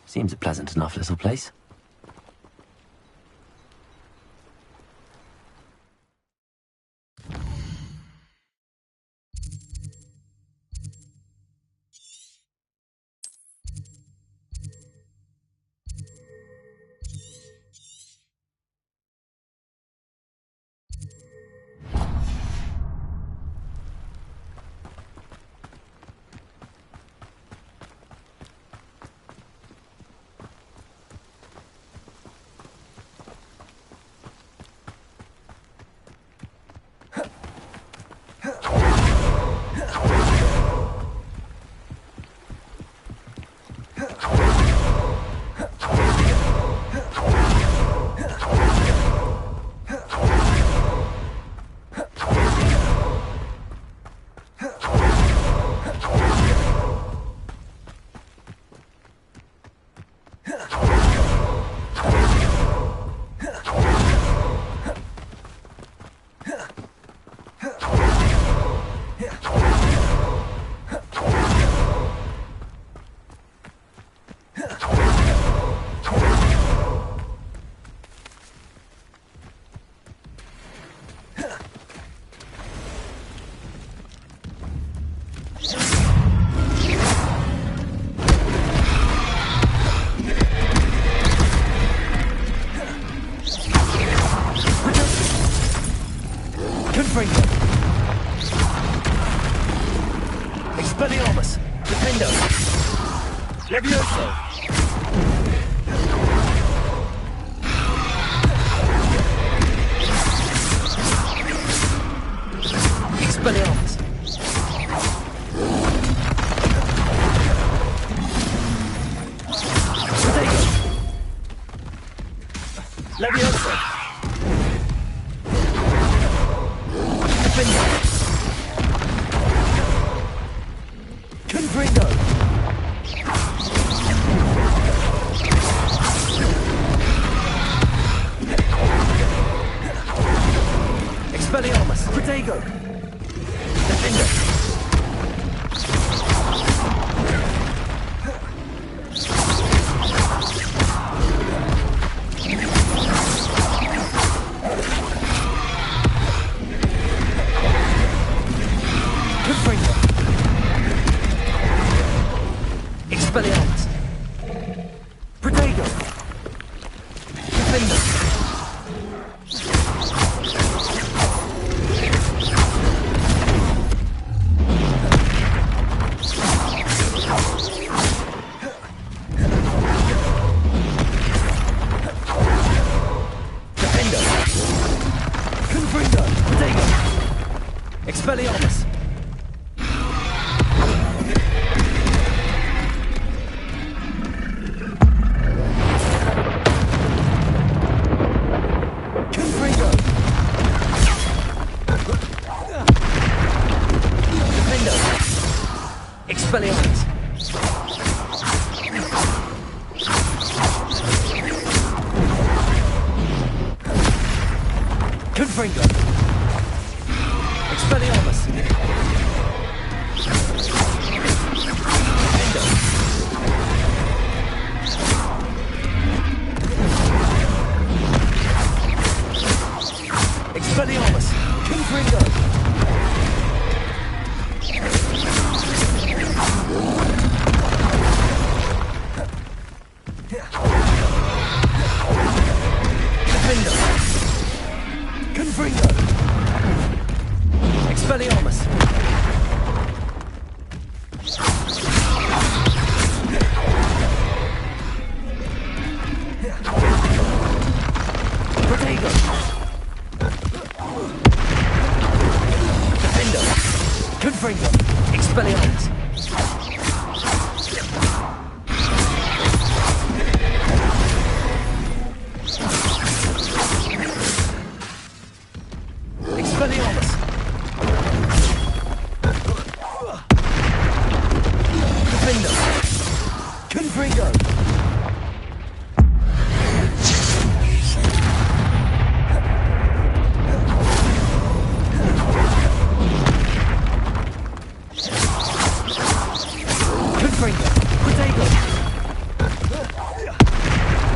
Seems a pleasant enough little place. Expelliarmus! Defendo! Levioso! Expelliarmus! Levioso! Defendo! Confringo! Expelliarmus! Protego! Defender! Confringo! Expelliarmus! Protego! Defender! Defender! Confringo! Protego! Expelliarmus! Expelliarmus. Confringo. Expelliarmus. Endo. Expelliarmus. Confringo. Defendo. Confringo. Expelliarmus. Protego. Defendo. Confringo. Expelliarmus. Expelliarmus. Defendo. Confringo. Confringo. Protego.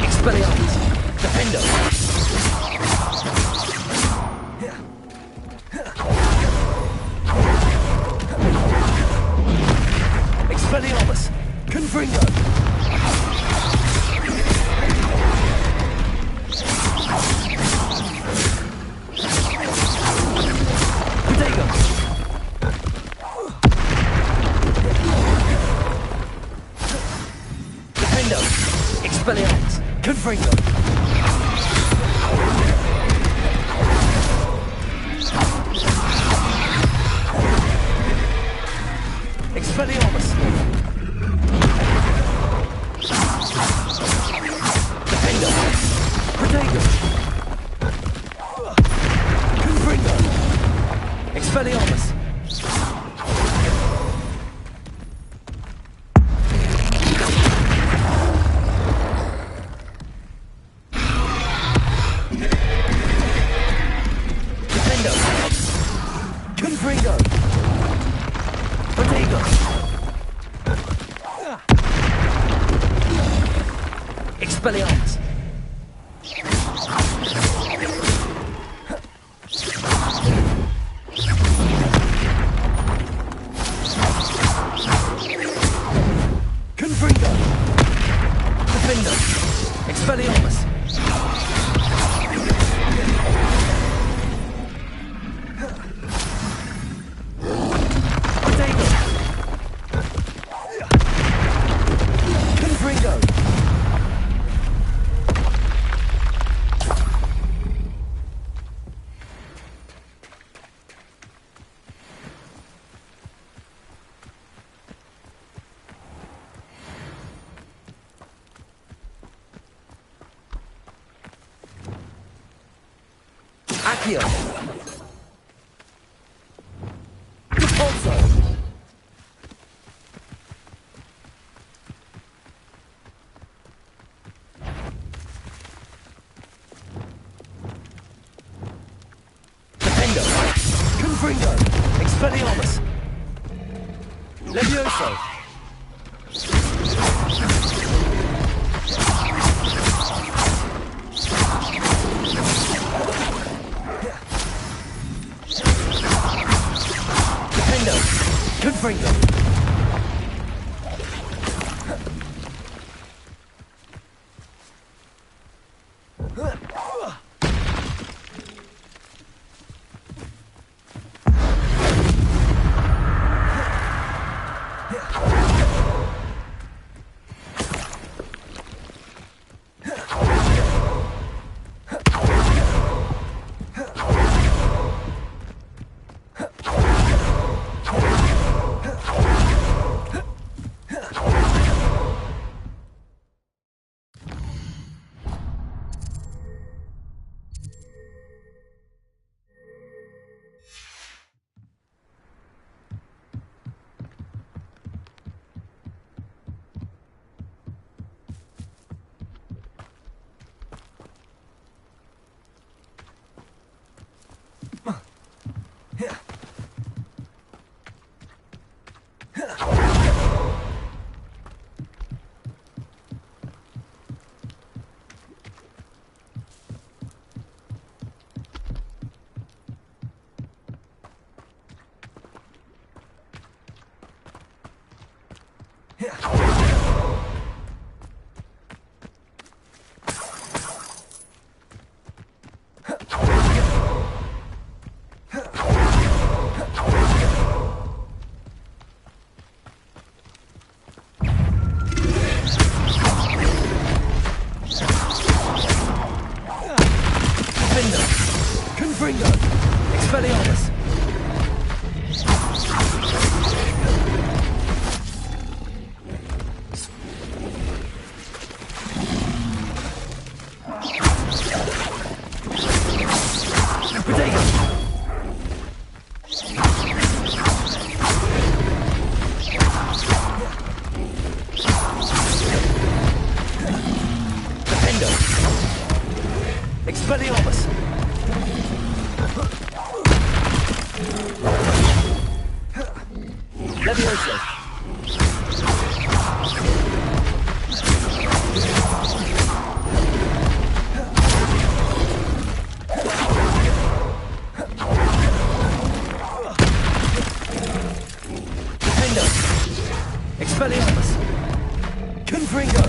Expelliarmus. Defendo. Expelliarmus. Confringo. Protego. Defendo. Expelliarmus. Confringo. Expelliarmus. Defendo. Protego. Confringo. Expelliarmus. Defendo. Confringo. Protego. Expelliarmus. Confringo. Defendo. Expelliarmus. Protego. Confringo. Accio. Repulso. Defendo. Confringo. Expelliarmus. Levioso. Defendo. Confringo. Expelliarmus! Expelliarmus! Levioso! Defendo! Expelliarmus! Confringo!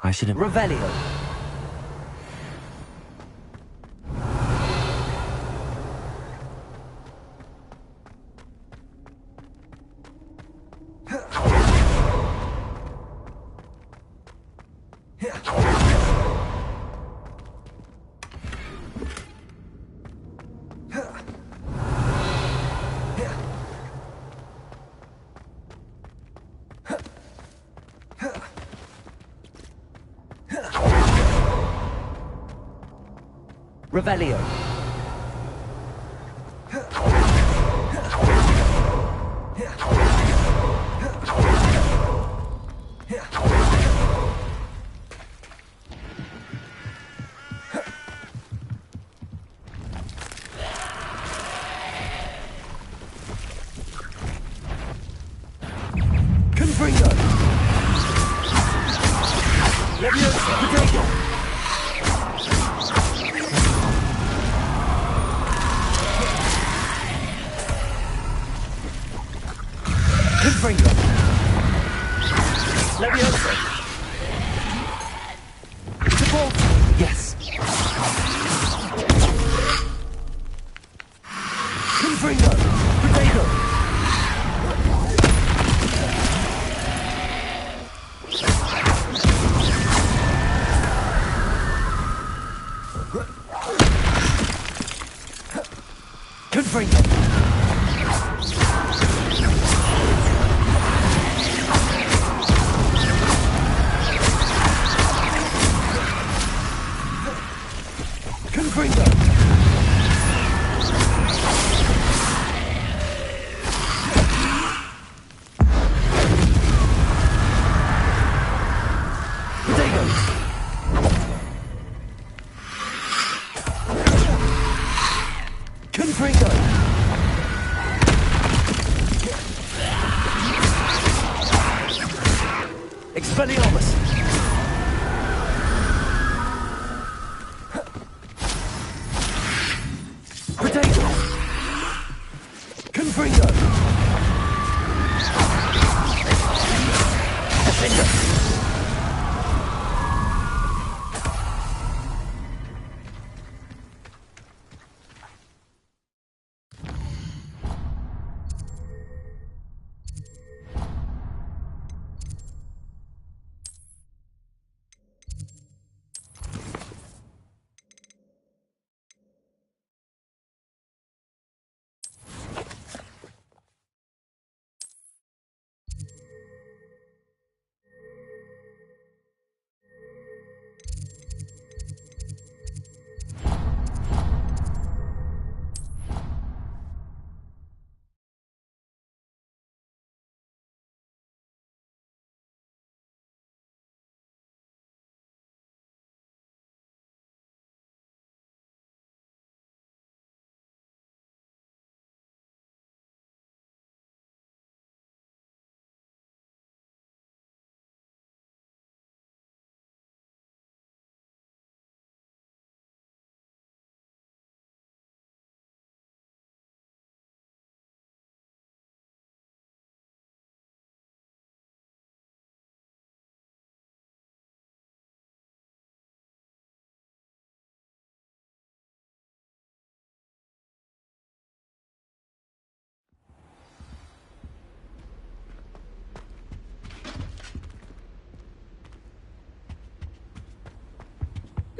I should have... Revelio! Revelio. Confringo. Leviosa. Potato. Confringo. Leviosa. Support. Yes. Confringo. Potato. Confringo. Confringo. Potatoes. Confringo. Expelliarmus. Potato. Confringo. Defender.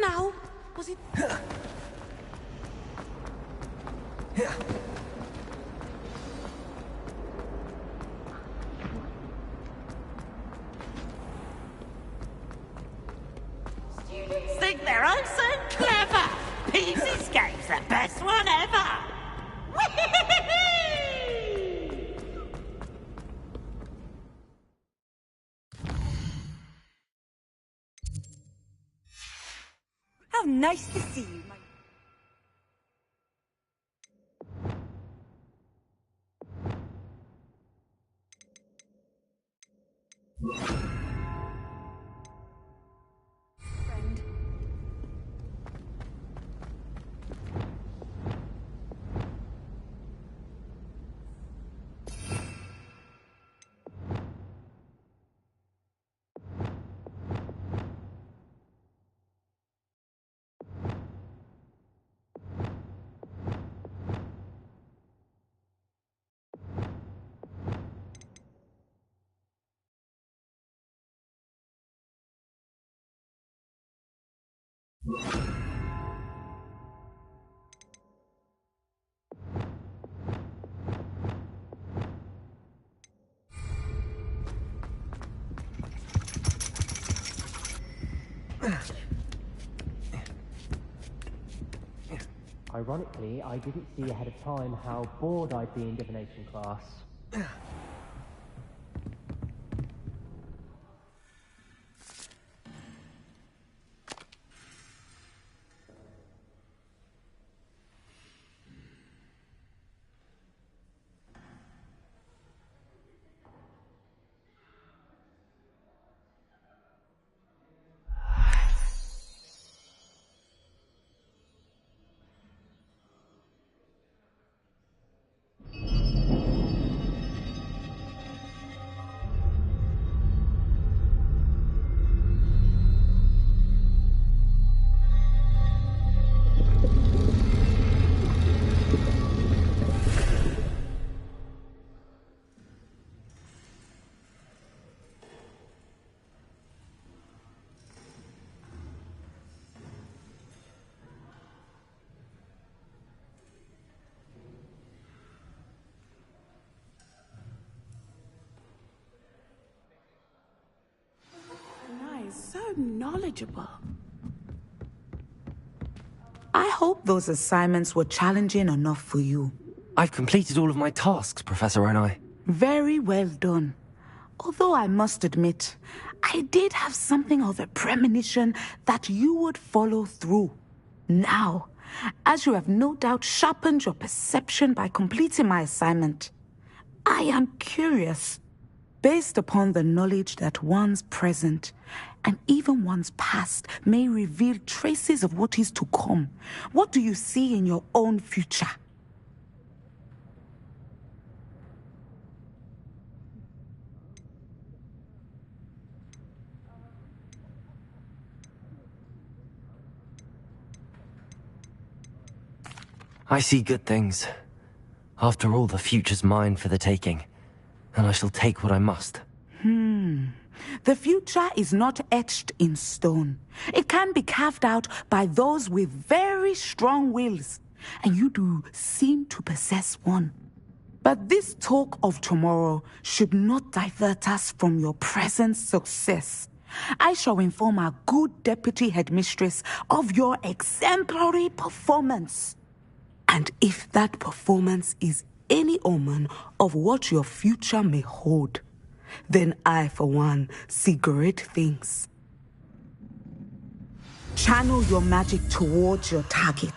Now, was it... Students think they're oh so clever. Peace Escape's the best one ever. How nice to see you, my... friend. Ironically, I didn't see ahead of time how bored I'd be in divination class. Nice, so knowledgeable. I hope those assignments were challenging enough for you. I've completed all of my tasks, Professor Onai. Very well done. Although I must admit, I did have something of a premonition that you would follow through. Now, as you have no doubt sharpened your perception by completing my assignment, I am curious, based upon the knowledge that one's present and even one's past may reveal traces of what is to come. What do you see in your own future? I see good things. After all, the future's mine for the taking, and I shall take what I must. The future is not etched in stone. It can be carved out by those with very strong wills, and you do seem to possess one. But this talk of tomorrow should not divert us from your present success. I shall inform our good deputy headmistress of your exemplary performance. And if that performance is any omen of what your future may hold, then I, for one, see great things. Channel your magic towards your target.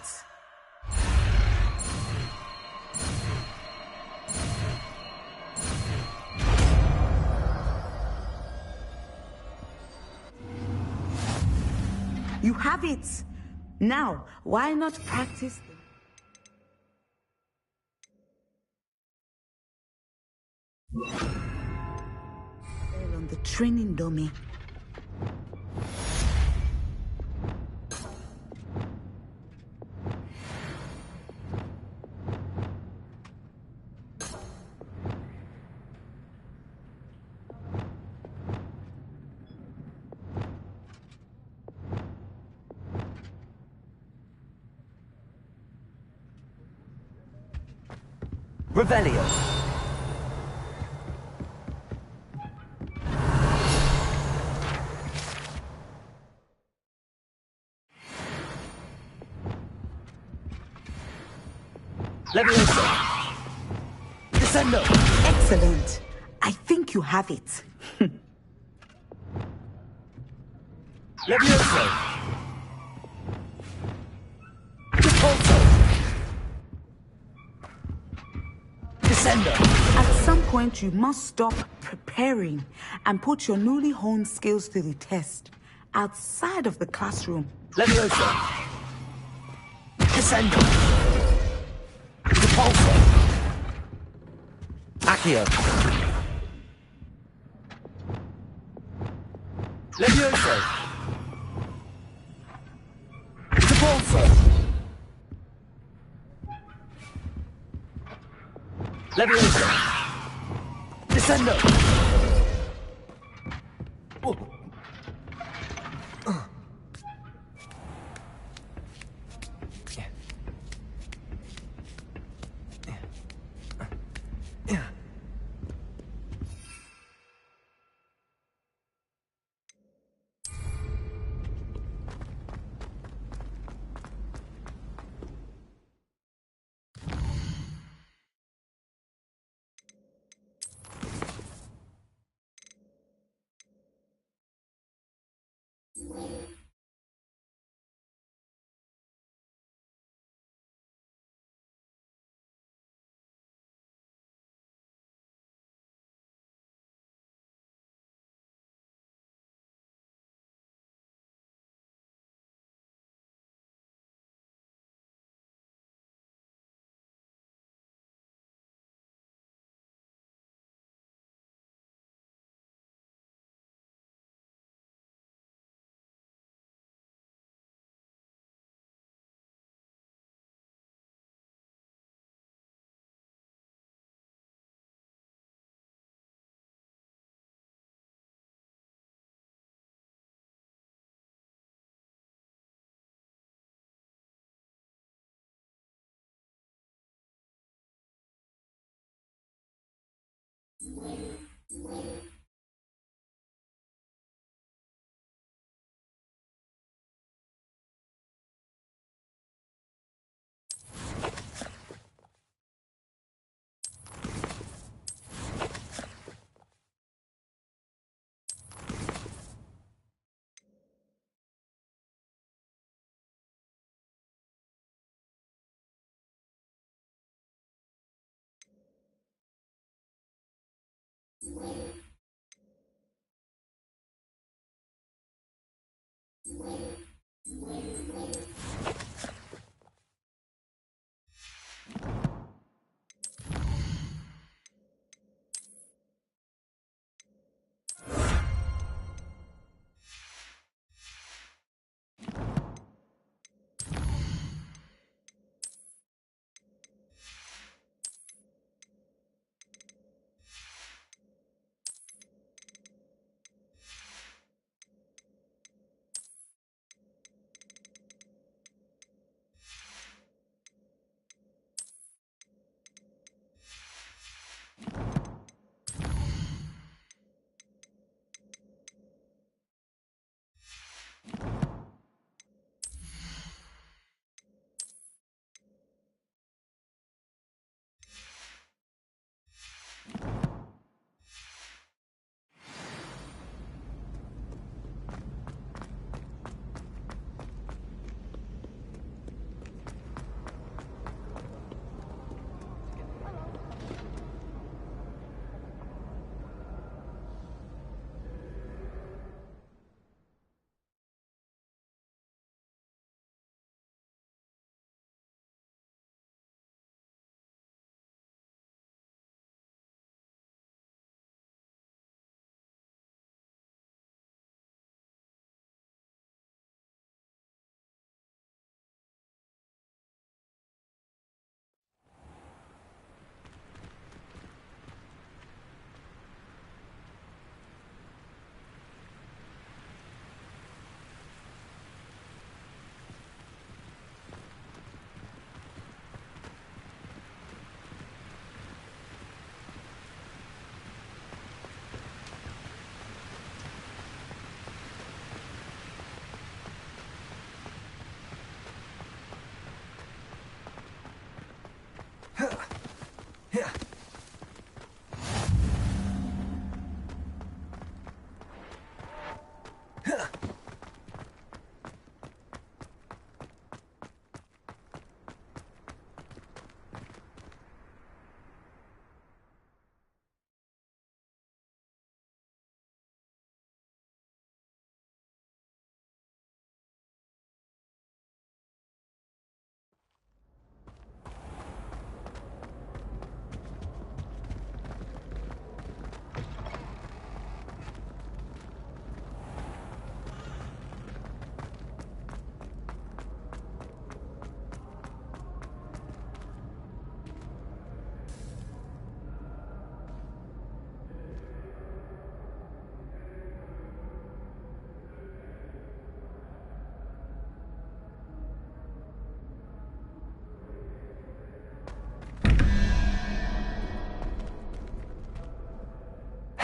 You have it. Now, why not practice? On the training dummy. Revelio. Levioso. Descendo. Excellent. I think you have it. Levioso. Repulso. Descendo. At some point, you must stop preparing and put your newly honed skills to the test outside of the classroom. Levioso. Descendo. Repulso. Accio. Levioso. Repulso. Levioso. Descendo. Oh.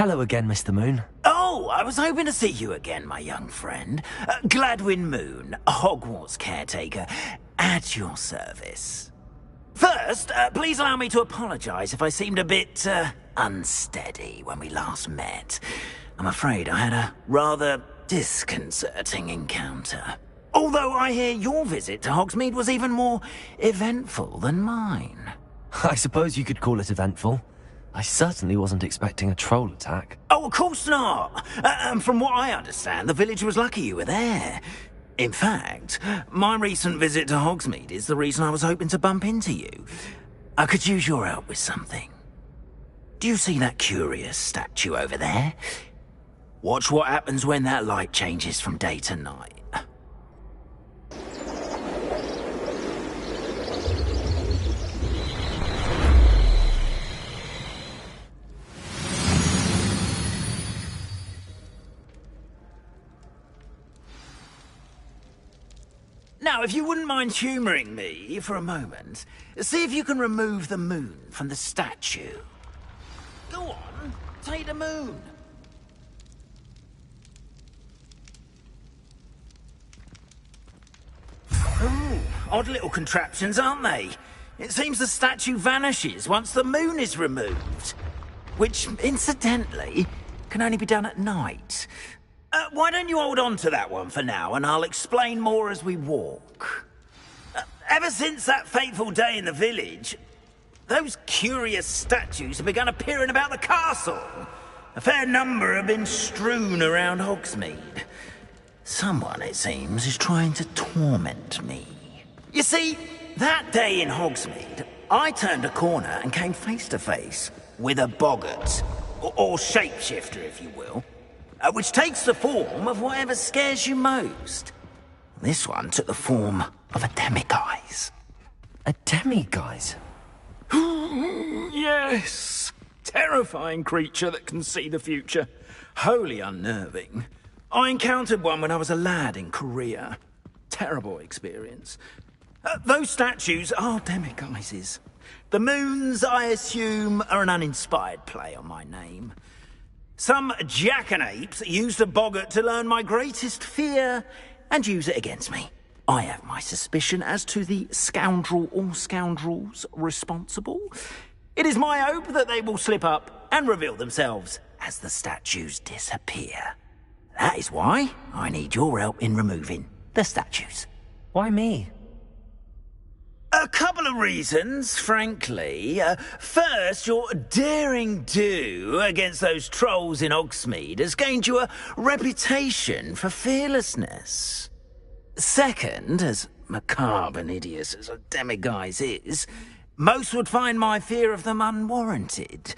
Hello again, Mr. Moon. Oh, I was hoping to see you again, my young friend. Gladwin Moon, Hogwarts caretaker, at your service. First, please allow me to apologise if I seemed a bit, unsteady when we last met. I'm afraid I had a rather disconcerting encounter. Although I hear your visit to Hogsmeade was even more eventful than mine. I suppose you could call it eventful. I certainly wasn't expecting a troll attack. Oh, of course not. From what I understand, the village was lucky you were there. In fact, my recent visit to Hogsmeade is the reason I was hoping to bump into you. I could use your help with something. Do you see that curious statue over there? Watch what happens when that light changes from day to night. Now, if you wouldn't mind humouring me for a moment, see if you can remove the moon from the statue. Go on, take the moon. Ooh, odd little contraptions, aren't they? It seems the statue vanishes once the moon is removed. Which, incidentally, can only be done at night. Why don't you hold on to that one for now, and I'll explain more as we walk. Ever since that fateful day in the village, those curious statues have begun appearing about the castle. A fair number have been strewn around Hogsmeade. Someone, it seems, is trying to torment me. You see, that day in Hogsmeade, I turned a corner and came face to face with a boggart, or shapeshifter, if you will. Which takes the form of whatever scares you most. This one took the form of a demiguise. A demiguise? Yes. Terrifying creature that can see the future. Wholly unnerving. I encountered one when I was a lad in Korea. Terrible experience. Those statues are demiguises. The moons, I assume, are an uninspired play on my name. Some jackanapes used a boggart to learn my greatest fear and use it against me. I have my suspicion as to the scoundrel or scoundrels responsible. It is my hope that they will slip up and reveal themselves as the statues disappear. That is why I need your help in removing the statues. Why me? A couple of reasons, frankly. First, your daring do against those trolls in Hogsmeade has gained you a reputation for fearlessness. Second, as macabre and hideous as a demiguise is, most would find my fear of them unwarranted.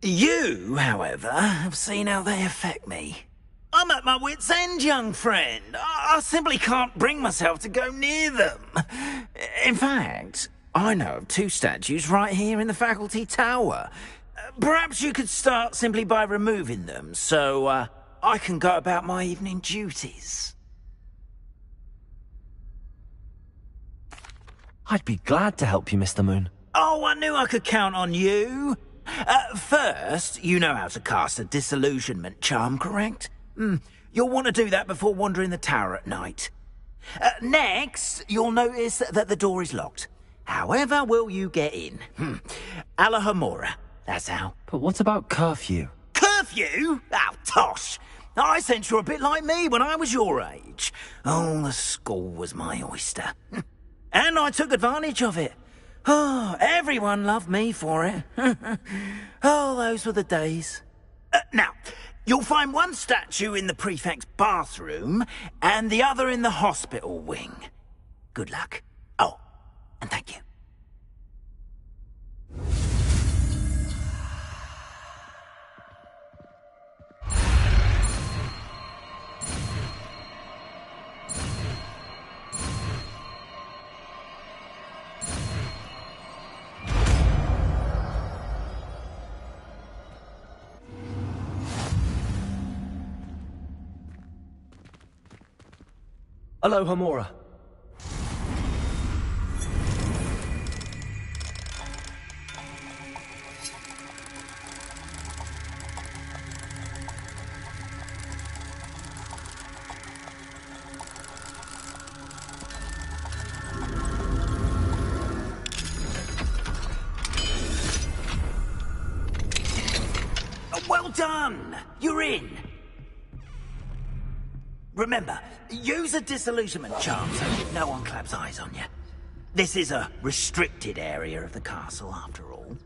You, however, have seen how they affect me. I'm at my wit's end, young friend. I simply can't bring myself to go near them. In fact, I know of two statues right here in the faculty tower. Perhaps you could start simply by removing them, so I can go about my evening duties. I'd be glad to help you, Mr. Moon. Oh, I knew I could count on you. First, you know how to cast a disillusionment charm, correct? You'll want to do that before wandering the tower at night. Next, you'll notice that the door is locked. However will you get in? Alahomora, that's how. But what about curfew? Curfew? Oh, tosh. I sense you're a bit like me when I was your age. Oh, the school was my oyster. And I took advantage of it. Oh, everyone loved me for it. Oh, those were the days. Now, you'll find one statue in the prefect's bathroom and the other in the hospital wing. Good luck. Oh, and thank you. Alohomora. done! You're in! Remember, use a disillusionment charm so no one claps eyes on you. This is a restricted area of the castle, after all.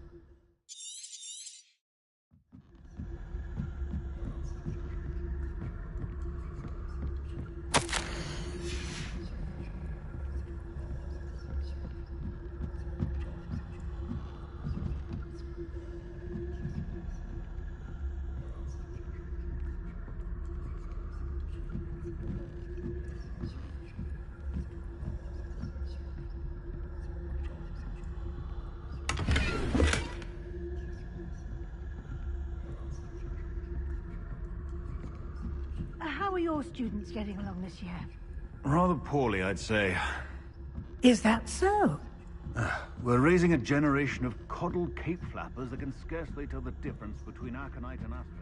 How are your students getting along this year? Rather poorly, I'd say. Is that so? We're raising a generation of coddled cape flappers that can scarcely tell the difference between Aconite and Asphodel.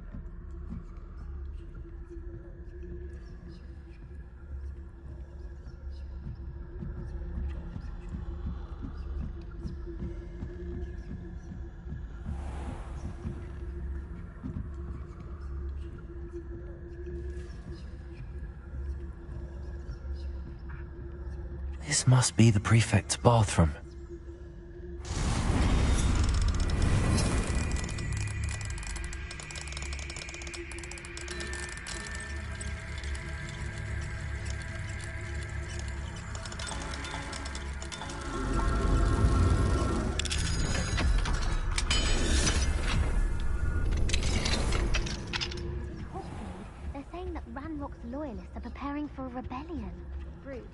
This must be the prefect's bathroom. They're saying that Ranrock's loyalists are preparing for a rebellion. Brutes.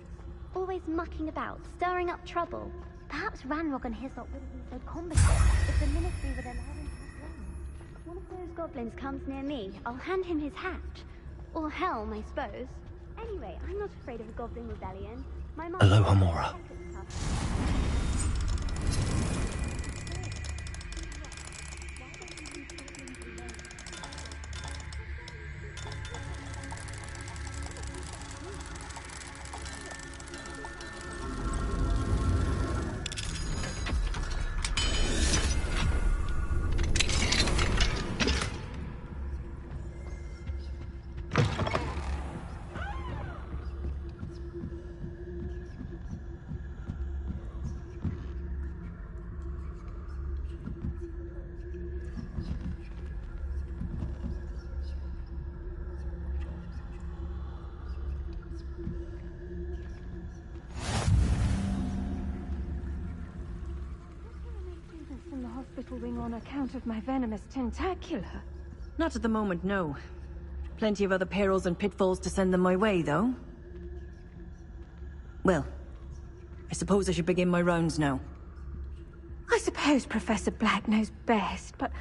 Always mucking about, stirring up trouble. Perhaps Ranrock and his lot wouldn't be so combative if the ministry would allow him to have one. One of those goblins comes near me, I'll hand him his hat. Or helm, I suppose. Anyway, I'm not afraid of a goblin rebellion. My mom... Aloha, Mora. From the hospital wing on account of my venomous tentacula. Not at the moment, no. Plenty of other perils and pitfalls to send them my way, though. Well, I suppose I should begin my rounds now. I suppose Professor Black knows best, but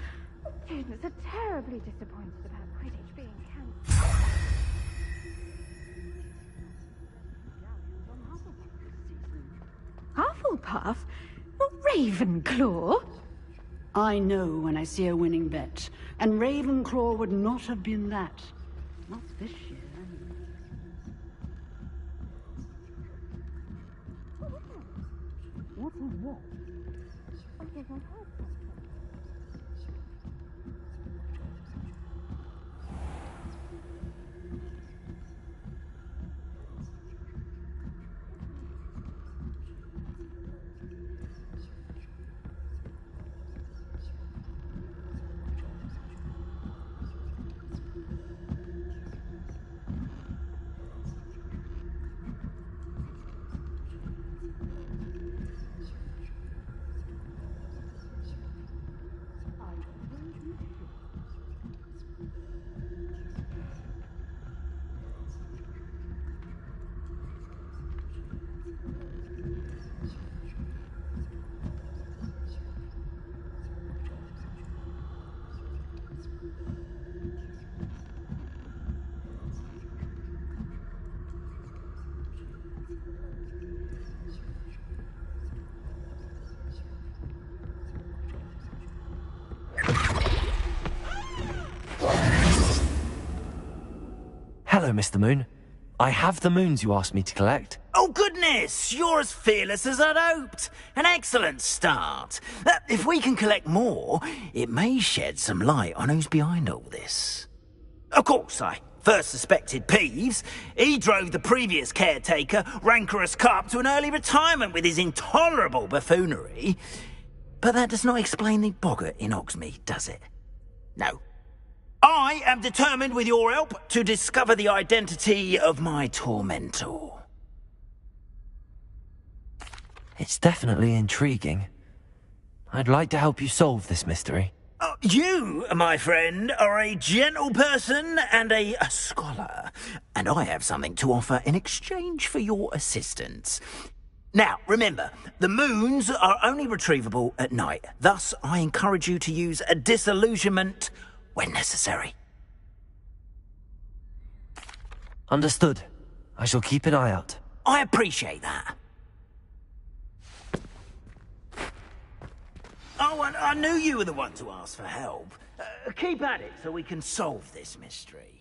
students are terribly disappointed about Quidditch being cancelled. Hufflepuff? Well, Ravenclaw? I know when I see a winning bet, and Ravenclaw would not have been that. Not this year, anyway. What was what? Hello, Mr. Moon. I have the moons you asked me to collect. Oh, goodness! You're as fearless as I'd hoped. An excellent start. If we can collect more, it may shed some light on who's behind all this. Of course, I first suspected Peeves. He drove the previous caretaker, Rancorous Carp, to an early retirement with his intolerable buffoonery. But that does not explain the boggart in Hogsmeade, does it? No. I am determined, with your help, to discover the identity of my tormentor. It's definitely intriguing. I'd like to help you solve this mystery. You, my friend, are a gentle person and a scholar, and I have something to offer in exchange for your assistance. Now, remember, the moons are only retrievable at night. Thus, I encourage you to use a disillusionment when necessary. Understood. I shall keep an eye out. I appreciate that. Oh, and I knew you were the one to ask for help. Keep at it so we can solve this mystery.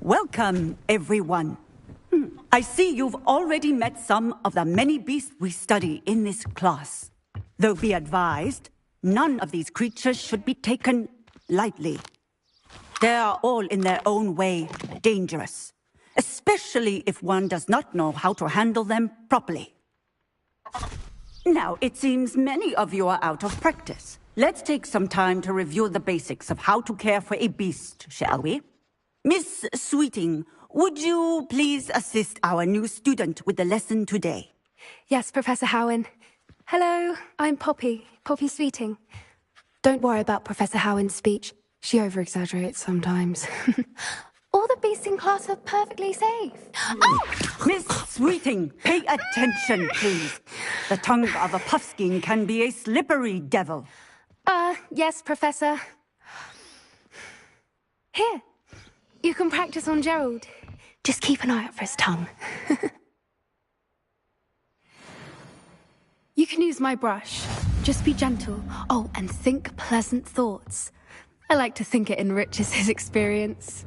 Welcome, everyone. I see you've already met some of the many beasts we study in this class. Though be advised, none of these creatures should be taken lightly. They are all in their own way dangerous, especially if one does not know how to handle them properly. Now, it seems many of you are out of practice. Let's take some time to review the basics of how to care for a beast, shall we? Miss Sweeting, would you please assist our new student with the lesson today? Yes, Professor Howen. Hello, I'm Poppy Sweeting. Don't worry about Professor Howen's speech. She over-exaggerates sometimes. All the beasts in class are perfectly safe. Oh! Miss Sweeting, pay attention, please. The tongue of a puffskein can be a slippery devil. Yes, Professor. Here, you can practice on Gerald. Just keep an eye out for his tongue. You can use my brush. Just be gentle. Oh, and think pleasant thoughts. I like to think it enriches his experience.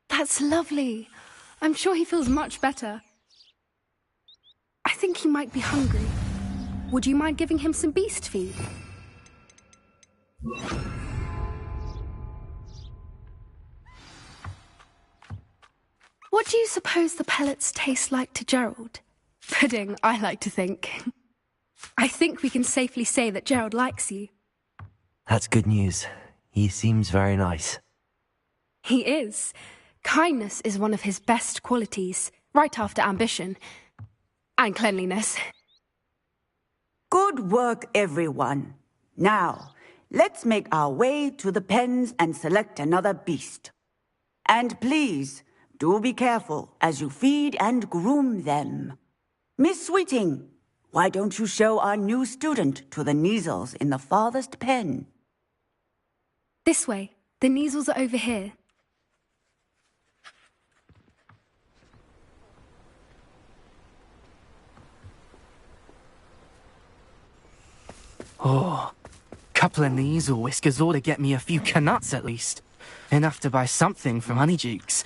That's lovely. I'm sure he feels much better. I think he might be hungry. Would you mind giving him some beast feed? What do you suppose the pellets taste like to Gerald? Pudding, I like to think. I think we can safely say that Gerald likes you. That's good news. He seems very nice. He is. Kindness is one of his best qualities, right after ambition. And cleanliness. Good work, everyone. Now, let's make our way to the pens and select another beast. And please, do be careful as you feed and groom them. Miss Sweeting, why don't you show our new student to the Kneazles in the farthest pen? This way. The Kneazles are over here. Oh, couple of Kneazle whiskers ought to get me a few canuts at least. Enough to buy something from Honeydukes.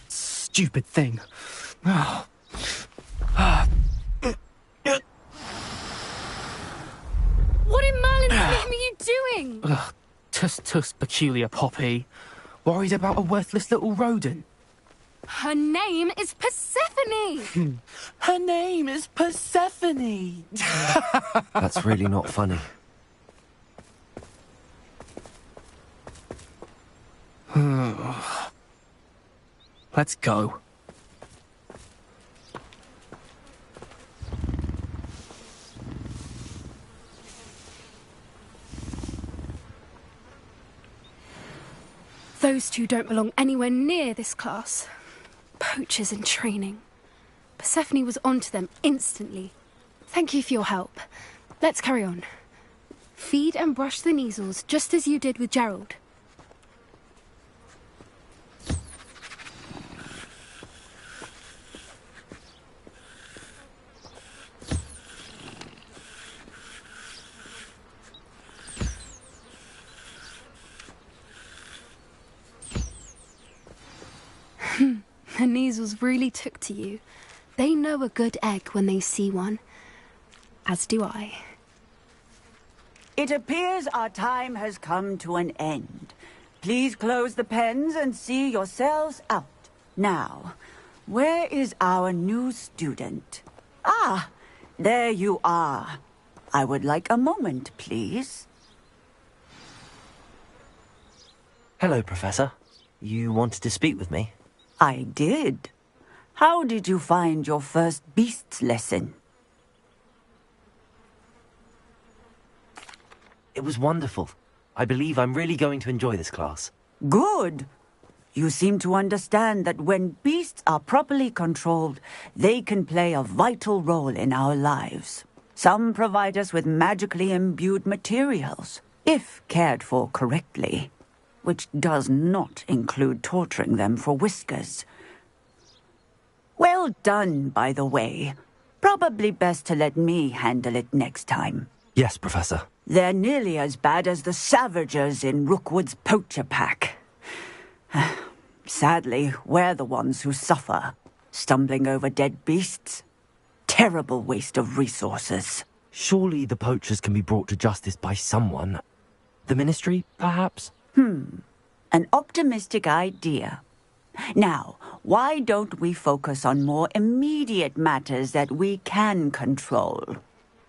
Stupid thing. Oh. What in Merlin's name are you doing? Tuss, peculiar Poppy. Worried about a worthless little rodent. Her name is Persephone! Her name is Persephone! That's really not funny. Let's go. Those two don't belong anywhere near this class. Poachers in training. Persephone was onto them instantly. Thank you for your help. Let's carry on. Feed and brush the Kneazles just as you did with Gerald. The Kneazles really took to you. They know a good egg when they see one. As do I. It appears our time has come to an end. Please close the pens and see yourselves out. Now, where is our new student? Ah, there you are. I would like a moment, please. Hello, Professor. You wanted to speak with me? I did. How did you find your first beasts lesson? It was wonderful. I believe I'm really going to enjoy this class. Good. You seem to understand that when beasts are properly controlled, they can play a vital role in our lives. Some provide us with magically imbued materials, if cared for correctly, which does not include torturing them for whiskers. Well done, by the way. Probably best to let me handle it next time. Yes, Professor. They're nearly as bad as the Savagers in Rookwood's poacher pack. Sadly, we're the ones who suffer, stumbling over dead beasts. Terrible waste of resources. Surely the poachers can be brought to justice by someone. The Ministry, perhaps? An optimistic idea. Now, why don't we focus on more immediate matters that we can control?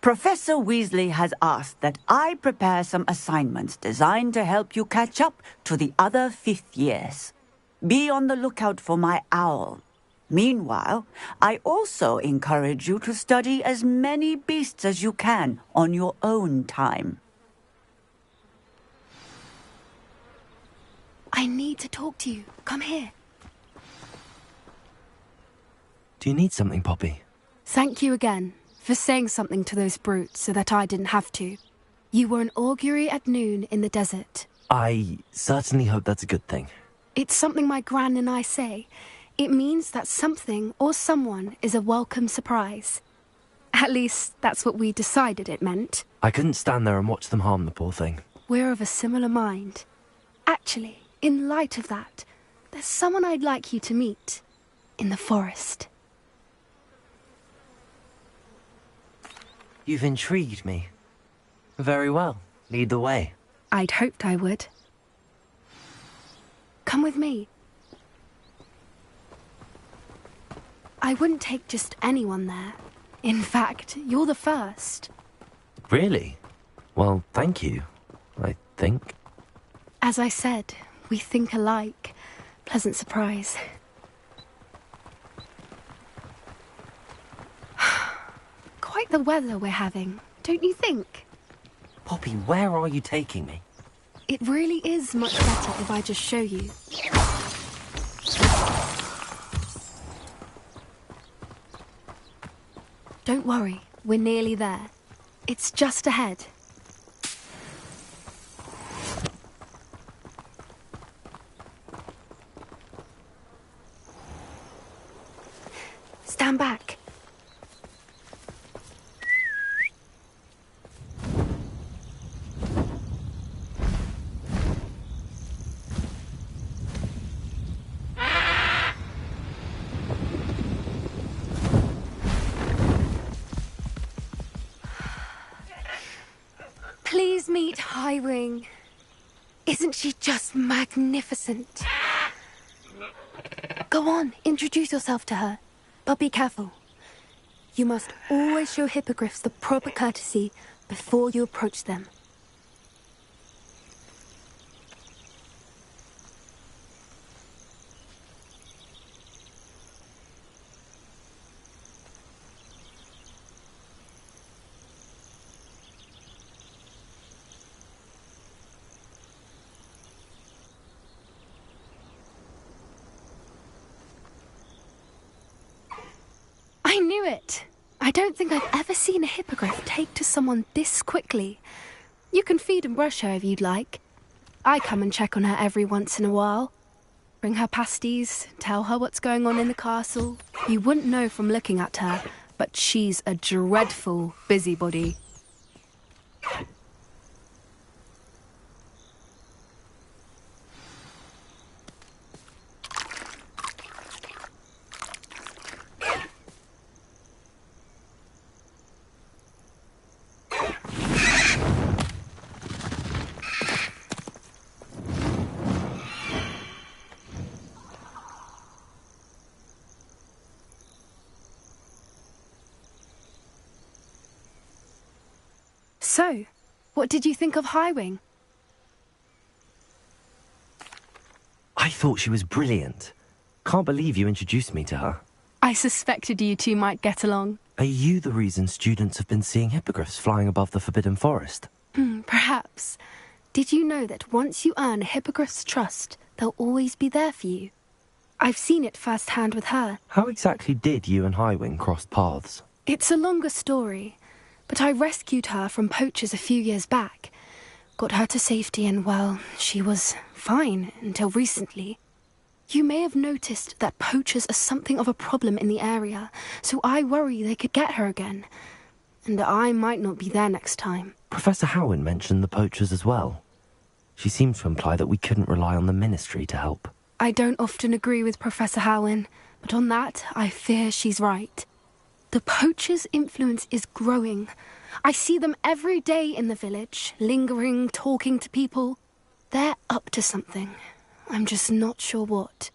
Professor Weasley has asked that I prepare some assignments designed to help you catch up to the other fifth years. Be on the lookout for my owl. Meanwhile, I also encourage you to study as many beasts as you can on your own time. I need to talk to you. Come here. Do you need something, Poppy? Thank you again for saying something to those brutes so that I didn't have to. You were an augury at noon in the desert. I certainly hope that's a good thing. It's something my gran and I say. It means that something or someone is a welcome surprise. At least, that's what we decided it meant. I couldn't stand there and watch them harm the poor thing. We're of a similar mind. Actually, in light of that, there's someone I'd like you to meet. In the forest. You've intrigued me. Very well. Lead the way. I'd hoped I would. Come with me. I wouldn't take just anyone there. In fact, you're the first. Really? Well, thank you, I think. As I said, we think alike. Pleasant surprise. Quite the weather we're having, don't you think? Poppy, where are you taking me? It really is much better if I just show you. Don't worry, we're nearly there. It's just ahead. Stand back. Please meet Highwing. Isn't she just magnificent? Go on, introduce yourself to her. But be careful. You must always show hippogriffs the proper courtesy before you approach them. I knew it! I don't think I've ever seen a hippogriff take to someone this quickly. You can feed and brush her if you'd like. I come and check on her every once in a while. Bring her pasties, tell her what's going on in the castle. You wouldn't know from looking at her, but she's a dreadful busybody. So, what did you think of Highwing? I thought she was brilliant. Can't believe you introduced me to her. I suspected you two might get along. Are you the reason students have been seeing hippogriffs flying above the Forbidden Forest? Perhaps. Did you know that once you earn a hippogriff's trust, they'll always be there for you? I've seen it firsthand with her. How exactly did you and Highwing cross paths? It's a longer story, but I rescued her from poachers a few years back. Got her to safety and, well, she was fine until recently. You may have noticed that poachers are something of a problem in the area, so I worry they could get her again. And I might not be there next time. Professor Howin mentioned the poachers as well. She seemed to imply that we couldn't rely on the Ministry to help. I don't often agree with Professor Howin, but on that, I fear she's right. The poachers' influence is growing. I see them every day in the village, lingering, talking to people. They're up to something. I'm just not sure what.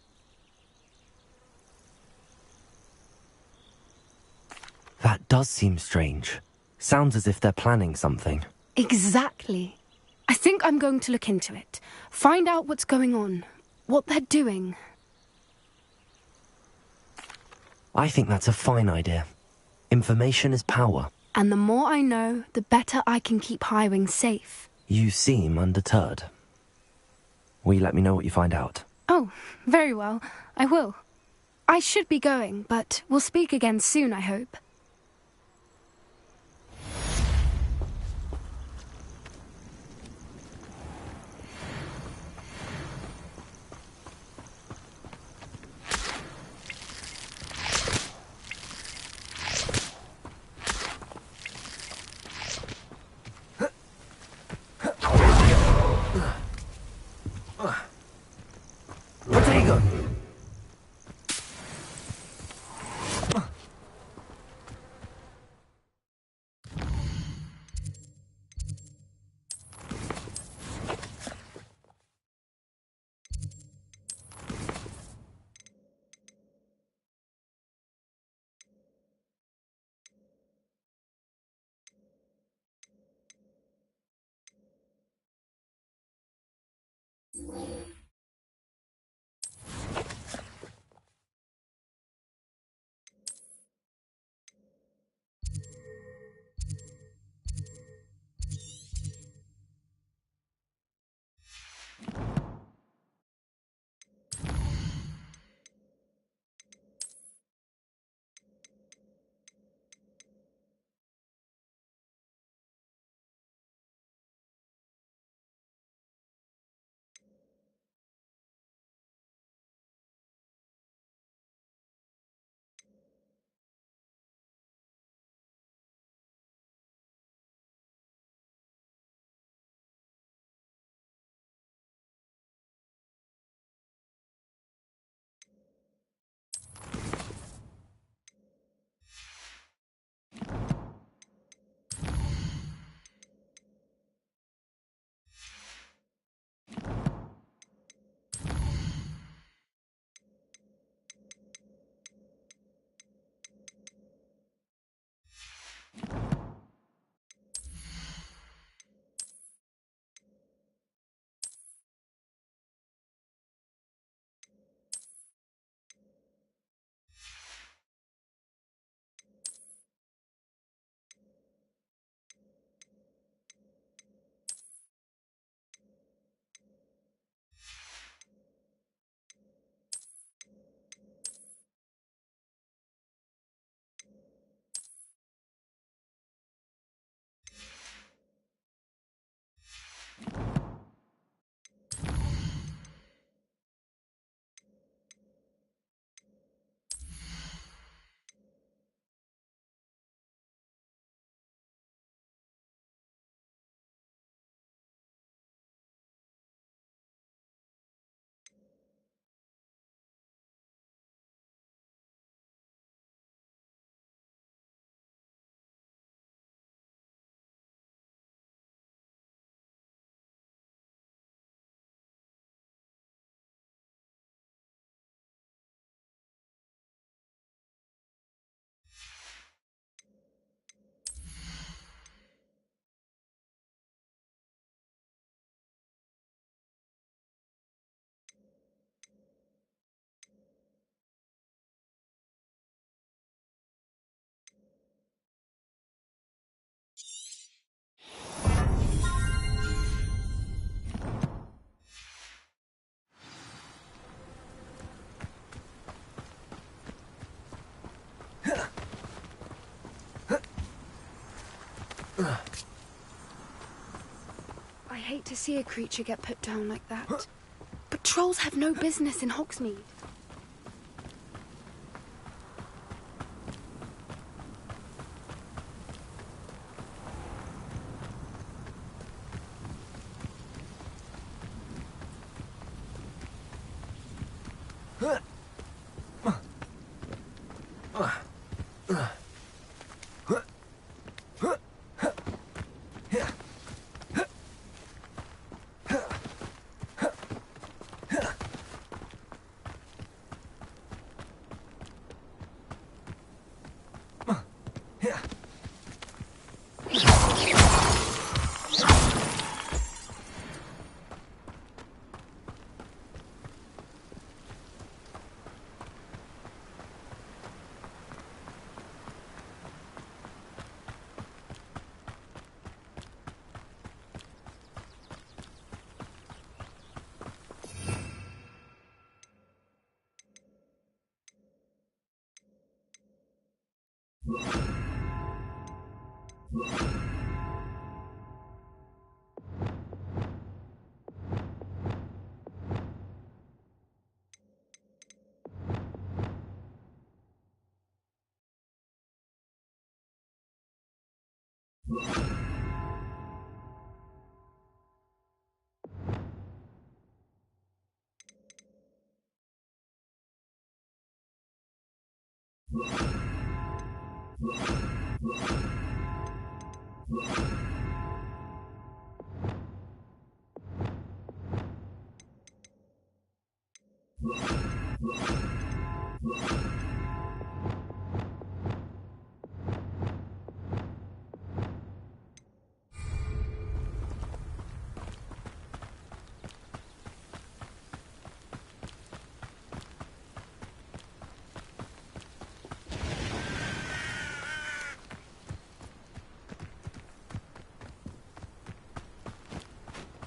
That does seem strange. Sounds as if they're planning something. Exactly. I think I'm going to look into it. Find out what's going on. What they're doing. I think that's a fine idea. Information is power. And the more I know, the better I can keep Highwing safe. You seem undeterred. Will you let me know what you find out? Oh, very well. I will. I should be going, but we'll speak again soon, I hope. Potato! I hate to see a creature get put down like that. But trolls have no business in Hogsmeade.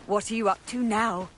What are you up to now?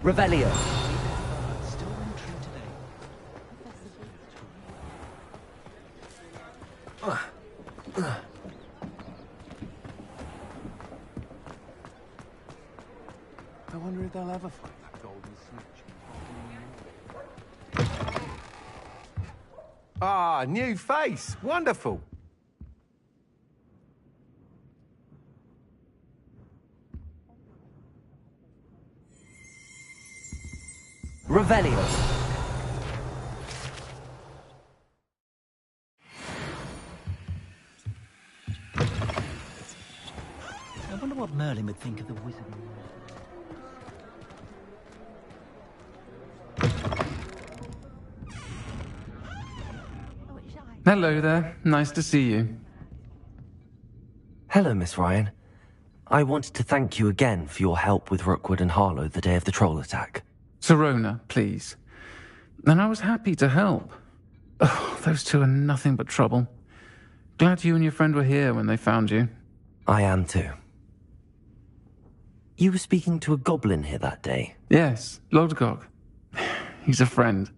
Revelio. I wonder if they'll ever find that golden snitch. Ah, new face. Wonderful. Revelio. I wonder what Merlin would think of the wizard. Hello there. Nice to see you. Hello, Miss Ryan. I wanted to thank you again for your help with Rookwood and Harlow the day of the troll attack. Serona, please. And I was happy to help. Oh, those two are nothing but trouble. Glad you and your friend were here when they found you. I am too. You were speaking to a goblin here that day? Yes, Lodgok. He's a friend.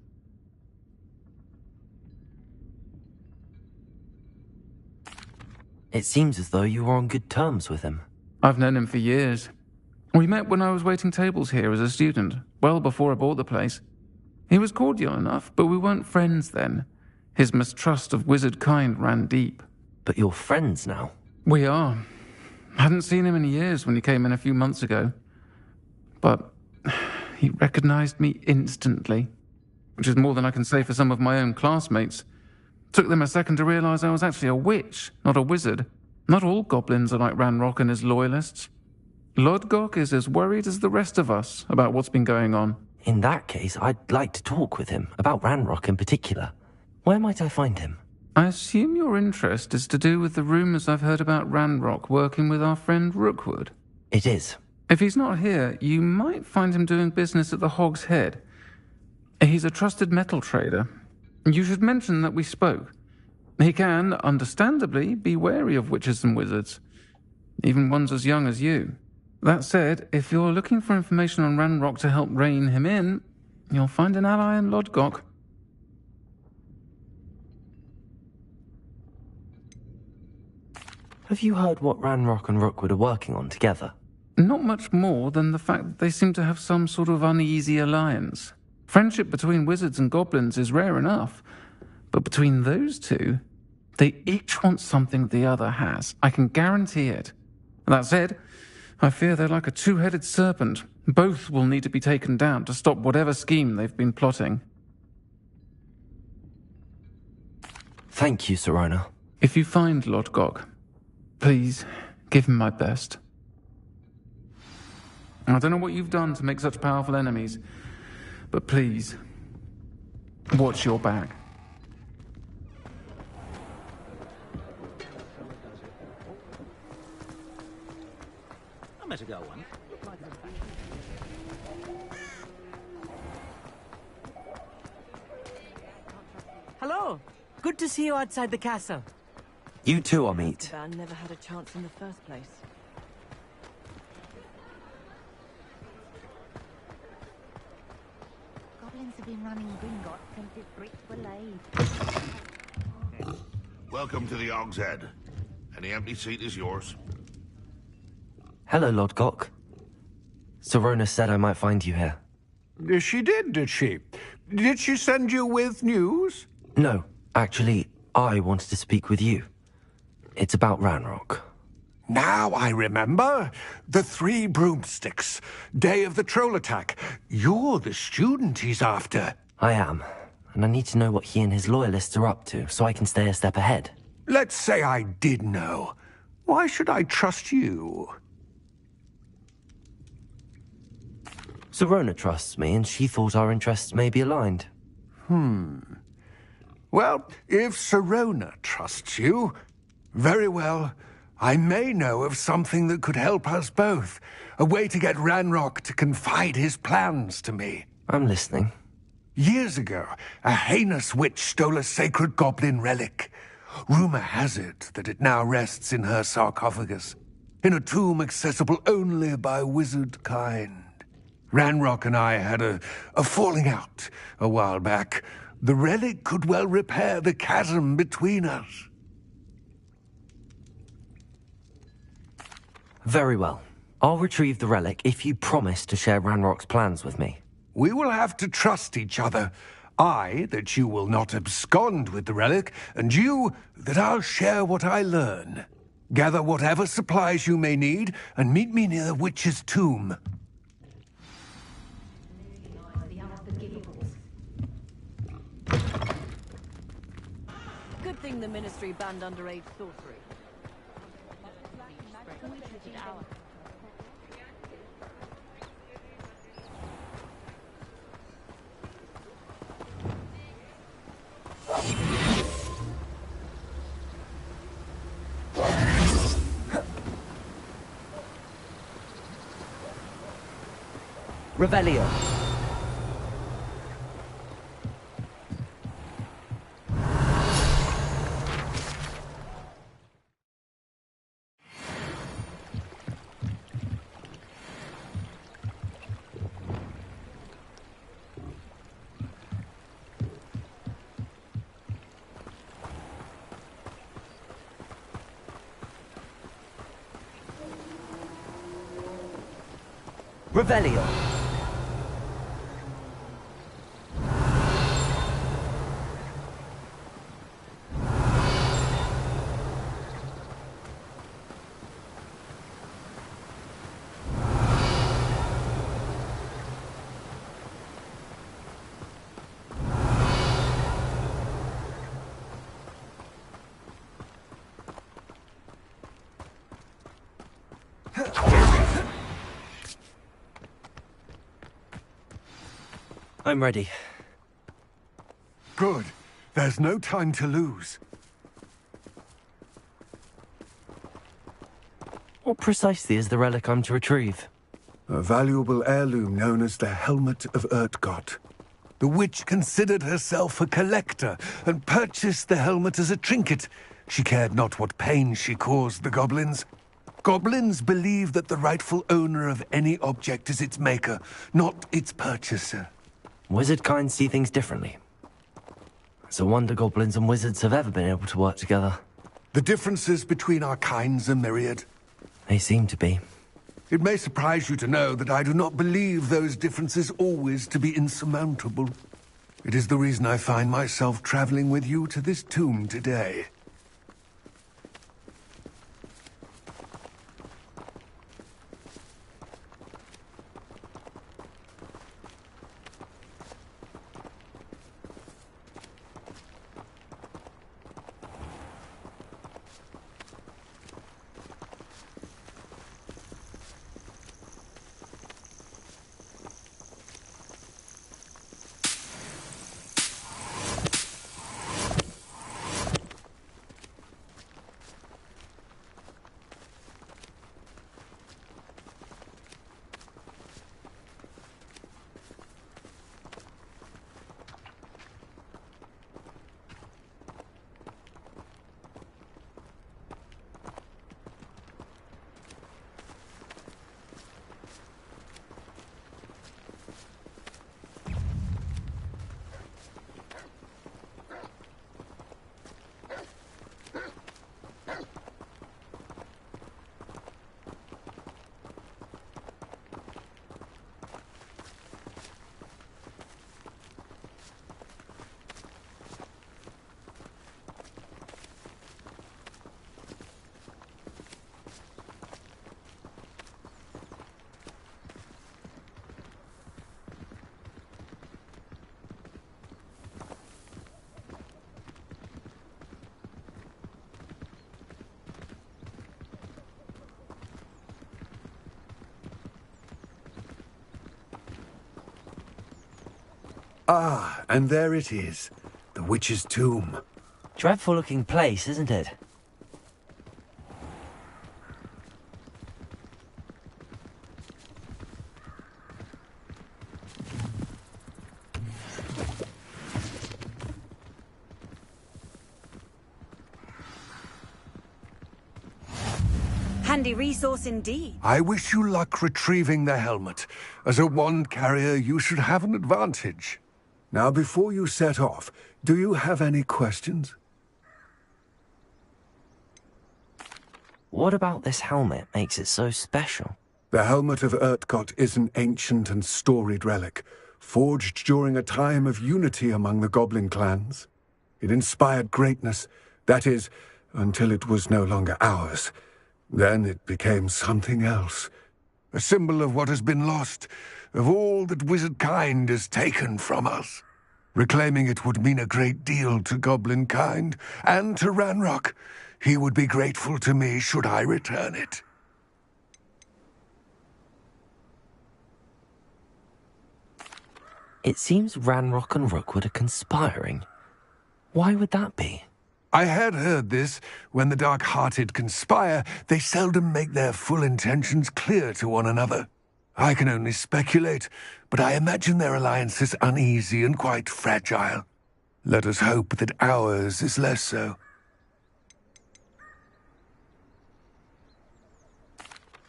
It seems as though you were on good terms with him. I've known him for years. We met when I was waiting tables here as a student, well before I bought the place. He was cordial enough, but we weren't friends then. His mistrust of wizard kind ran deep. But you're friends now? We are. Hadn't seen him in years when he came in a few months ago. But he recognized me instantly, which is more than I can say for some of my own classmates. Took them a second to realize I was actually a witch, not a wizard. Not all goblins are like Ranrock and his loyalists. Lodgok is as worried as the rest of us about what's been going on. In that case, I'd like to talk with him, about Ranrock in particular. Where might I find him? I assume your interest is to do with the rumors I've heard about Ranrock working with our friend Rookwood. It is. If he's not here, you might find him doing business at the Hog's Head. He's a trusted metal trader. You should mention that we spoke. He can, understandably, be wary of witches and wizards, even ones as young as you. That said, if you're looking for information on Ranrock to help rein him in, you'll find an ally in Lodgok. Have you heard what Ranrock and Rookwood are working on together? Not much more than the fact that they seem to have some sort of uneasy alliance. Friendship between wizards and goblins is rare enough, but between those two, they each want something the other has. I can guarantee it. That said, I fear they're like a two-headed serpent. Both will need to be taken down to stop whatever scheme they've been plotting. Thank you, Sirona. If you find Lodgok, please give him my best. I don't know what you've done to make such powerful enemies, but please, watch your back. I met a girl once. Hello. Good to see you outside the castle. You too, Amit. Van never had a chance in the first place. Goblins have been running Gringotts since its bricks were laid. Welcome to the Og's Head. Any empty seat is yours. Hello, Lodgok. Sirona said I might find you here. She did she? Did she send you with news? No, actually, I wanted to speak with you. It's about Ranrock. Now I remember. The 3 broomsticks. Day of the troll attack. You're the student he's after. I am, and I need to know what he and his loyalists are up to, so I can stay a step ahead. Let's say I did know. Why should I trust you? Sirona trusts me, and she thought our interests may be aligned. Well, if Sirona trusts you, very well. I may know of something that could help us both. A way to get Ranrock to confide his plans to me. I'm listening. Years ago, a heinous witch stole a sacred goblin relic. Rumor has it that it now rests in her sarcophagus, in a tomb accessible only by wizard kind. Ranrock and I had a falling out a while back. The relic could well repair the chasm between us. Very well. I'll retrieve the relic if you promise to share Ranrock's plans with me. We will have to trust each other. I, that you will not abscond with the relic, and you, that I'll share what I learn. Gather whatever supplies you may need, and meet me near the witch's tomb. Good thing the Ministry banned underage sorcery. Revelio. Revelio. I'm ready. Good. There's no time to lose. What precisely is the relic I'm to retrieve? A valuable heirloom known as the Helmet of Urtgott. The witch considered herself a collector and purchased the helmet as a trinket. She cared not what pain she caused the goblins. Goblins believe that the rightful owner of any object is its maker, not its purchaser. Wizard kind see things differently. It's a wonder goblins and wizards have ever been able to work together. The differences between our kinds are myriad. They seem to be. It may surprise you to know that I do not believe those differences always to be insurmountable. It is the reason I find myself traveling with you to this tomb today. Ah, and there it is. The witch's tomb. Dreadful looking place, isn't it? Handy resource indeed. I wish you luck retrieving the helmet. As a wand carrier, you should have an advantage. Now, before you set off, do you have any questions? What about this helmet makes it so special? The helmet of Urtkot is an ancient and storied relic, forged during a time of unity among the goblin clans. It inspired greatness, that is, until it was no longer ours. Then it became something else. A symbol of what has been lost, of all that wizard kind has taken from us. Reclaiming it would mean a great deal to goblin kind, and to Ranrock. He would be grateful to me should I return it. It seems Ranrock and Rookwood are conspiring. Why would that be? I had heard this. When the dark-hearted conspire, they seldom make their full intentions clear to one another. I can only speculate, but I imagine their alliance is uneasy and quite fragile. Let us hope that ours is less so.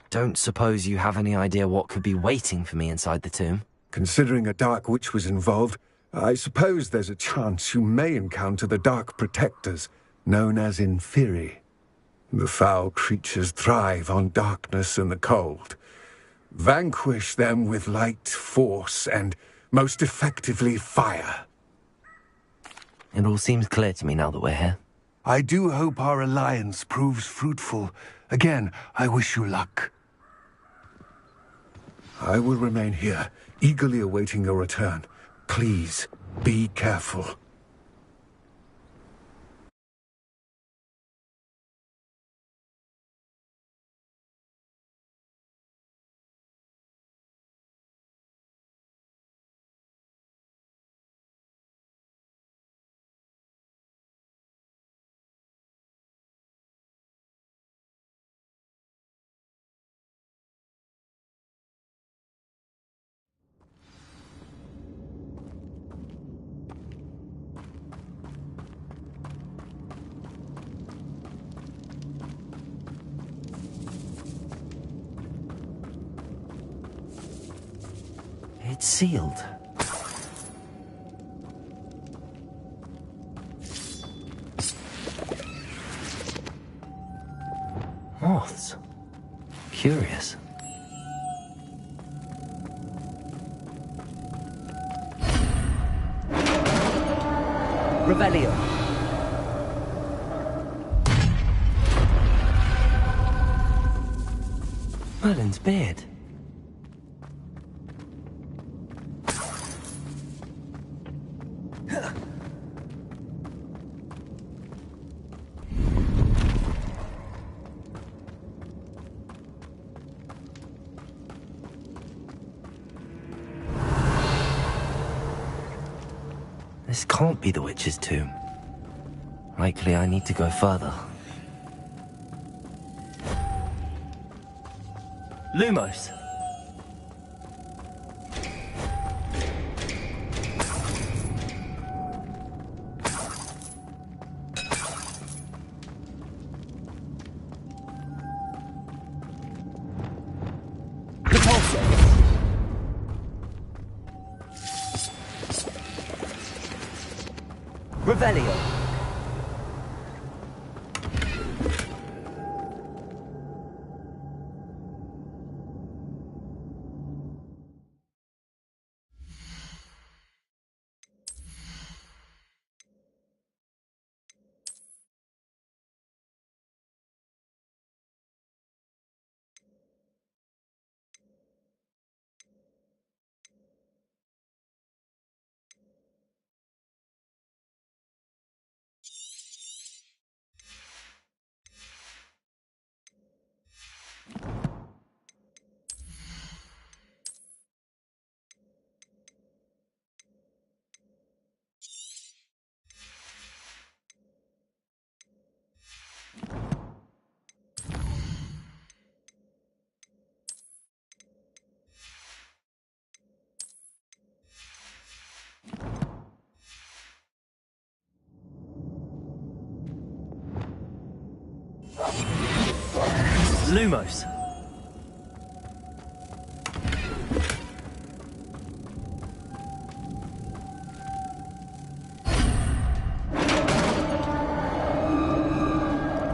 Don't suppose you have any idea what could be waiting for me inside the tomb? Considering a Dark Witch was involved, I suppose there's a chance you may encounter the Dark Protectors, known as Inferi. The foul creatures thrive on darkness and the cold. Vanquish them with light, force, and, most effectively, fire. It all seems clear to me now that we're here. I do hope our alliance proves fruitful. Again, I wish you luck. I will remain here, eagerly awaiting your return. Please, be careful. It's sealed. Moths. Curious. Revelio. Merlin's beard. This can't be the witch's tomb. Likely I need to go further. Lumos. Revelio. Lumos.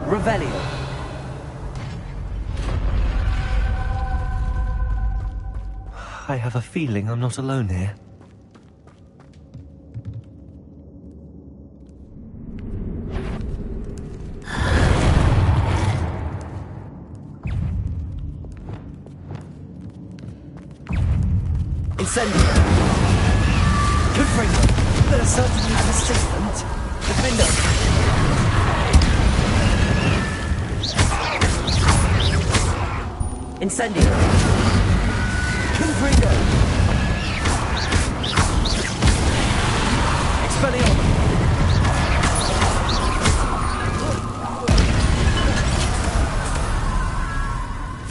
Revelio. I have a feeling I'm not alone here. Incendio. Confringo. They're certainly persistent. Defendo. Incendio. Confringo. Expelliarmus.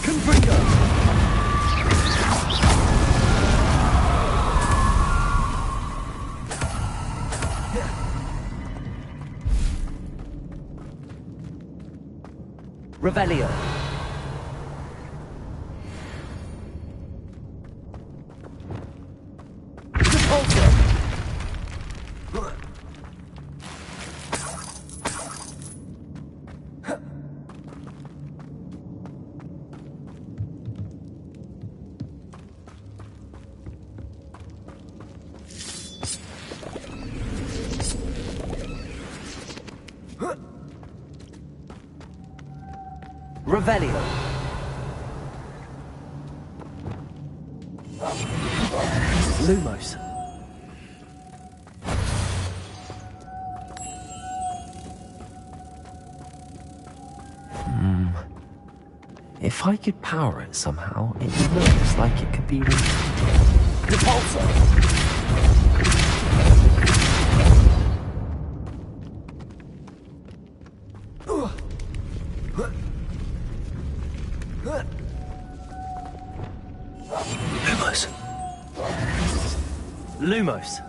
Confringo. Revelio. Repulsor. Revelio. Lumos. If I could power it somehow, it looks like it could be Repulsor. Lumos. Lumos.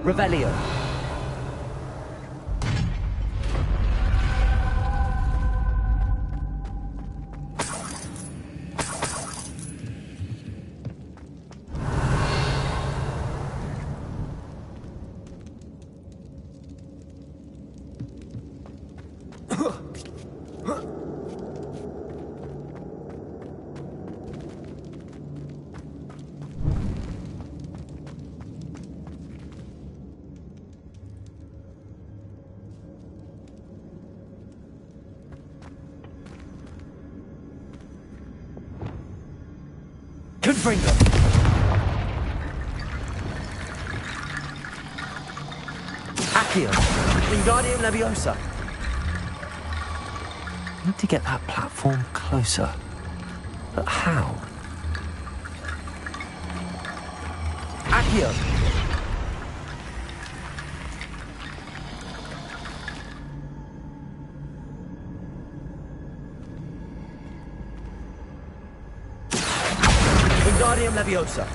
Revelio. Confringo. Accio. Wingardium Leviosa. Need to get that platform closer. But how? Accio. Wingardium Leviosa.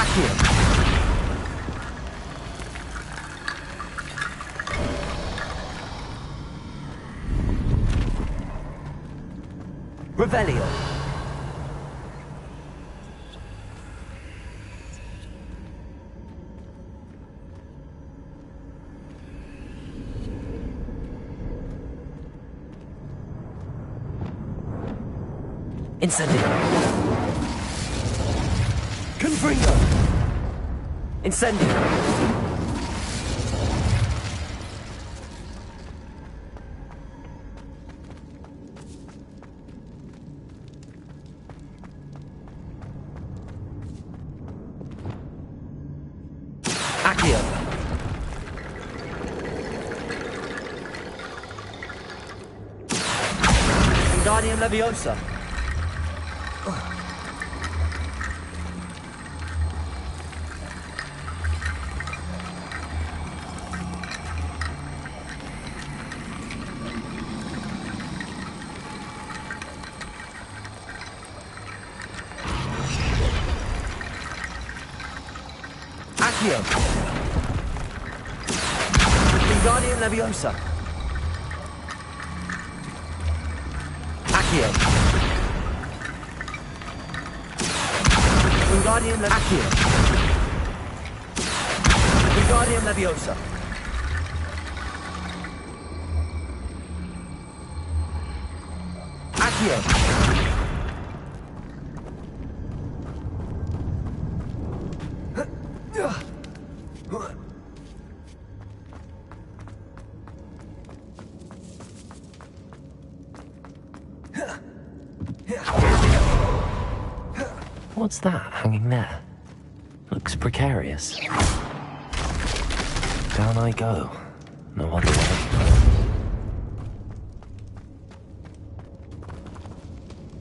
Accio. Revelio. Incendio. Confringo. Incendio. Accio. Wingardium Leviosa. Accio. Wingardium Leviosa. Accio. Wingardium Accio. Wingardium Leviosa. Accio. What's that hanging there? Looks precarious. Down I go. No other way.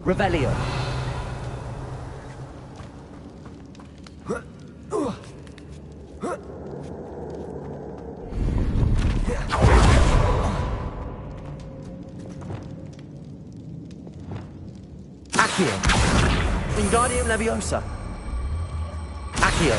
Revelio. Accio. Wingardium Leviosa. Accio.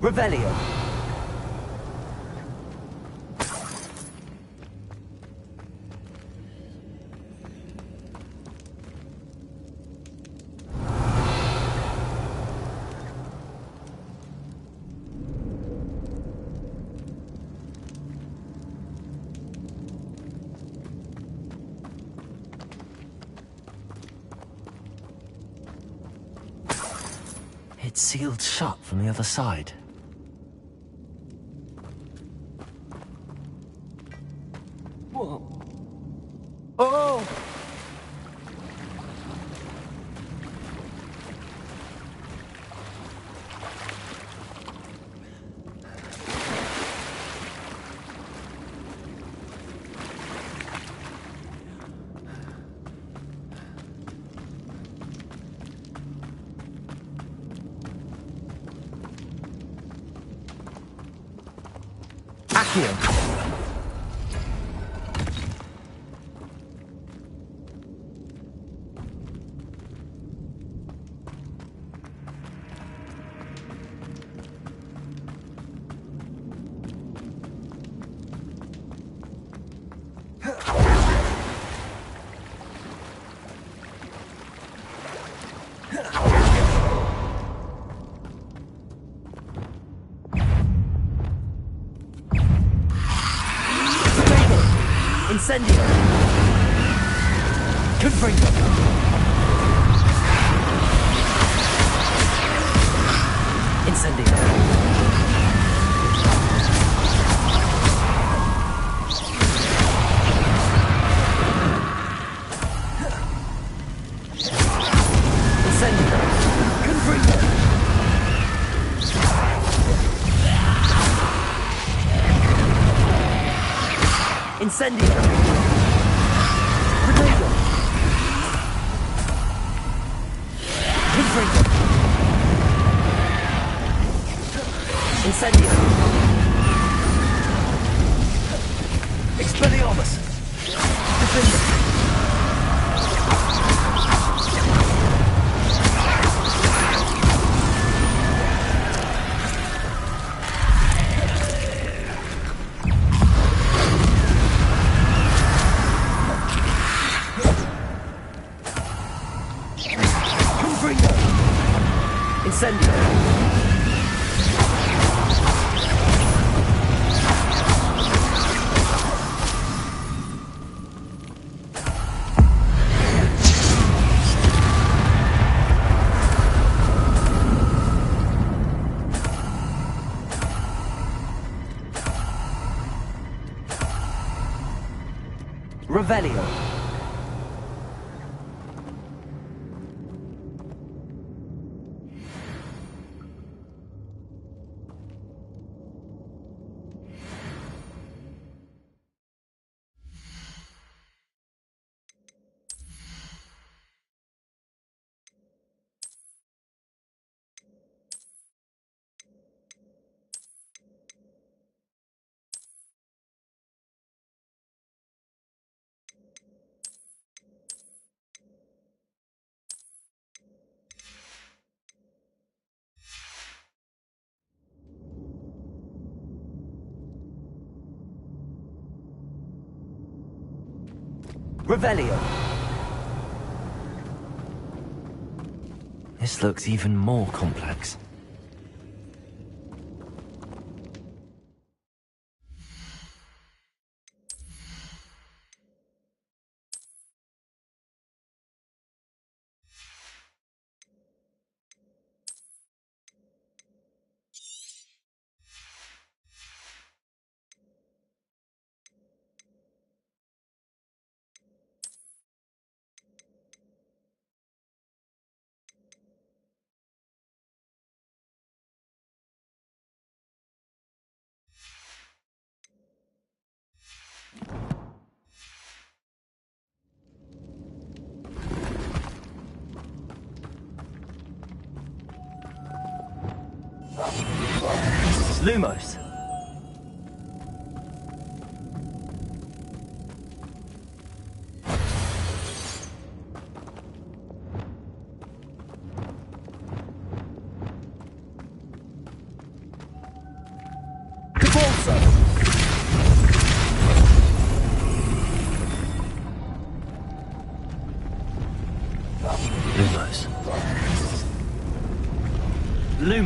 Revelio. It's sealed shut from the other side. Whoa. Oh! Accio. Incendio! Confringo! Incendio! Incendio! Confringo! Incendio! Protego! Confringo! Incendio! Expelliarmus! Defender! Incendio! Revelio! Revelio! This looks even more complex. Lumos.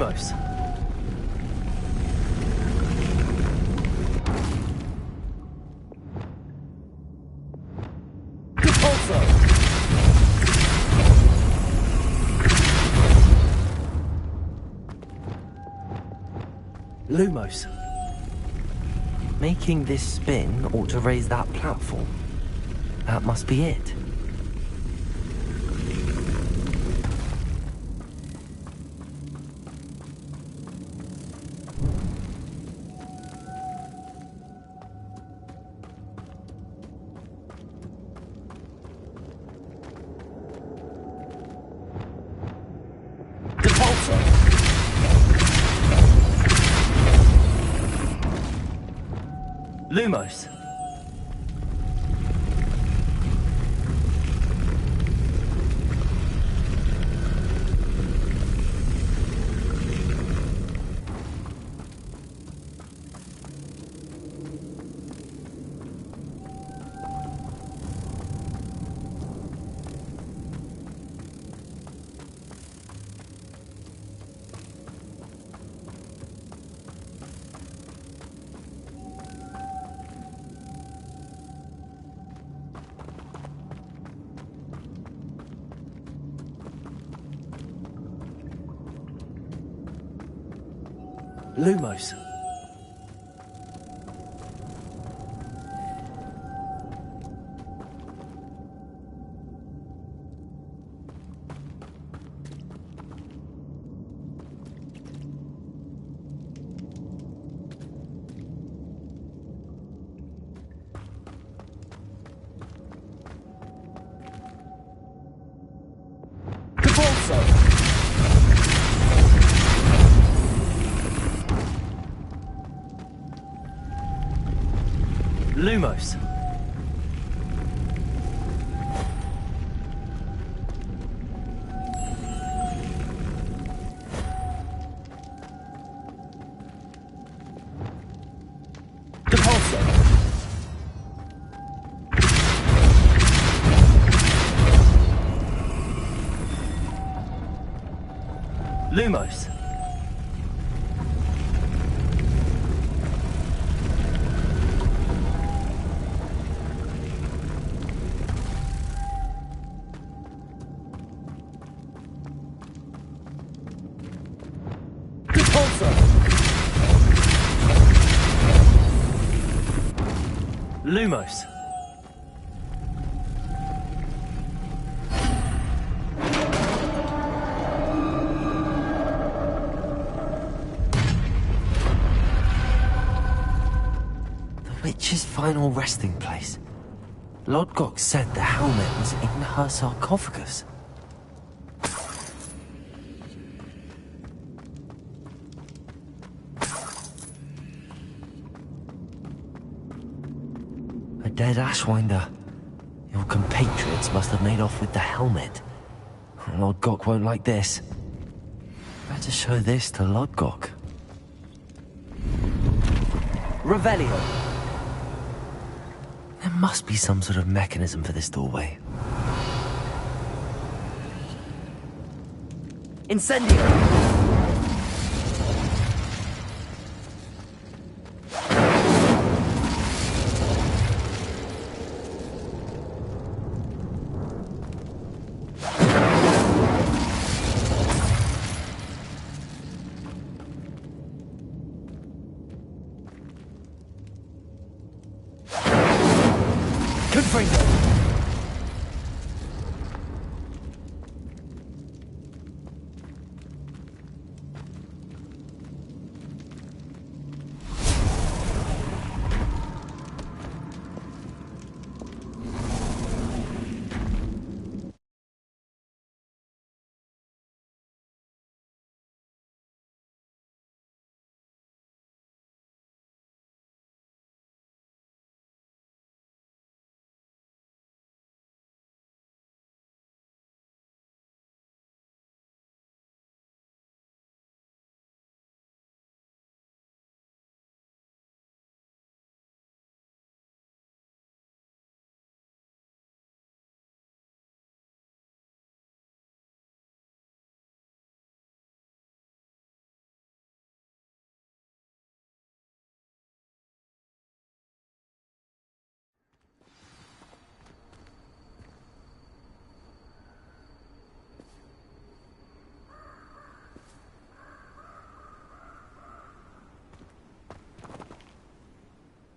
Lumos. Lumos. Making this spin ought to raise that platform. That must be it. Lumos. Lumos. Lumos. Lumos. Lumos. The witch's final resting place. Lodgok said the helmet was in her sarcophagus. A dead Ashwinder. Your compatriots must have made off with the helmet. Lodgok won't like this. Better show this to Lodgok. Revelio. There must be some sort of mechanism for this doorway. Incendio!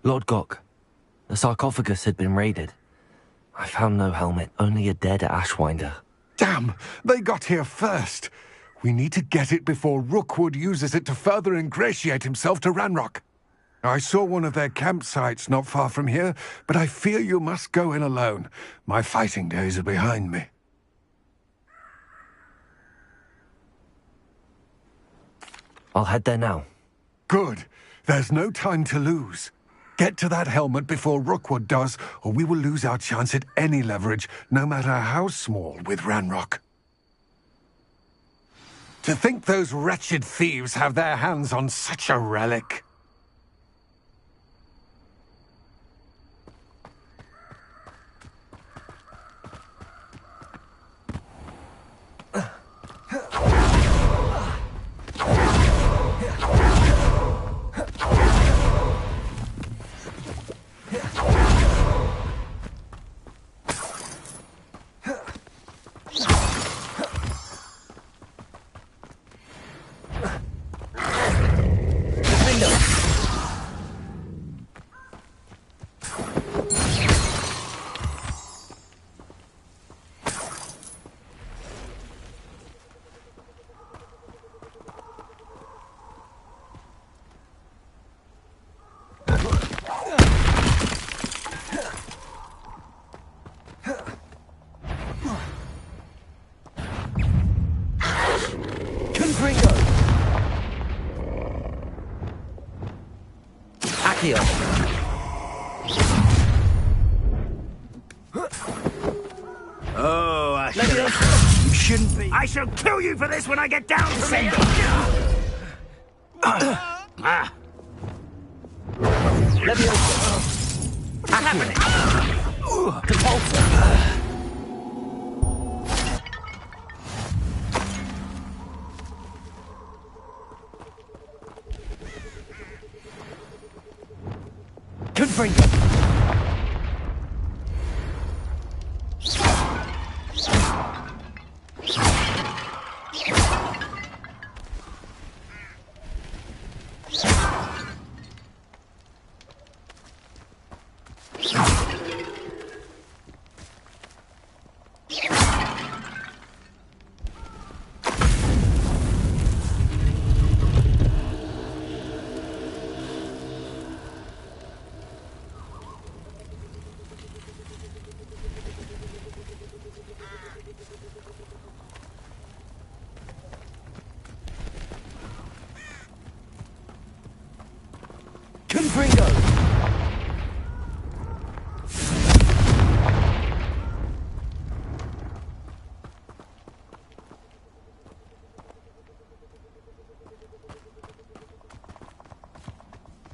Lord Gok, the sarcophagus had been raided. I found no helmet, only a dead Ashwinder. Damn! They got here first! We need to get it before Rookwood uses it to further ingratiate himself to Ranrock. I saw one of their campsites not far from here, but I fear you must go in alone. My fighting days are behind me. I'll head there now. Good. There's no time to lose. Get to that helmet before Rookwood does, or we will lose our chance at any leverage, no matter how small, with Ranrock. To think those wretched thieves have their hands on such a relic. Oh, Ashley. You shouldn't be. I shall kill you for this when I get down to it.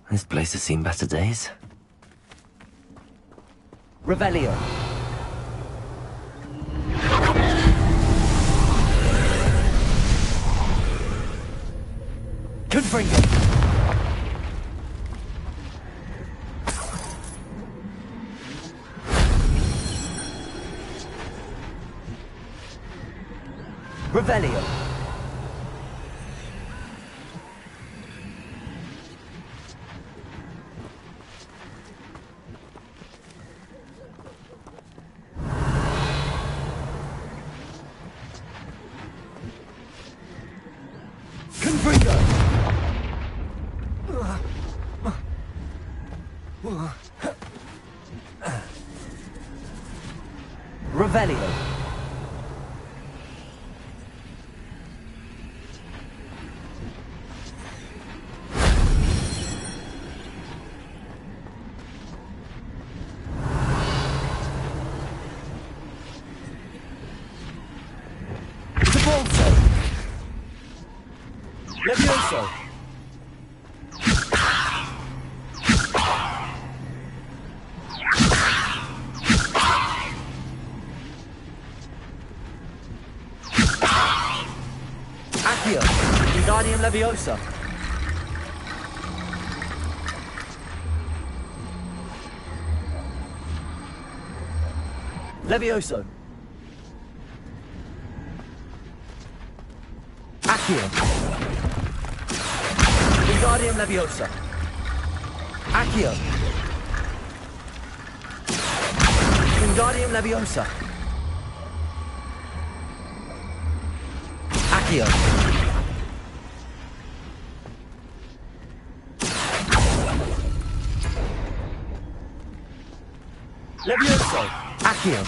This place has seen better days. Revelio. Confringo. Revelio. Revelio. Levioso. Accio. Wingardium Leviosa. Levioso. Accio. Wingardium Leviosa. Accio. Wingardium Leviosa. Accio. Levioso. Accio.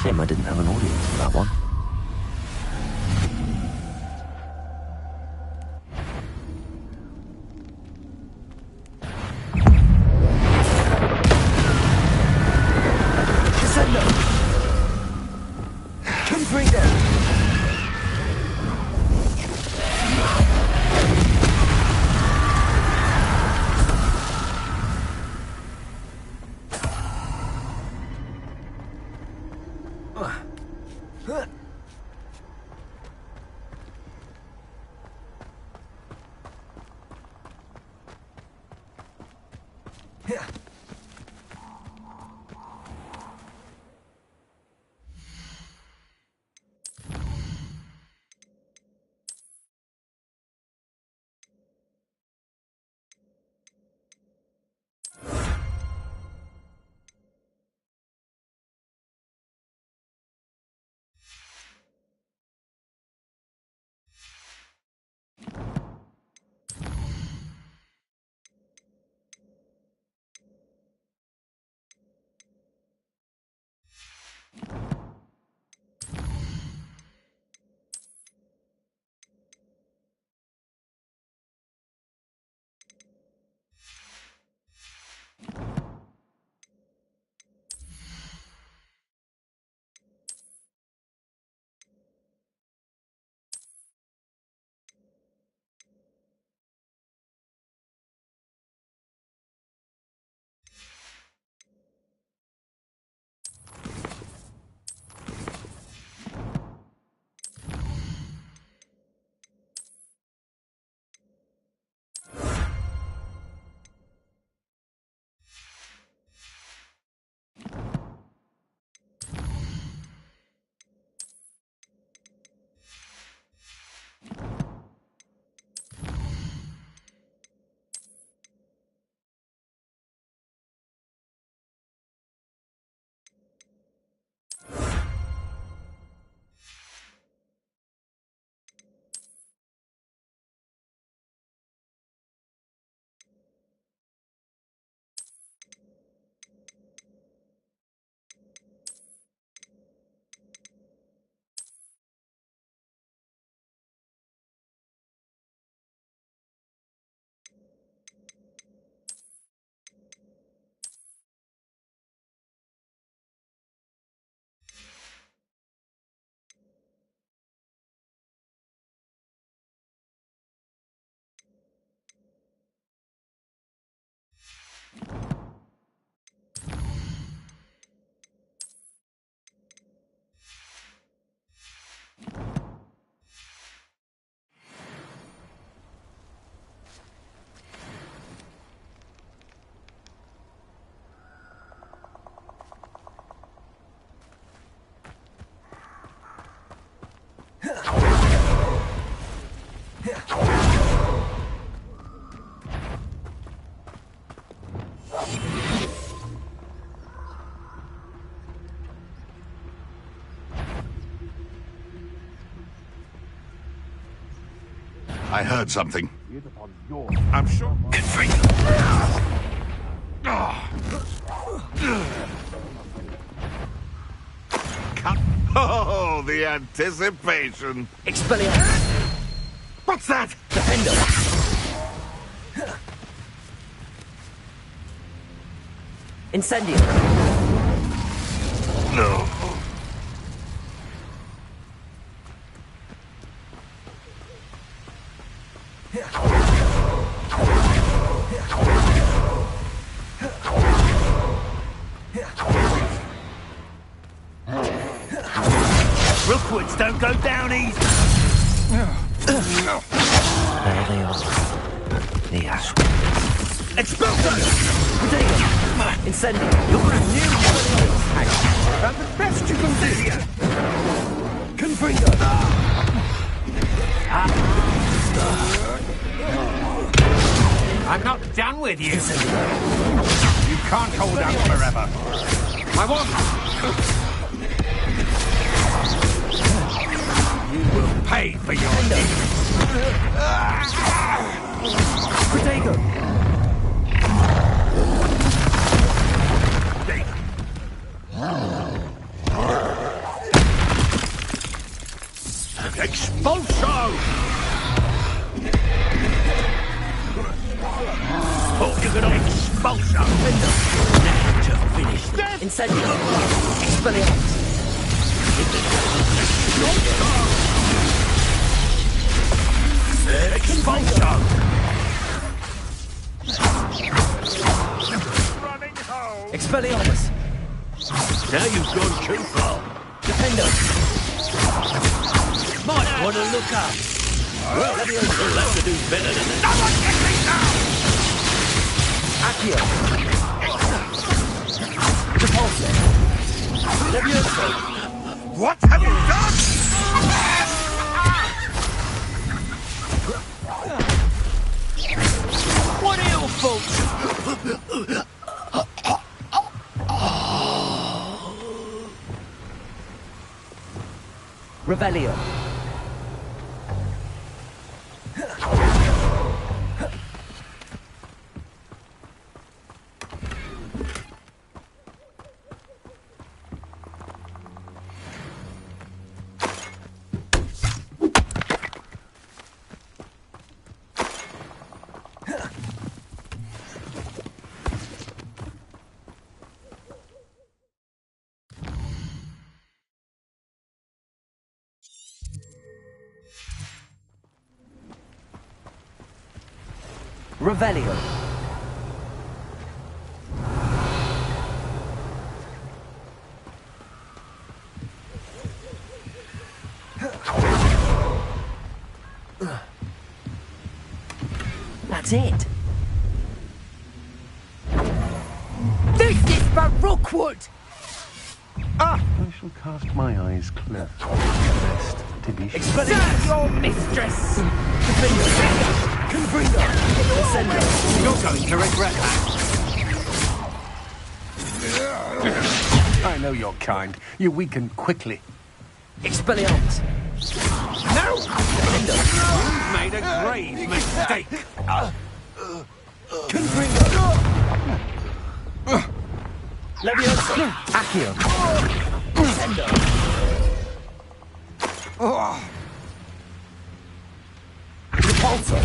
Shame I didn't have an audience for that one. I heard something. I'm sure. Good freak. Oh, the anticipation. Expelliarmus. What's that? Defender. Incendio. No. Rookwoods don't go down easy. There they are. The ash. Expulso! Incendio. You're brand new. That's the best you can do. Confringo. I'm not done with you. You can't hold out forever. I won't. You will pay for your deeds. Protego! Expulso! Thought you could expulso. Now to finish them. Incendio! Expelliarmus! Expulso! Expelliarmus! Now you've gone too far. Defendo! Might want to look up. Well, we'll have to do better than that. Someone get me down! Accio! Repulsor! Levioso! What have you done? What ill folks? Revelio! Revelio. That's it. This is for Rookwood! I shall cast my eyes close. Best to be sure. Serve your mistress! Confringo! Ascendo! You're going to regret that. I know your kind. You weaken quickly. Expelliarmus! No! You've made a grave mistake. Confringo! Levioso! Accio! Ascendo! Repulsor!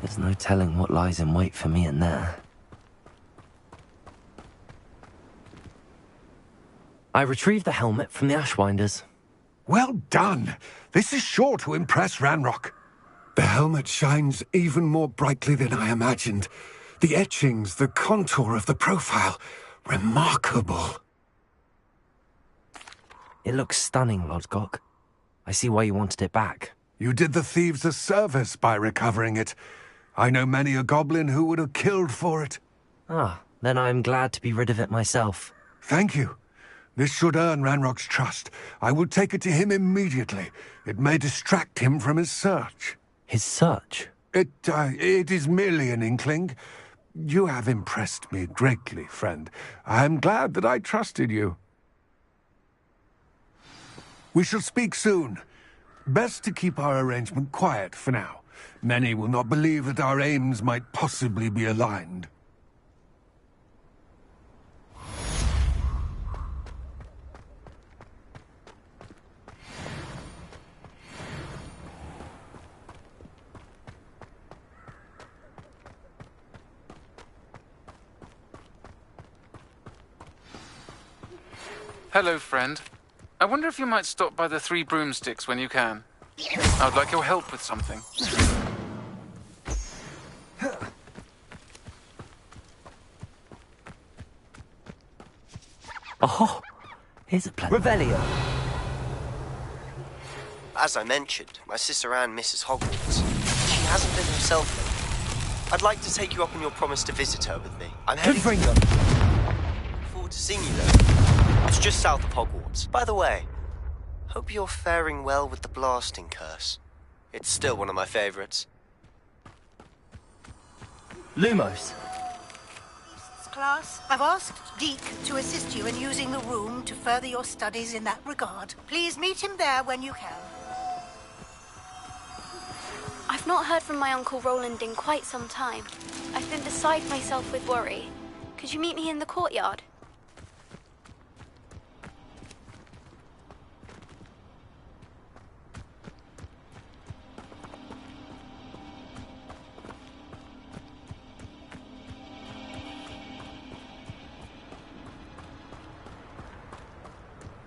There's no telling what lies in wait for me in there. I retrieved the helmet from the Ashwinders. Well done. This is sure to impress Ranrock. The helmet shines even more brightly than I imagined. The etchings, the contour of the profile. Remarkable. It looks stunning, Lodgok. I see why you wanted it back. You did the thieves a service by recovering it. I know many a goblin who would have killed for it. Ah, then I am glad to be rid of it myself. Thank you. This should earn Ranrock's trust. I will take it to him immediately. It may distract him from his search. His search? It is merely an inkling. You have impressed me greatly, friend. I am glad that I trusted you. We shall speak soon. Best to keep our arrangement quiet for now. Many will not believe that our aims might possibly be aligned. Hello, friend. I wonder if you might stop by the Three Broomsticks when you can. I'd like your help with something. Oh, here's a plan. Revelio. As I mentioned, my sister Anne misses Hogwarts. She hasn't been herself lately. I'd like to take you up on your promise to visit her with me. I'm heading to... Look forward to seeing you there. It's just south of Hogwarts. By the way, hope you're faring well with the blasting curse. It's still one of my favorites. Lumos. Class, I've asked Deke to assist you in using the room to further your studies in that regard. Please meet him there when you can. I've not heard from my Uncle Roland in quite some time. I've been beside myself with worry. Could you meet me in the courtyard?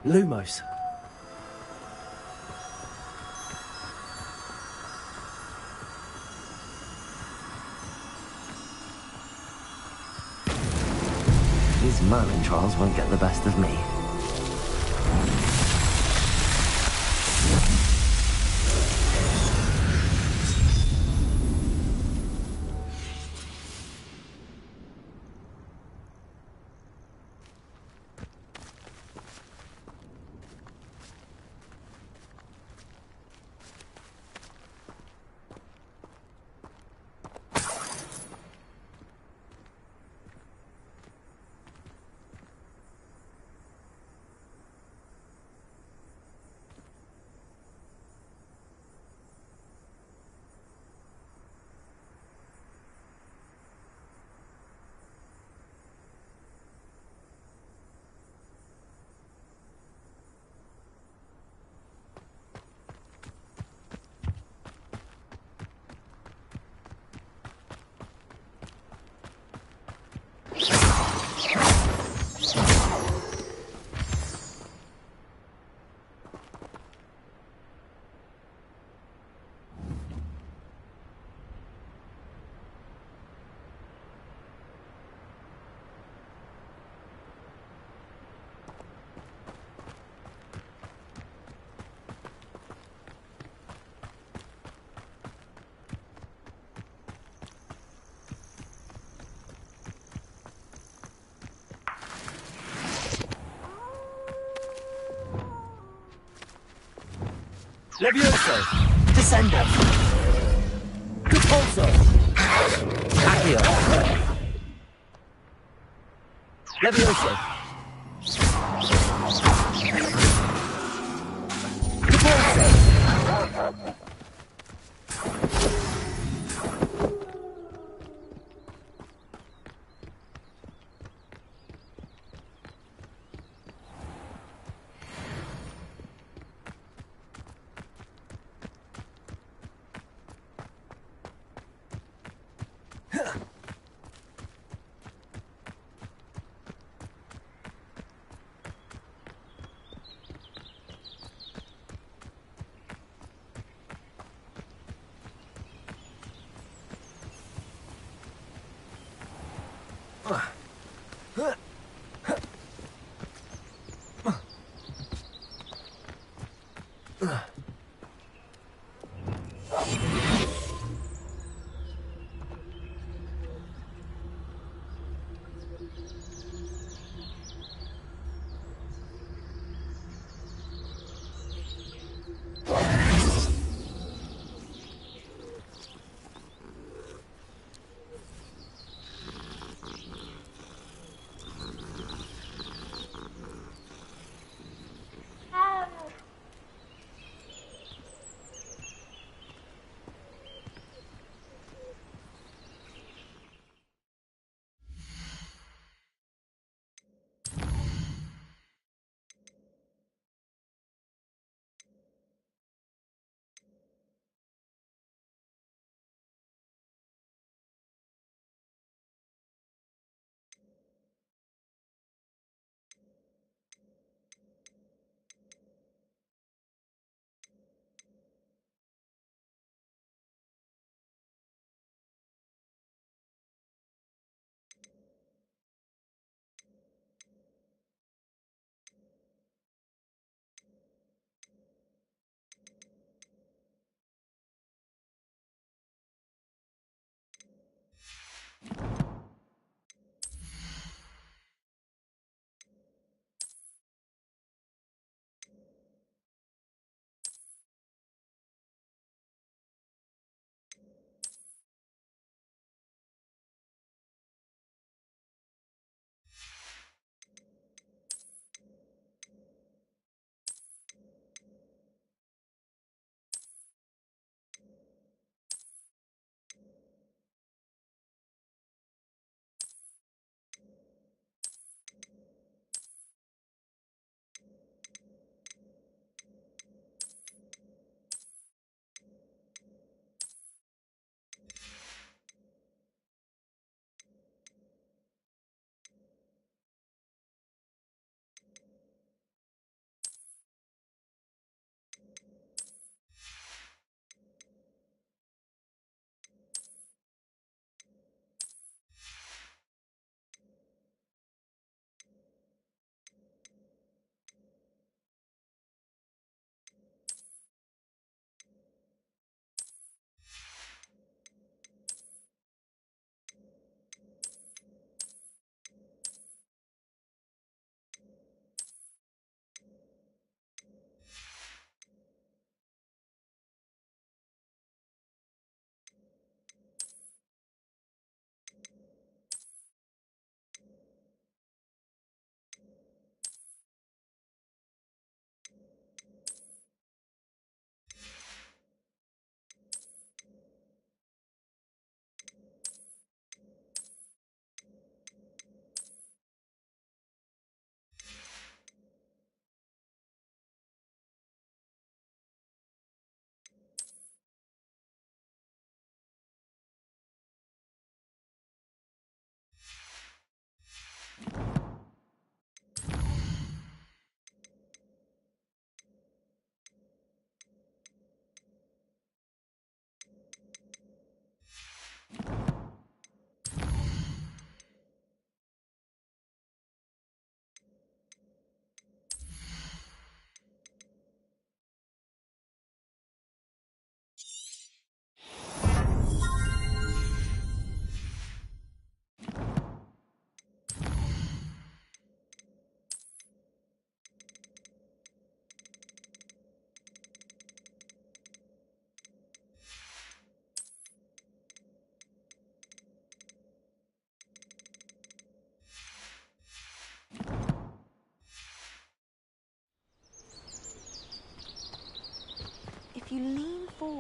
Lumos. These Merlin trials won't get the best of me. Levioso! Descendo! Repulso! Accio! Levioso! Repulso!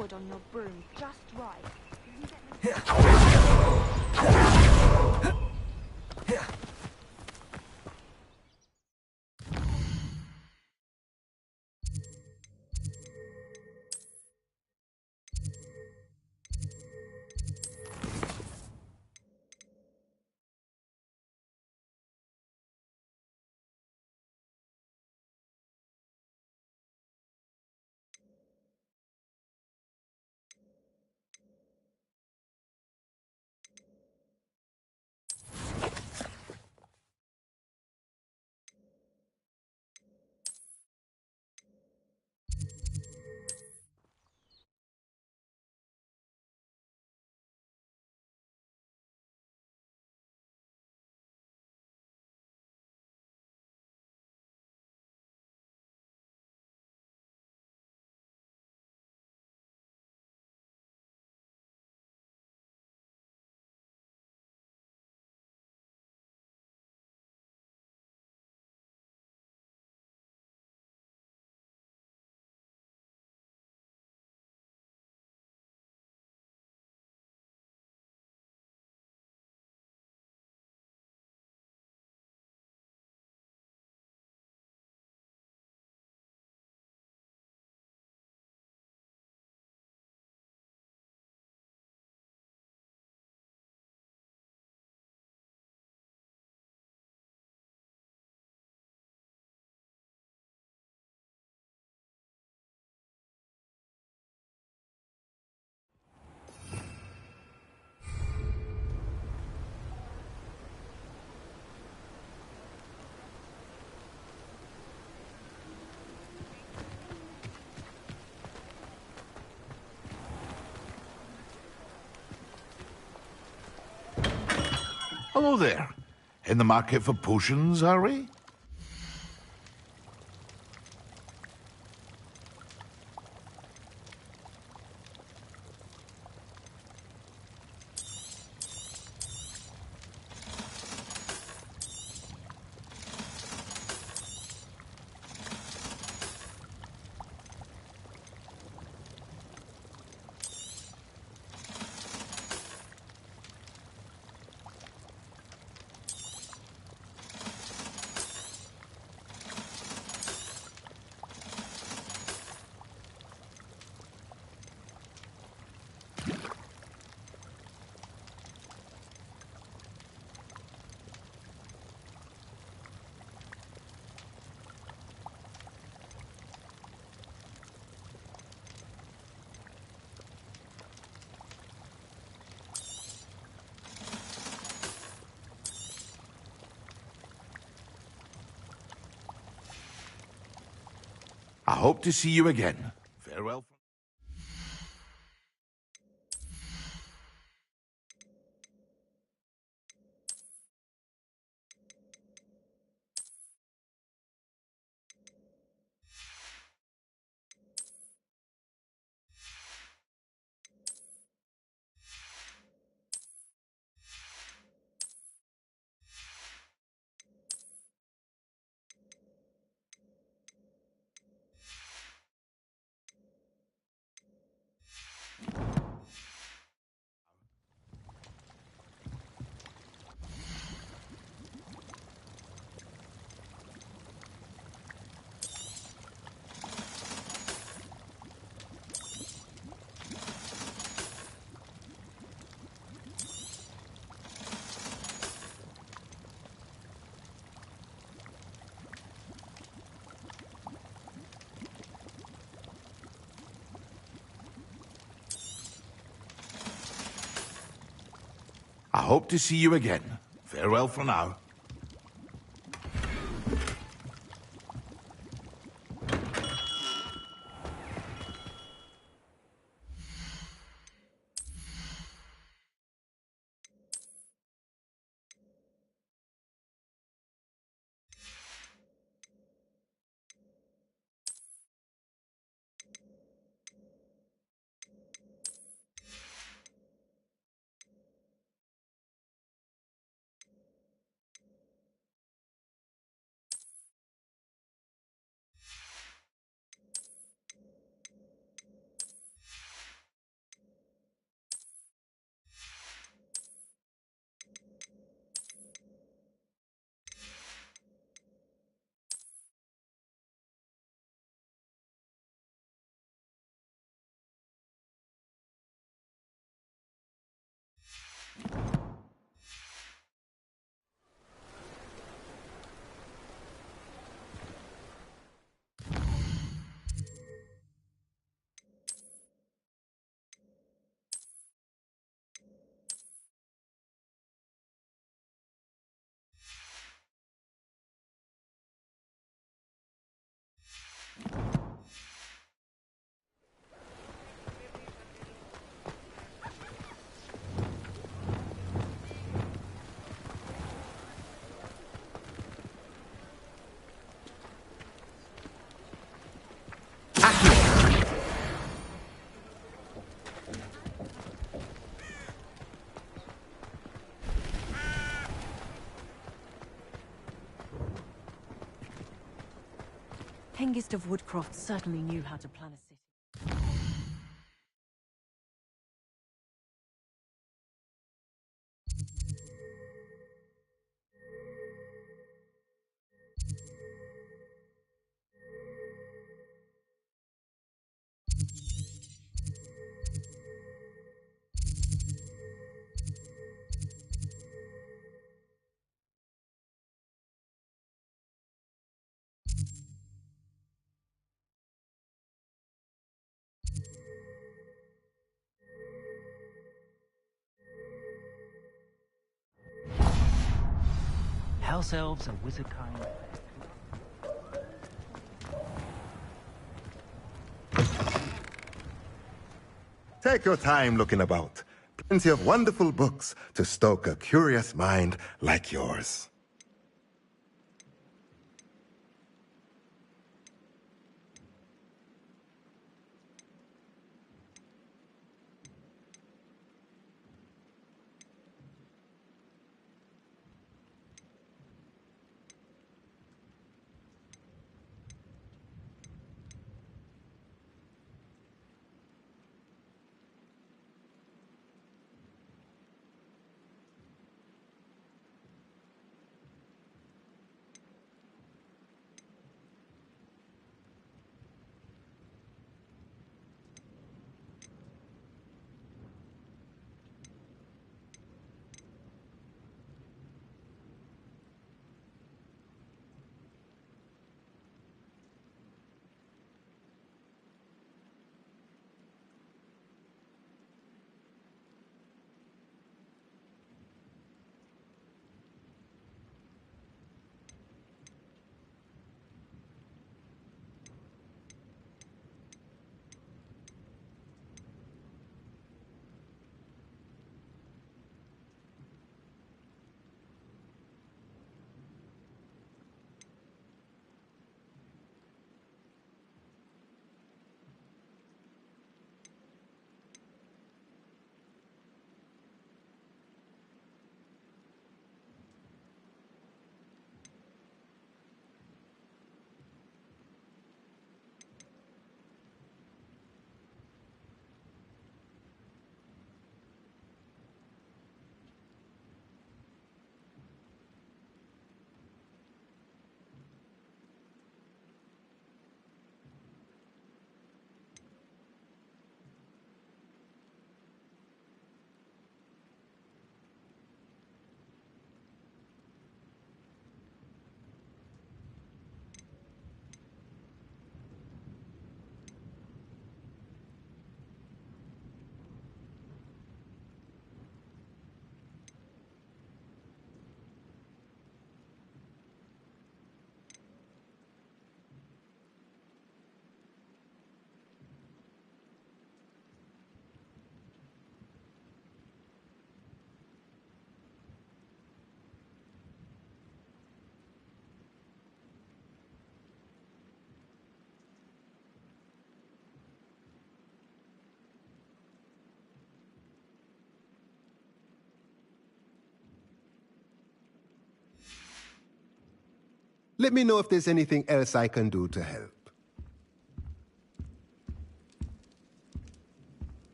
forward on your broom just right. Hello there. In the market for potions, are we? I hope to see you again. Farewell. I hope to see you again. Farewell for now. Hengist of Woodcroft certainly knew how to plan a city. House elves and wizard kind. Take your time looking about. Plenty of wonderful books to stoke a curious mind like yours. Let me know if there's anything else I can do to help.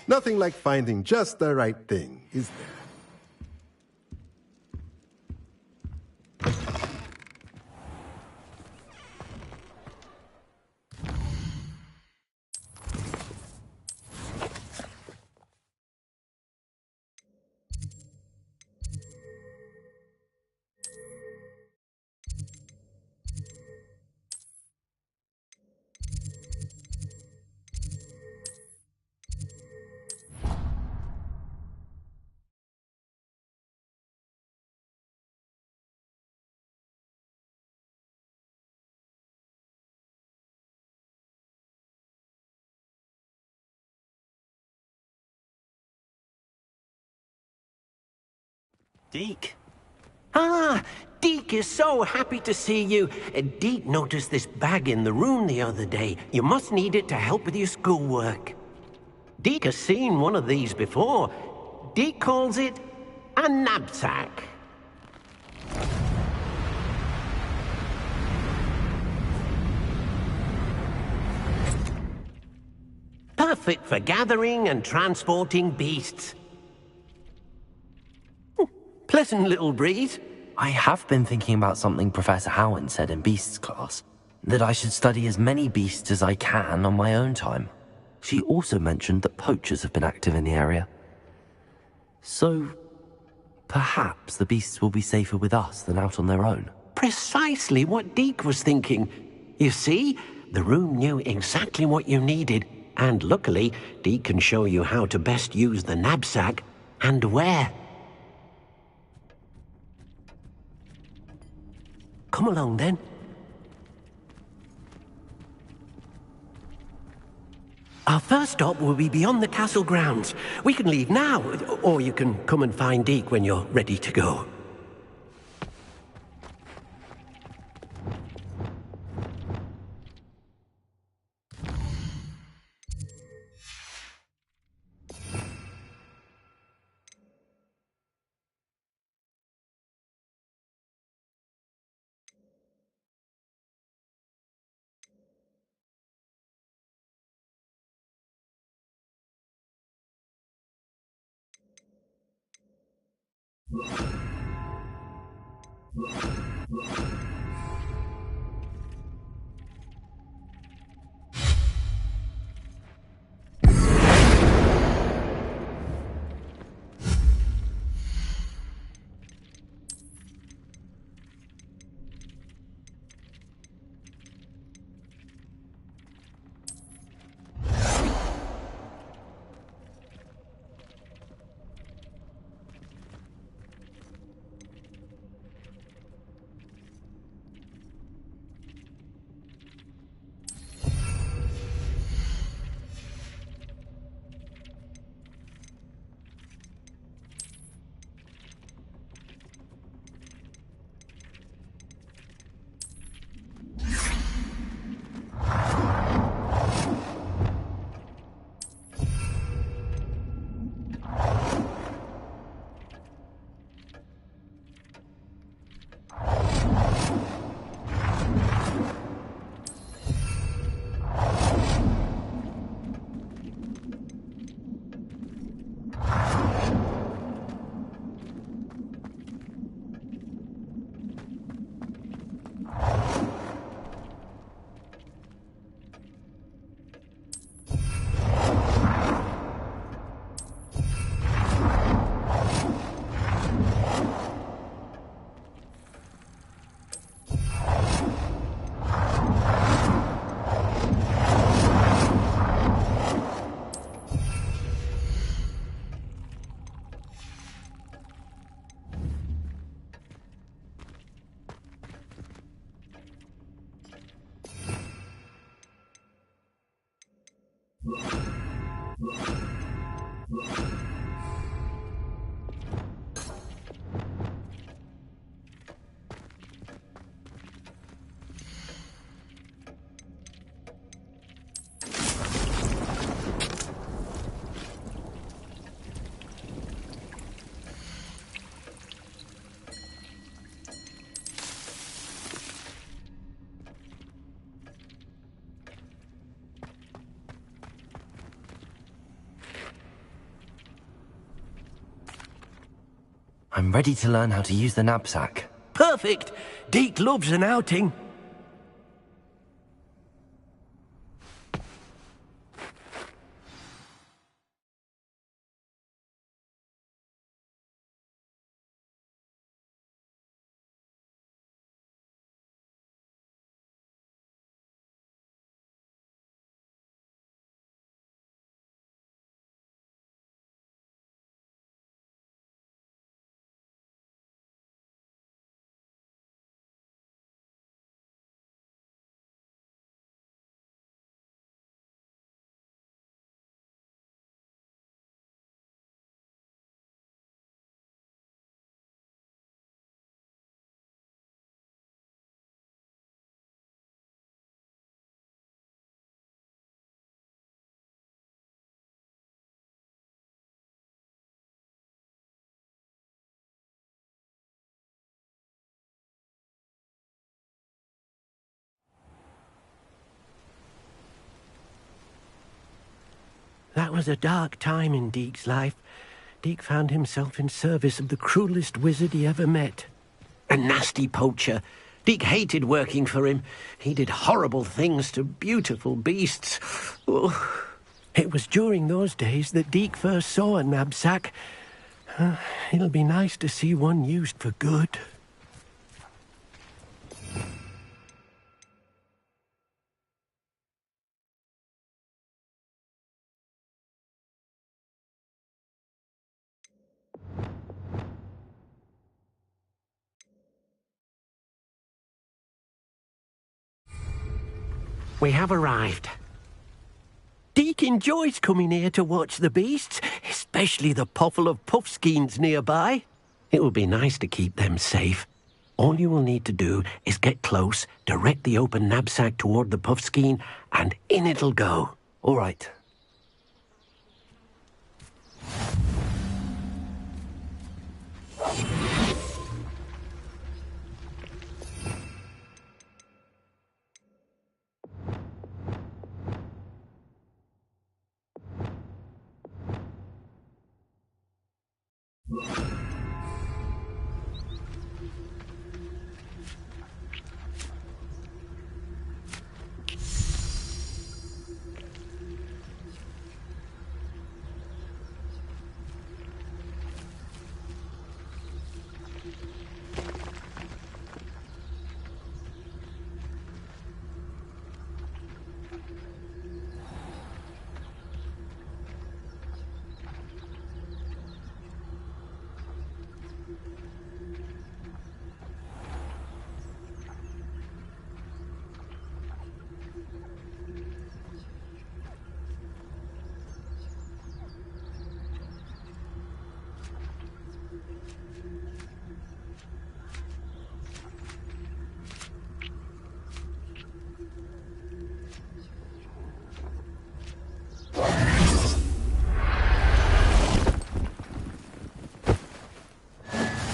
Nothing like finding just the right thing, is there? Deke? Ah, Deke is so happy to see you. Deke noticed this bag in the room the other day. You must need it to help with your schoolwork. Deke has seen one of these before. Deke calls it a knapsack. Perfect for gathering and transporting beasts. Pleasant little breeze. I have been thinking about something Professor Howard said in Beasts class, that I should study as many beasts as I can on my own time. She also mentioned that poachers have been active in the area. So, perhaps the beasts will be safer with us than out on their own. Precisely what Deke was thinking. You see, the room knew exactly what you needed, and luckily, Deke can show you how to best use the knapsack and where. Come along, then. Our first stop will be beyond the castle grounds. We can leave now, or you can come and find Deke when you're ready to go. I'm ready to learn how to use the knapsack. Perfect! Deke loves an outing. That was a dark time in Deke's life. Deke found himself in service of the cruelest wizard he ever met. A nasty poacher. Deke hated working for him. He did horrible things to beautiful beasts. Oh. It was during those days that Deke first saw a knapsack. It'll be nice to see one used for good. We have arrived. Deke enjoys coming here to watch the beasts, especially the potful of puffskeins nearby. It will be nice to keep them safe. All you will need to do is get close, direct the open knapsack toward the puffskein, and in it'll go. All right.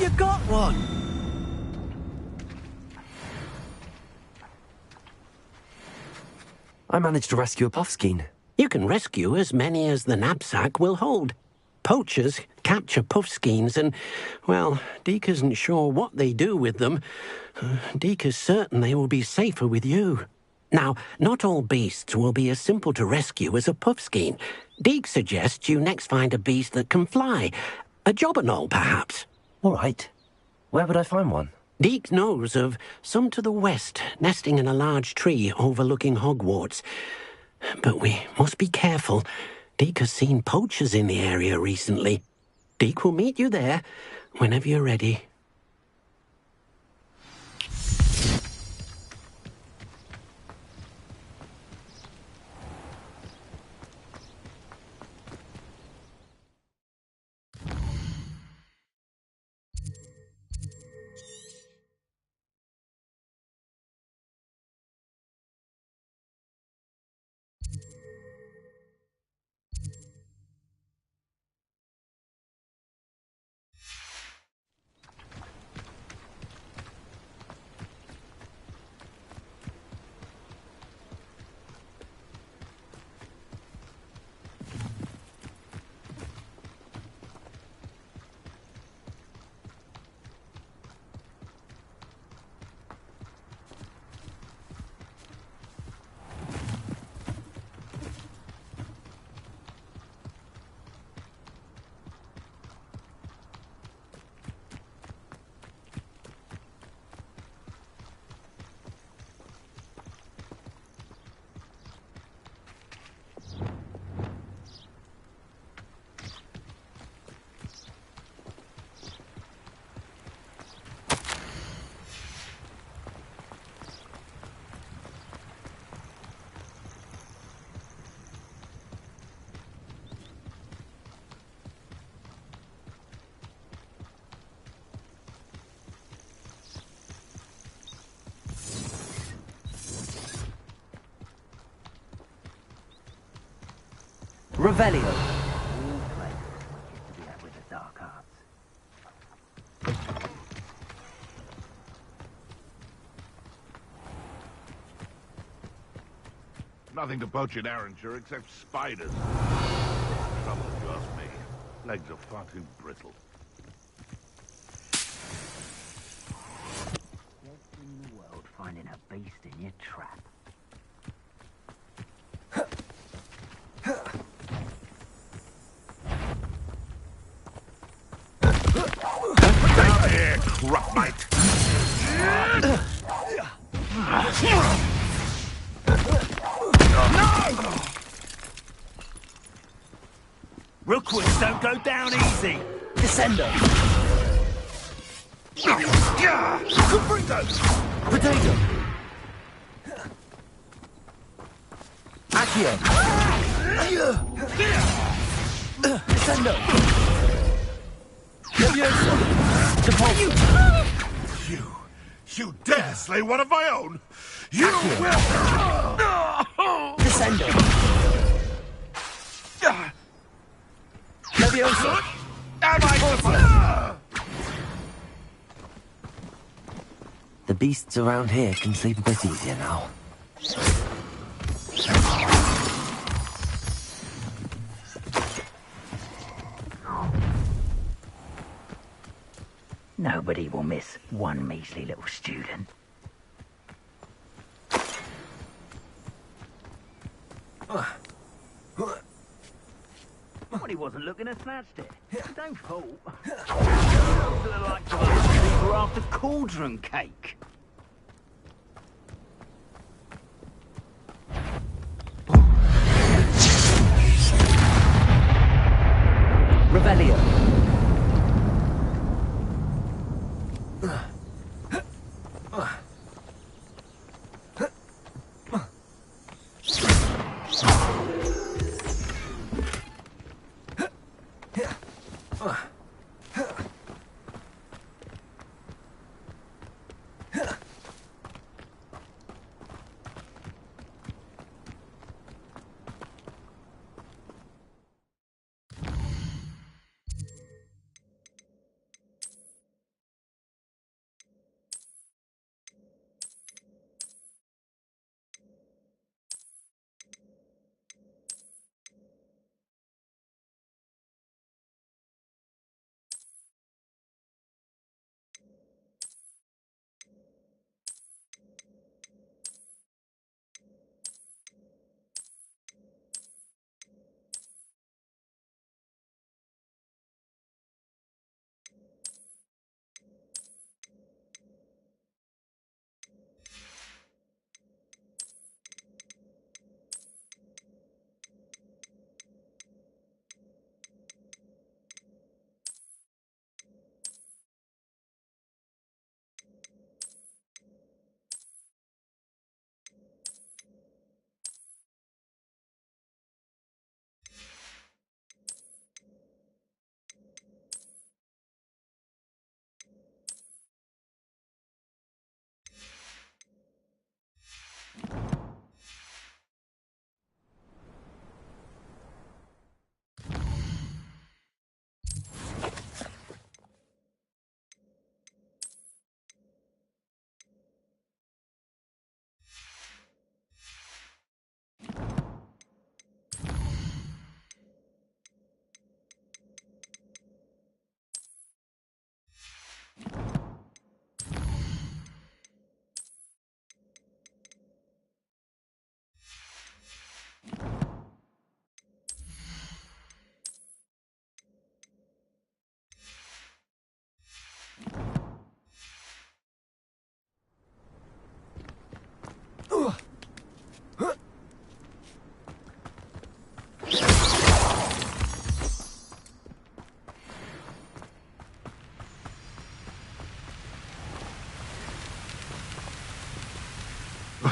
You got one! I managed to rescue a puffskein. You can rescue as many as the knapsack will hold. Poachers capture puffskeins and, well, Deke isn't sure what they do with them. Deke is certain they will be safer with you. Now, not all beasts will be as simple to rescue as a puffskein. Deke suggests you next find a beast that can fly. A jobberknoll, perhaps. All right. Where would I find one? Deke knows of some to the west, nesting in a large tree overlooking Hogwarts. But we must be careful. Deke has seen poachers in the area recently. Deke will meet you there whenever you're ready. Revelio. Nothing to poach in Arranger except spiders. Legs are far too brittle. Best in the world finding a beast in your trap. Down here, crap mate! No! Rookwoods don't go down easy. Descendo. Caprito! Potato. Accio. Descendo. You dare slay one of my own? You will! Descendo. Levioso. The beasts around here can sleep a bit easier now. Nobody will miss one measly little student. Well, he wasn't looking to snatch it. Don't fault. To the likes of us, we're after cauldron cake. Revelio.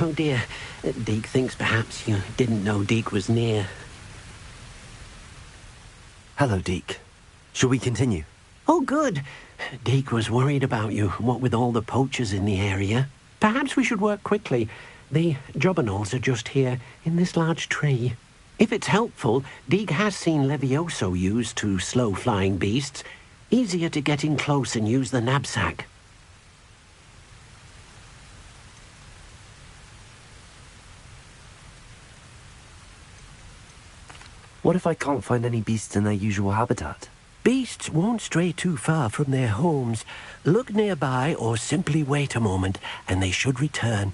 Oh dear. Deke thinks perhaps you didn't know Deke was near. Hello, Deke. Shall we continue? Oh, good. Deke was worried about you, what with all the poachers in the area. Perhaps we should work quickly. The jobberknolls are just here, in this large tree. If it's helpful, Deke has seen Levioso used to slow flying beasts. Easier to get in close and use the knapsack. What if I can't find any beasts in their usual habitat? Beasts won't stray too far from their homes. Look nearby or simply wait a moment, and they should return.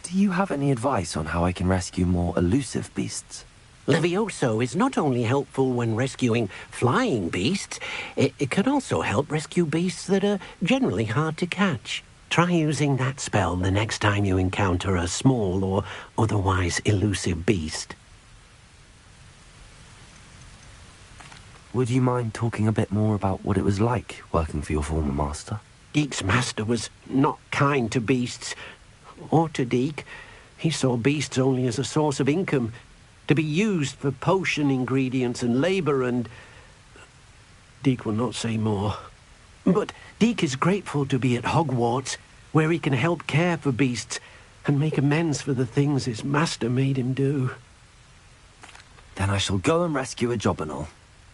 Do you have any advice on how I can rescue more elusive beasts? Levioso is not only helpful when rescuing flying beasts, it can also help rescue beasts that are generally hard to catch. Try using that spell the next time you encounter a small or otherwise elusive beast. Would you mind talking a bit more about what it was like working for your former master? Deek's master was not kind to beasts, or to Deek. He saw beasts only as a source of income, to be used for potion ingredients and labour, and Deek will not say more. But Deek is grateful to be at Hogwarts, where he can help care for beasts and make amends for the things his master made him do. Then I shall go and rescue a Jobberknoll.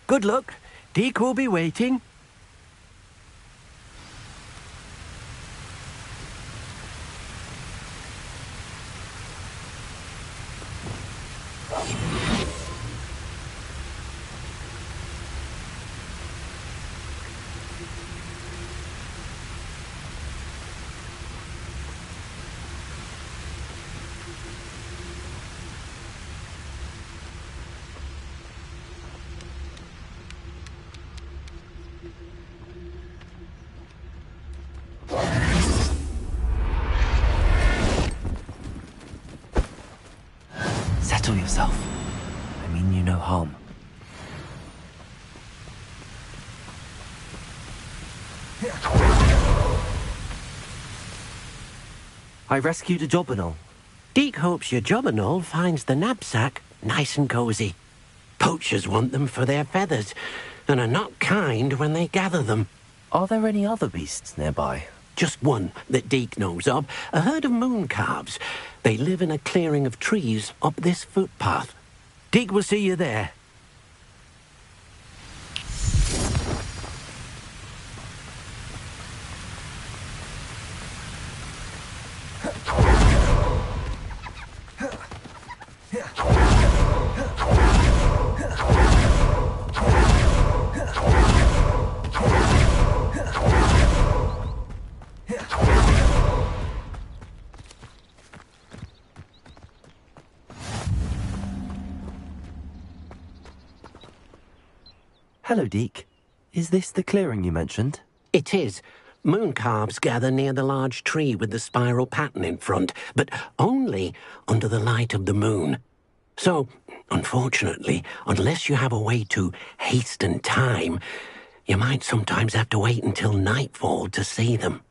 Good luck. Deek will be waiting. Settle yourself. I mean you no harm. I rescued a Jobberknoll. Deek hopes your Jobberknoll finds the knapsack nice and cosy. Poachers want them for their feathers, and are not kind when they gather them. Are there any other beasts nearby? Just one that Deek knows of, a herd of mooncalves. They live in a clearing of trees up this footpath. Deek will see you there. Hello, Deek. Is this the clearing you mentioned? It is. Mooncalves gather near the large tree with the spiral pattern in front, but only under the light of the moon. So, unfortunately, unless you have a way to hasten time, you might sometimes have to wait until nightfall to see them.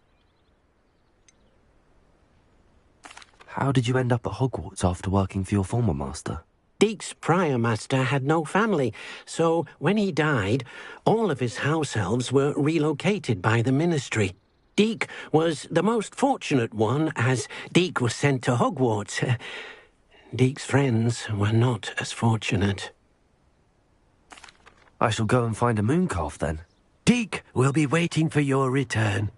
How did you end up at Hogwarts after working for your former master? Deek's prior master had no family, so when he died, all of his house elves were relocated by the ministry. Deek was the most fortunate one, as Deek was sent to Hogwarts. Deek's friends were not as fortunate. I shall go and find a mooncalf then. Deek will be waiting for your return.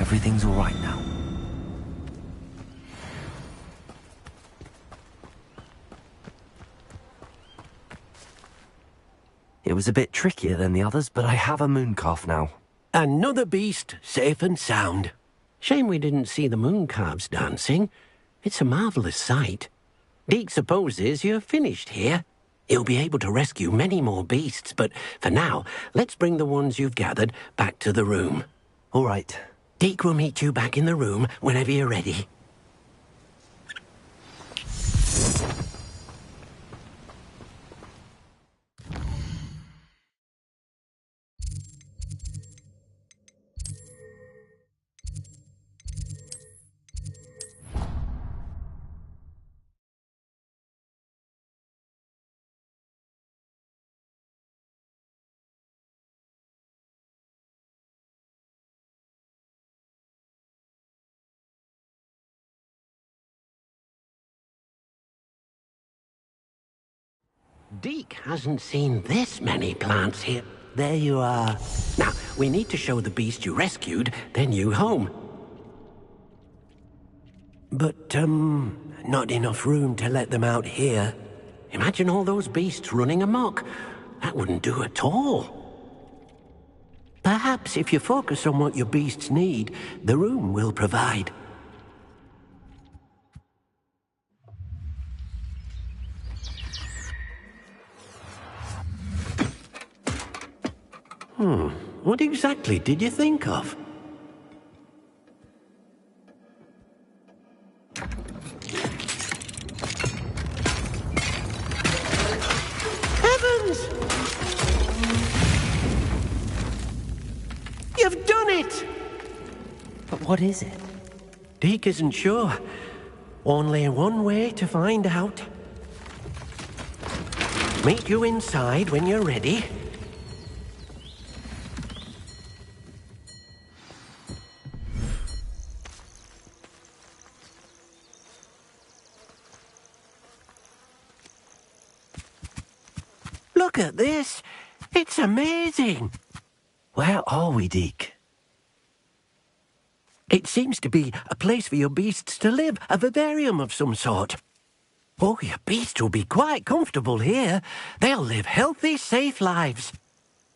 everything's all right now. It was a bit trickier than the others, but I have a mooncalf now. Another beast, safe and sound. Shame we didn't see the mooncalves dancing. It's a marvellous sight. Deke supposes you're finished here. He'll be able to rescue many more beasts, but for now, let's bring the ones you've gathered back to the room. All right. Deke will meet you back in the room whenever you're ready. Deke hasn't seen this many plants here. There you are. Now, we need to show the beast you rescued their new home. But, not enough room to let them out here. Imagine all those beasts running amok. That wouldn't do at all. Perhaps if you focus on what your beasts need, the room will provide. What exactly did you think of? Heavens! You've done it! But what is it? Deke isn't sure. Only one way to find out. Meet you inside when you're ready. Look at this. It's amazing. Where are we, Deke? It seems to be a place for your beasts to live, a vivarium of some sort. Oh, your beasts will be quite comfortable here. They'll live healthy, safe lives.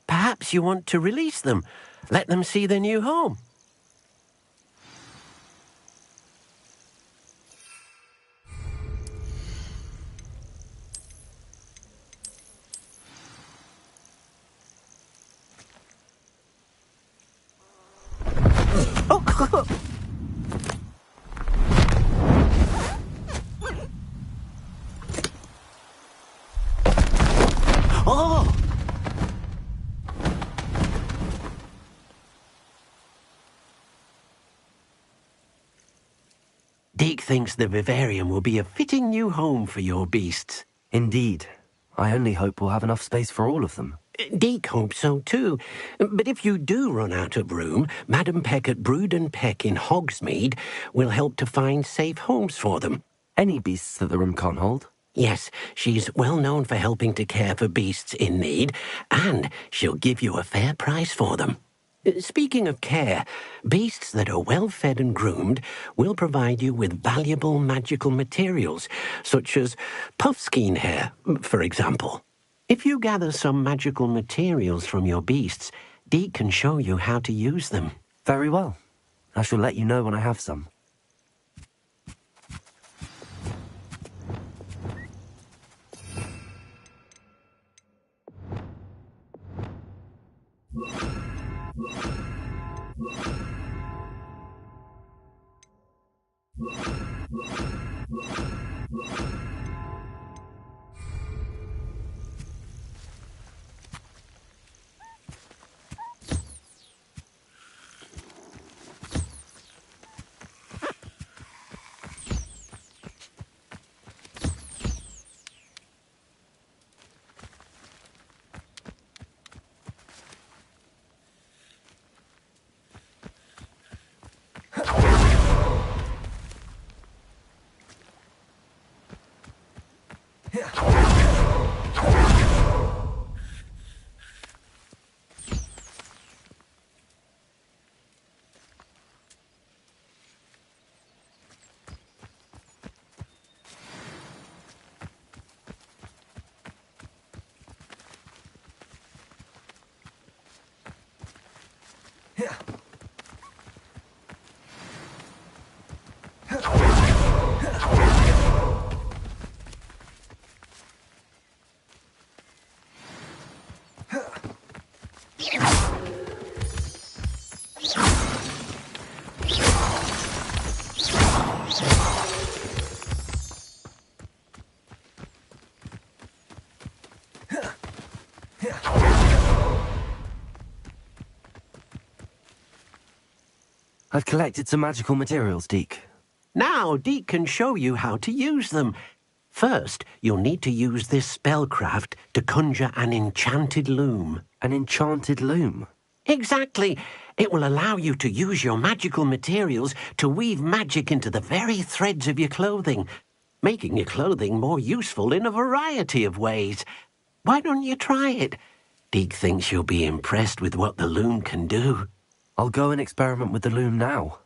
Perhaps you want to release them, let them see their new home. Oh! Deke thinks the vivarium will be a fitting new home for your beasts. Indeed. I only hope we'll have enough space for all of them. Deke hopes so too. But if you do run out of room, Madam Peck at Brood and Peck in Hogsmeade will help to find safe homes for them. Any beasts that the room can't hold? Yes, she's well known for helping to care for beasts in need, and she'll give you a fair price for them. Speaking of care, beasts that are well fed and groomed will provide you with valuable magical materials, such as puffskein hair, for example. If you gather some magical materials from your beasts, Deke can show you how to use them. Very well. I shall let you know when I have some. I've collected some magical materials, Deke. Now, Deke can show you how to use them. First, you'll need to use this spellcraft to conjure an enchanted loom. An enchanted loom? Exactly. It will allow you to use your magical materials to weave magic into the very threads of your clothing, making your clothing more useful in a variety of ways. Why don't you try it? Deke thinks you'll be impressed with what the loom can do. I'll go and experiment with the loom now.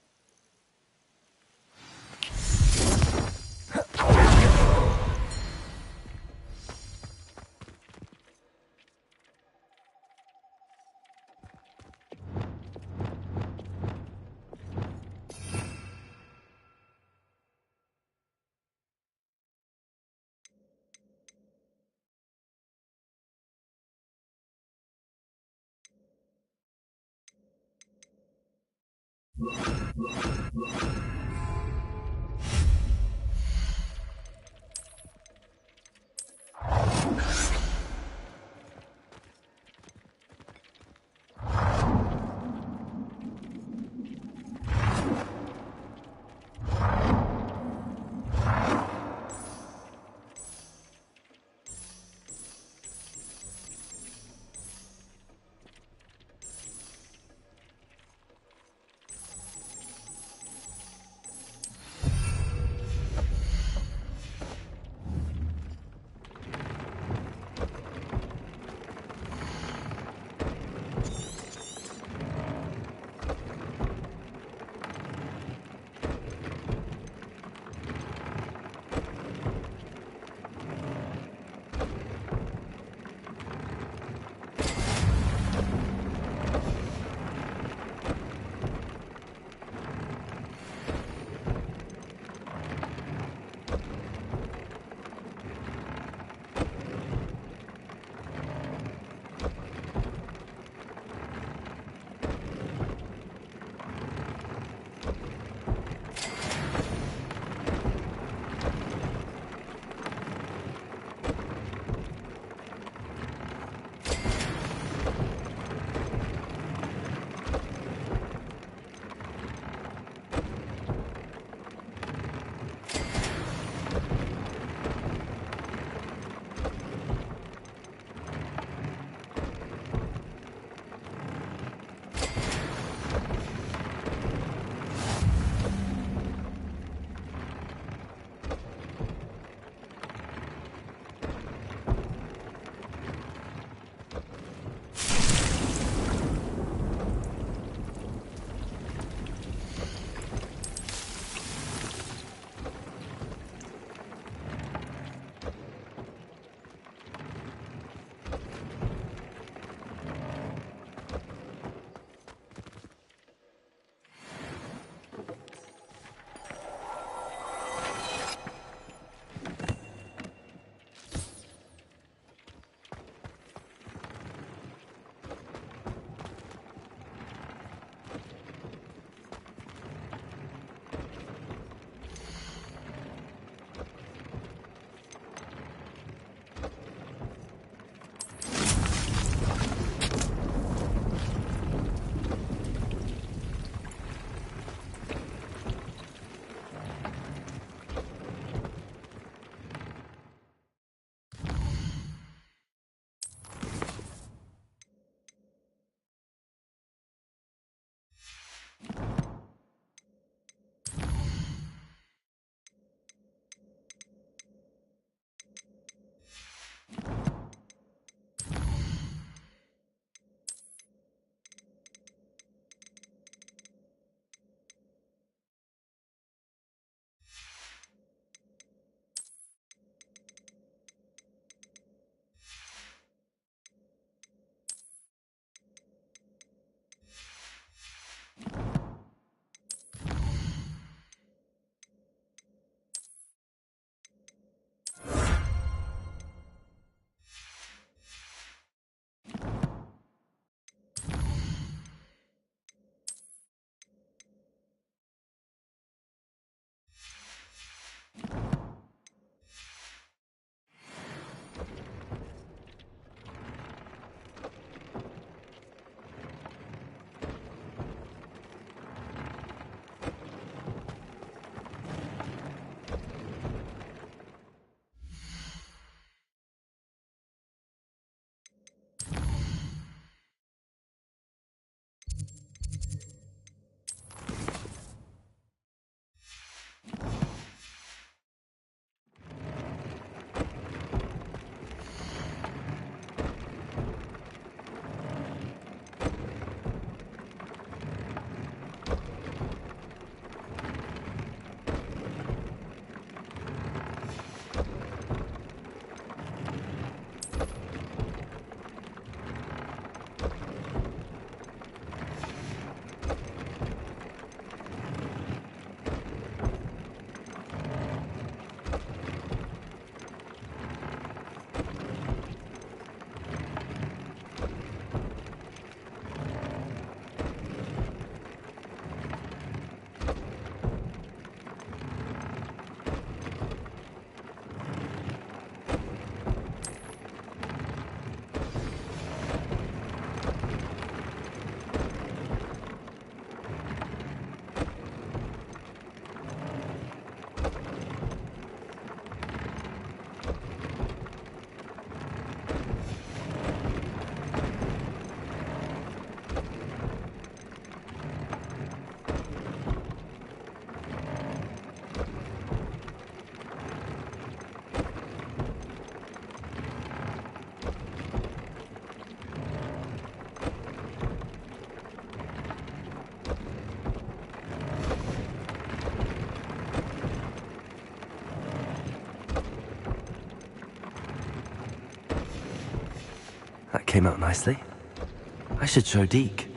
came out nicely. I should show Deke.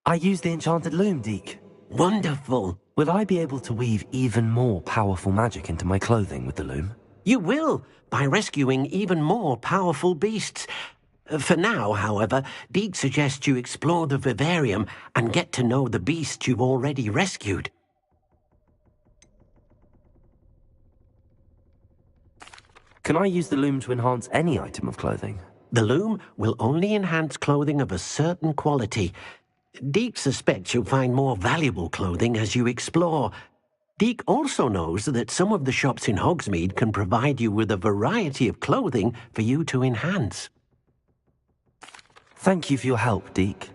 I used the enchanted loom, Deke. Wonderful. Will I be able to weave even more powerful magic into my clothing with the loom? You will, by rescuing even more powerful beasts. For now, however, Deke suggests you explore the vivarium and get to know the beasts you've already rescued. Can I use the loom to enhance any item of clothing? The loom will only enhance clothing of a certain quality. Deke suspects you'll find more valuable clothing as you explore. Deke also knows that some of the shops in Hogsmeade can provide you with a variety of clothing for you to enhance. Thank you for your help, Deke.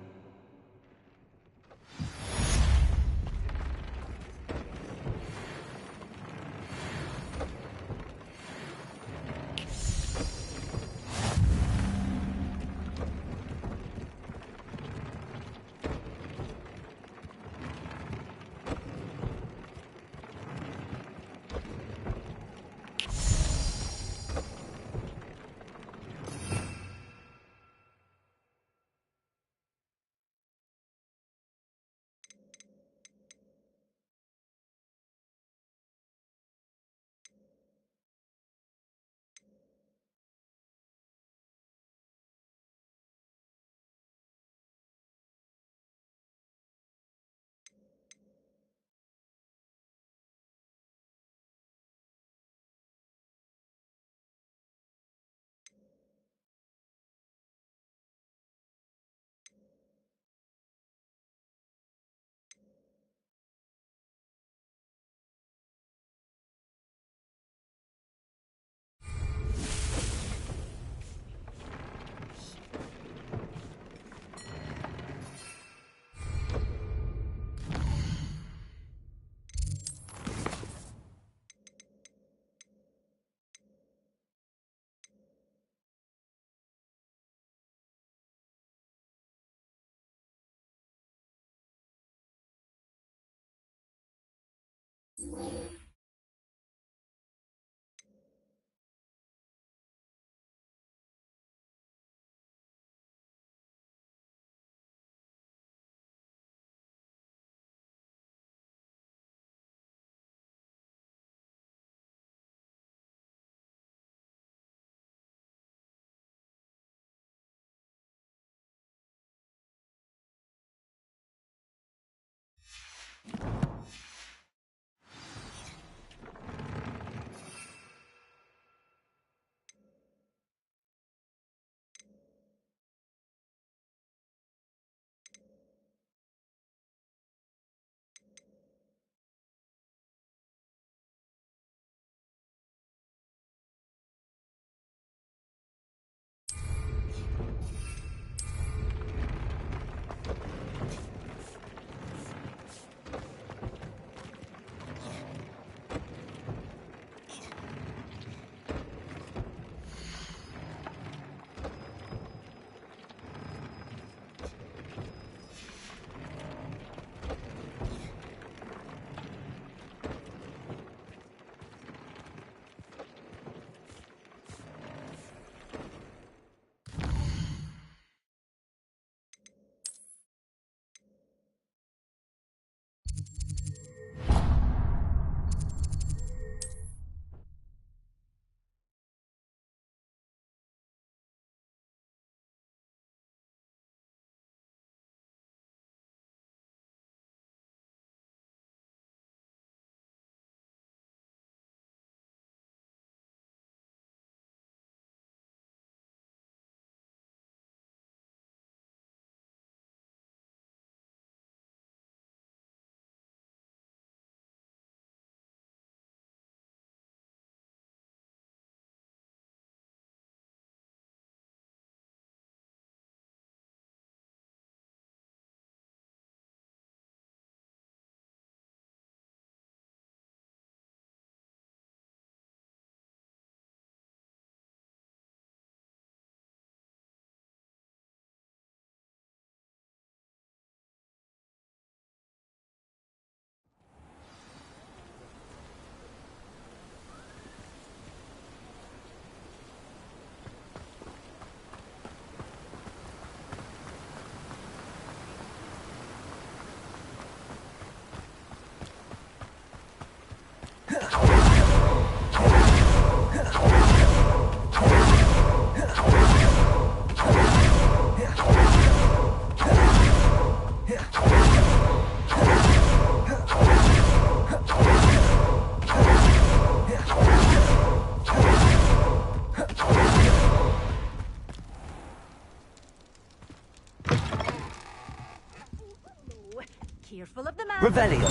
fearful of the man. Revelio.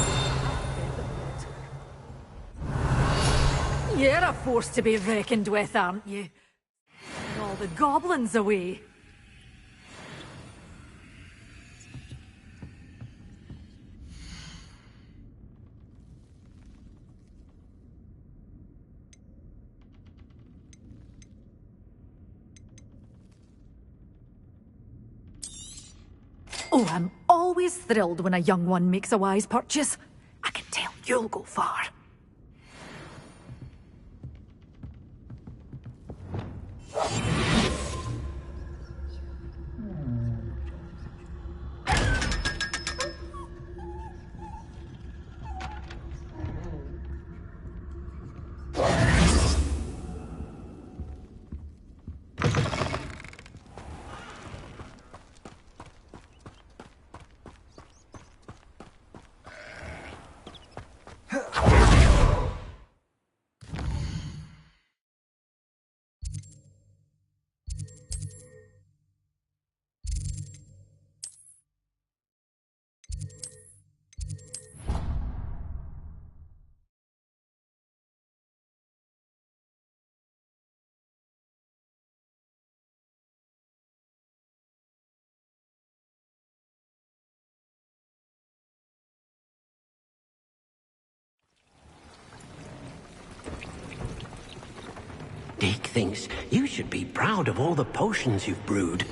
You're a force to be reckoned with, aren't you? And all the goblins away. Oh, I'm always thrilled when a young one makes a wise purchase. I can tell you'll go far. Dick thinks you should be proud of all the potions you've brewed.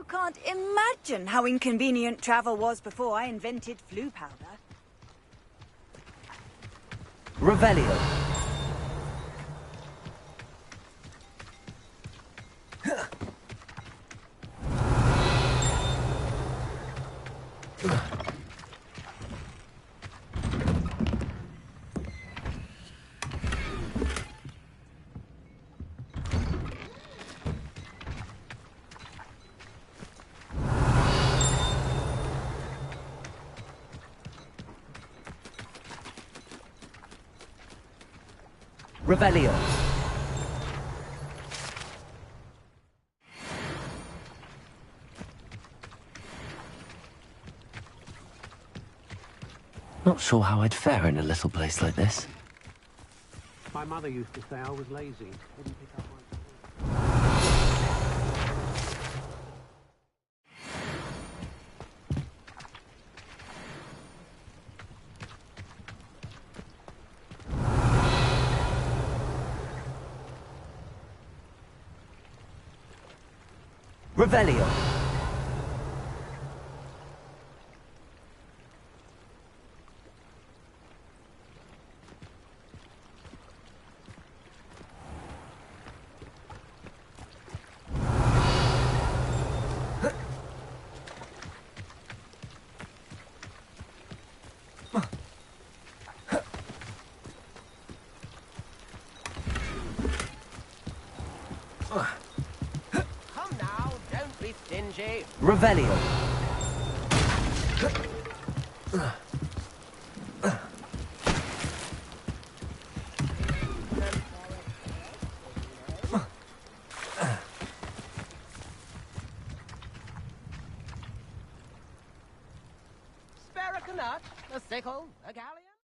You can't imagine how inconvenient travel was before I invented flu powder. Revelio. Revelio. Not sure how I'd fare in a little place like this. My mother used to say I was lazy. Didn't pick up Revelio. Come now, don't be stingy. Revelio. Spare a canut, a sickle, a galleon.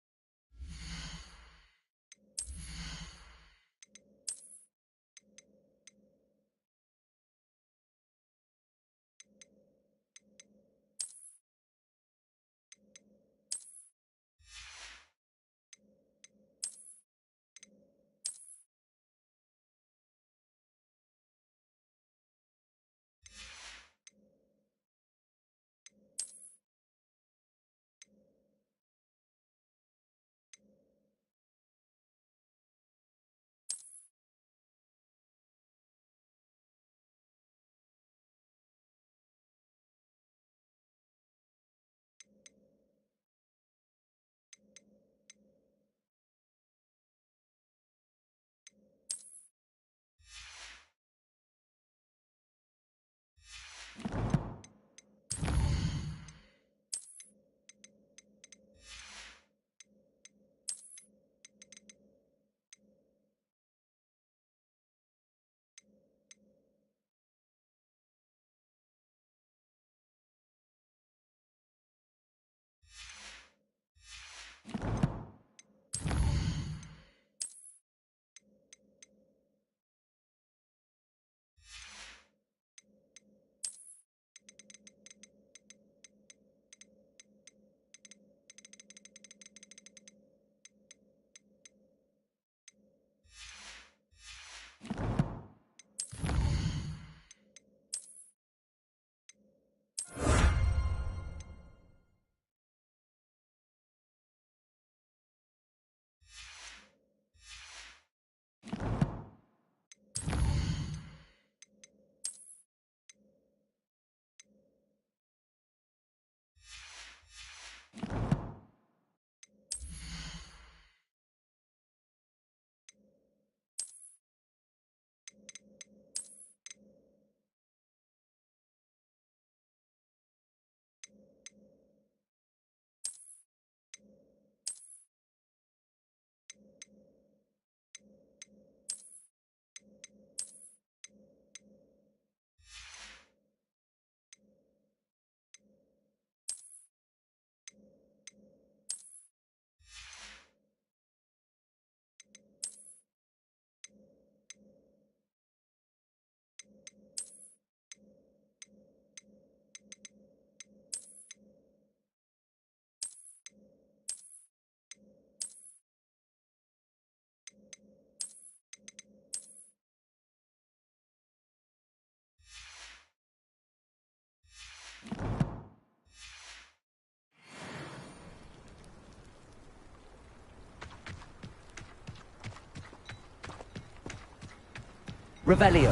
Revelio.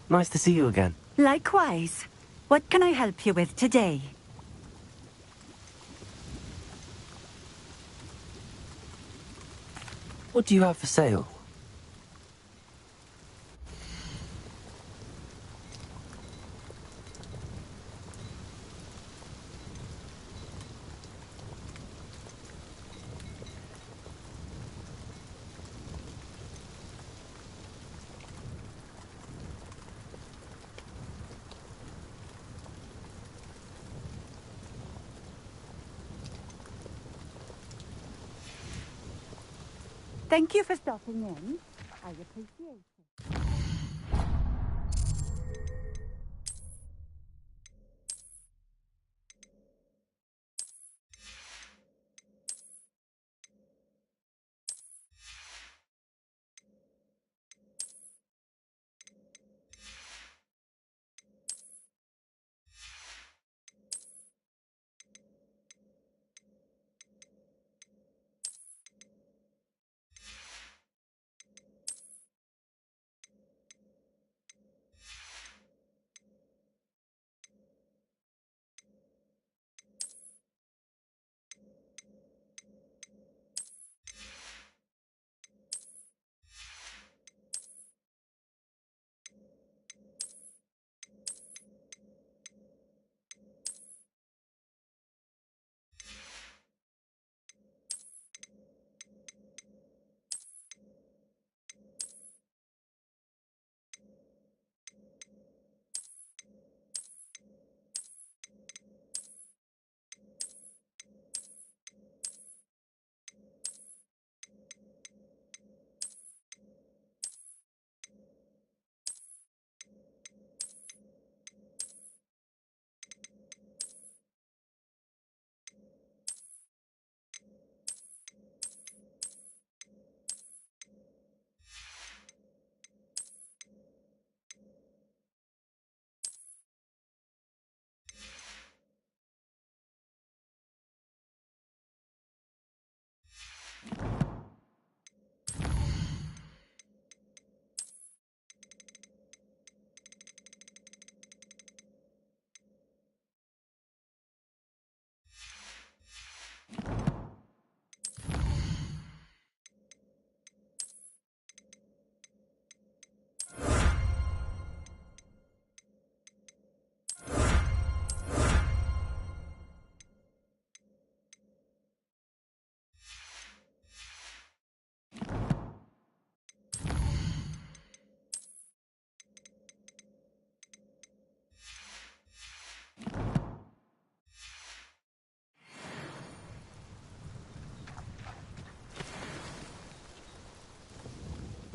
Nice to see you again. Likewise. What can I help you with today? What do you have for sale? Thank you for stopping in. I appreciate it.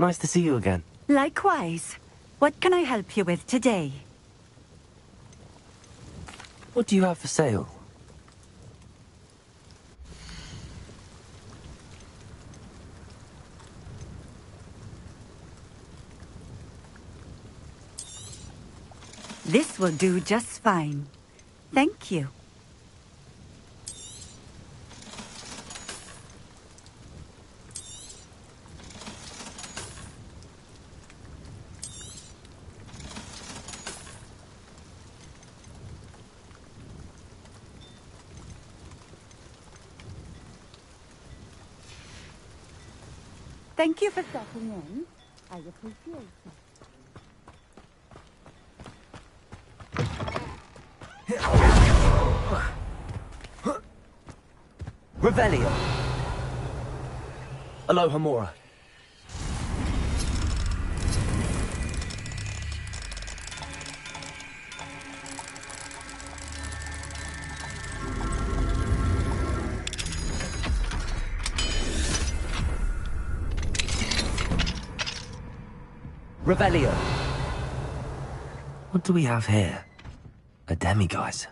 Nice to see you again. Likewise. What can I help you with today? What do you have for sale? This will do just fine. Thank you. Thank you for stopping in. I appreciate it. Revelio. Aloha Mora. Revelio. What do we have here? A demiguise.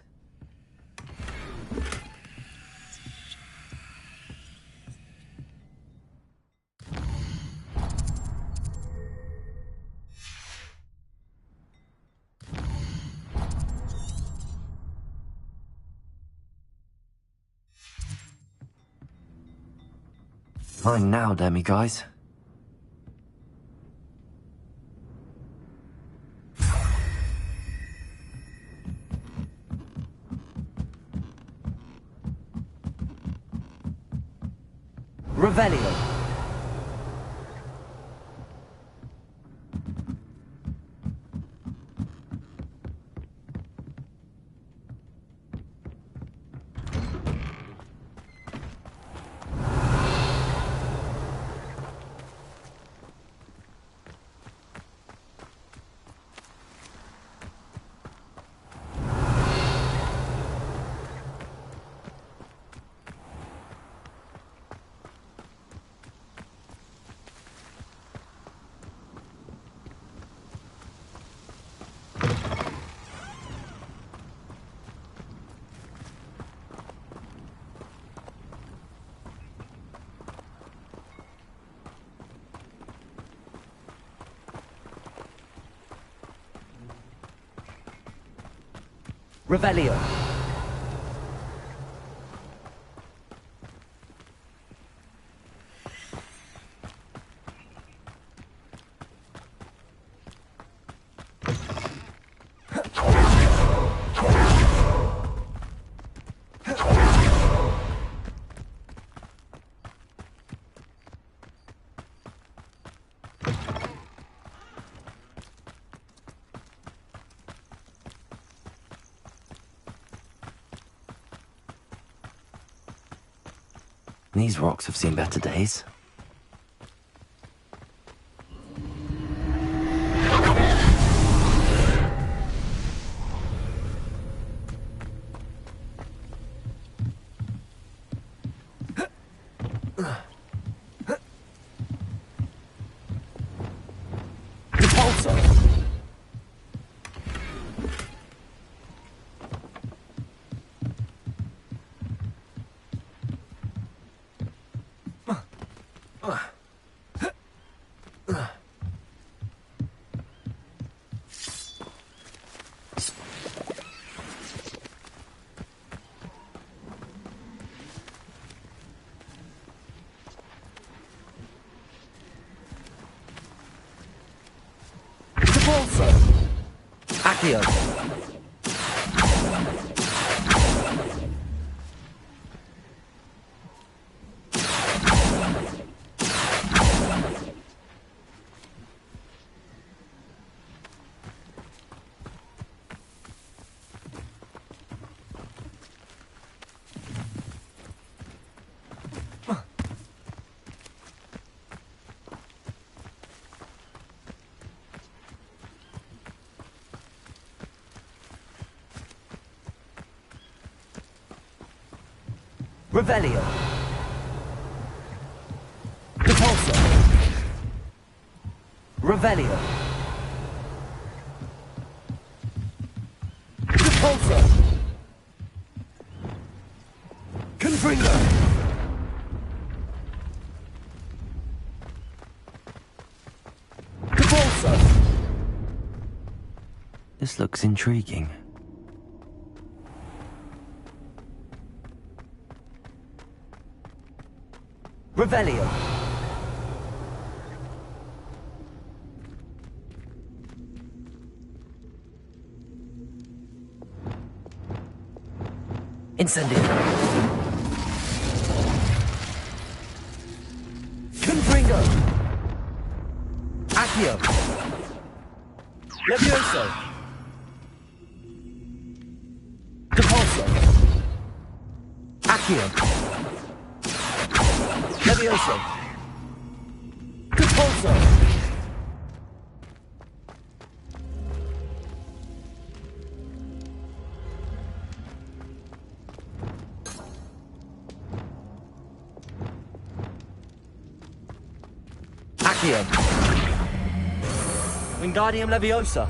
Fine now, demiguise. Revelio. Revelio. These rocks have seen better days. Accio. Revelio. Depulso. Revelio. Depulso. Confringo. Depulso. This looks intriguing. Revelio. Incendio. Confringo. Accio. Levioso. Depulso. Accio. Levioso. Depulso. Accio. Wingardium Leviosa.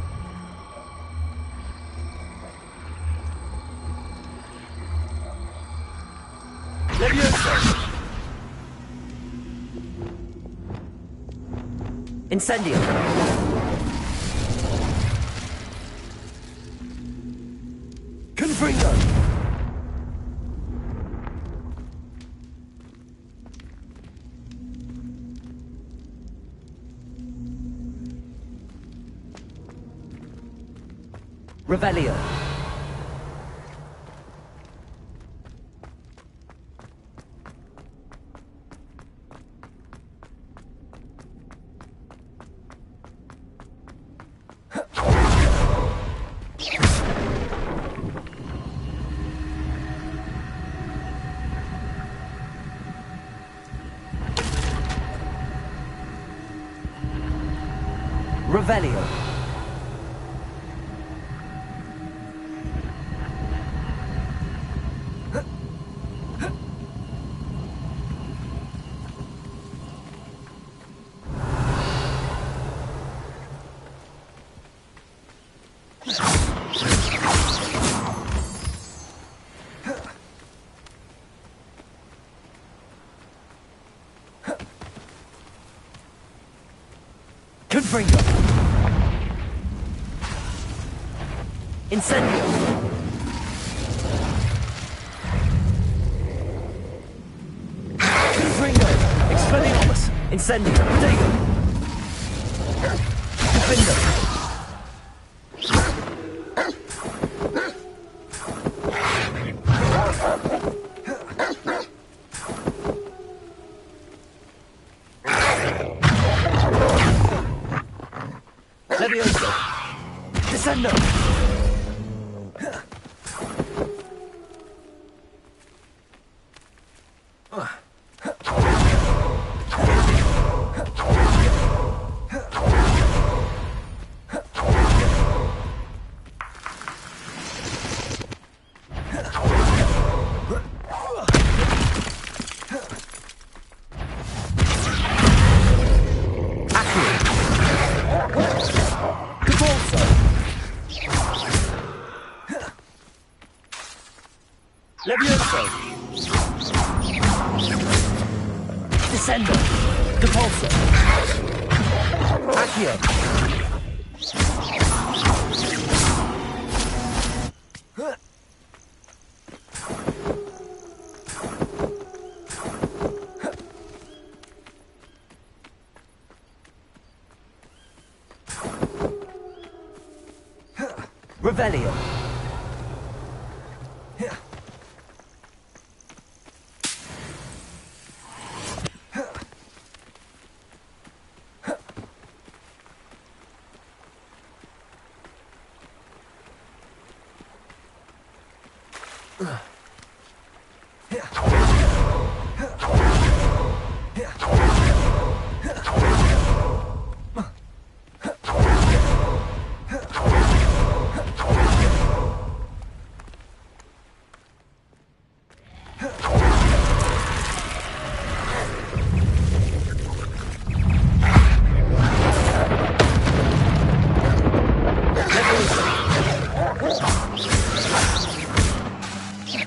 Leviosa. Incendium. Confringo! Revelio. Revelio. Confringo. Incendio. Confringo. Expelliarmus. Incendio. Protego. Defendo. Levioso. Descendo. Levioso. Descendo. Depulso. Accio. Revelio.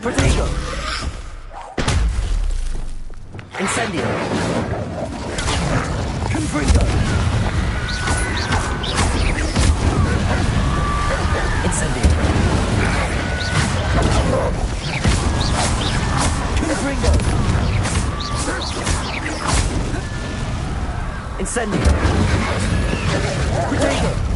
Protego. Incendio. Confringo. Incendio. Confringo. Incendio. Protego.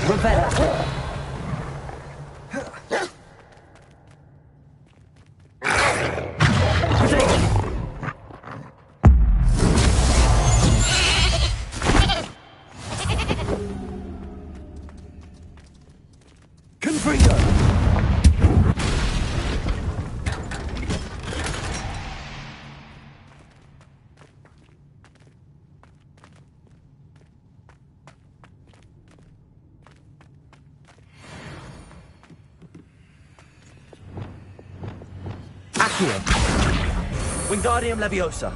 Revella. Confringo. Accio. Wingardium Leviosa.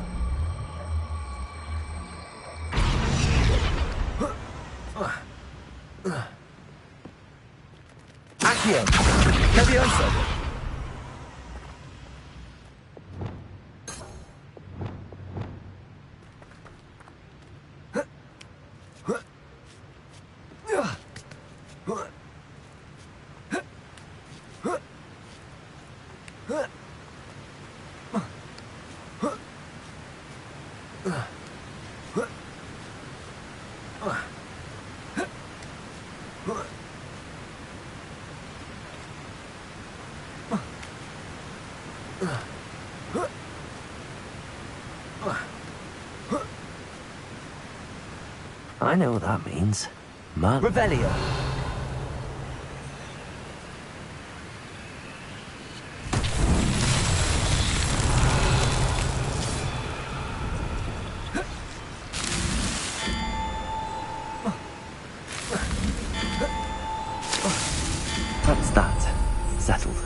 Accio. Leviosa. I know what that means. Merlin. Revelio. That's that. Settled.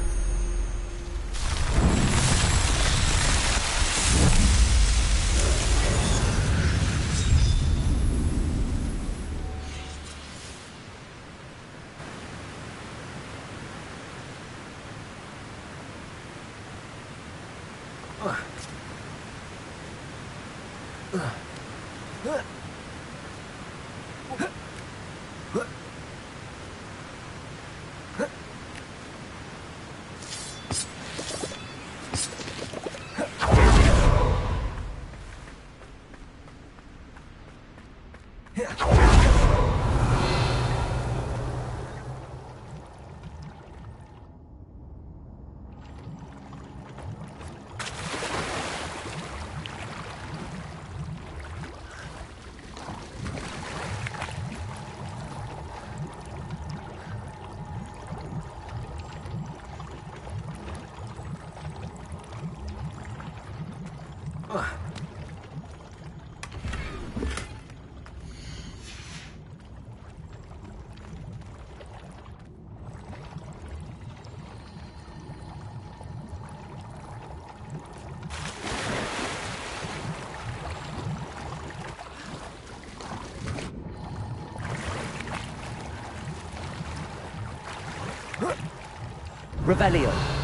Revelio.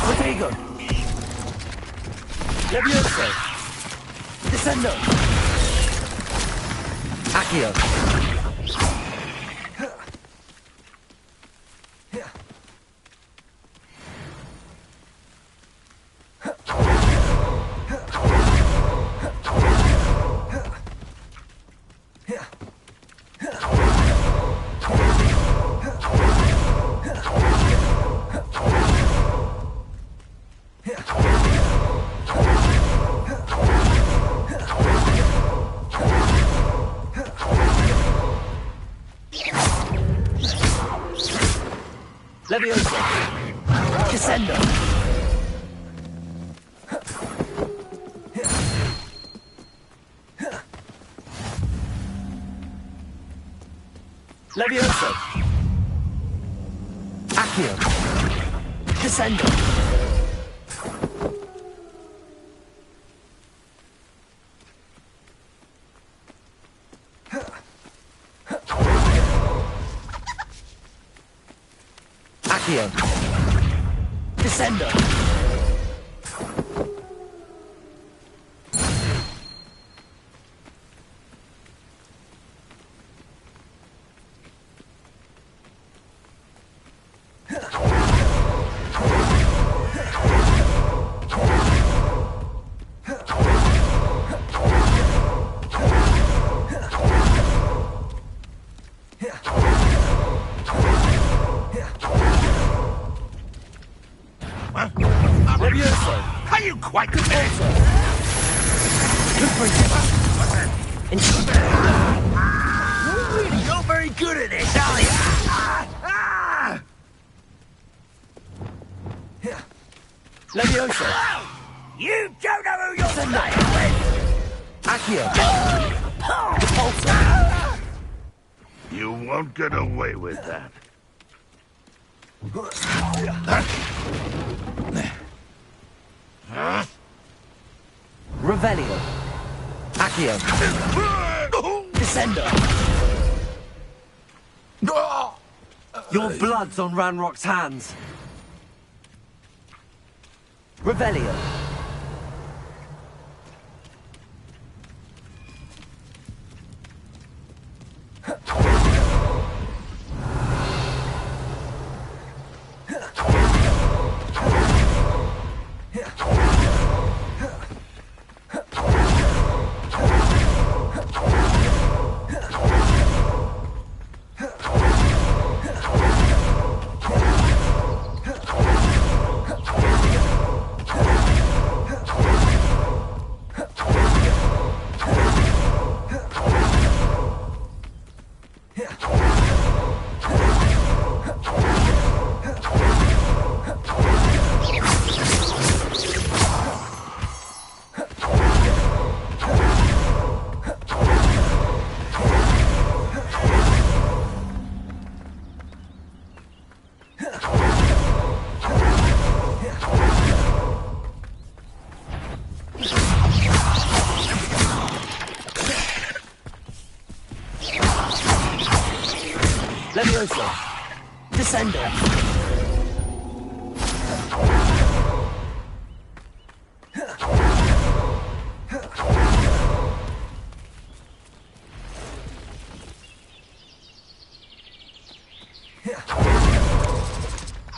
Protego! Levioso! Descendo! Accio! Levioso! Descendo! Levioso! Accio! Descendo! Accio! Descendo! Are you quite committed? You're not very good at this, are you? Levioso! You don't know who you're playing with! Accio! Repulsor! You won't get away with that. Revelio! Accio! Descendo! Your blood's on Ranrock's hands! Revelio! Levioso! Descender!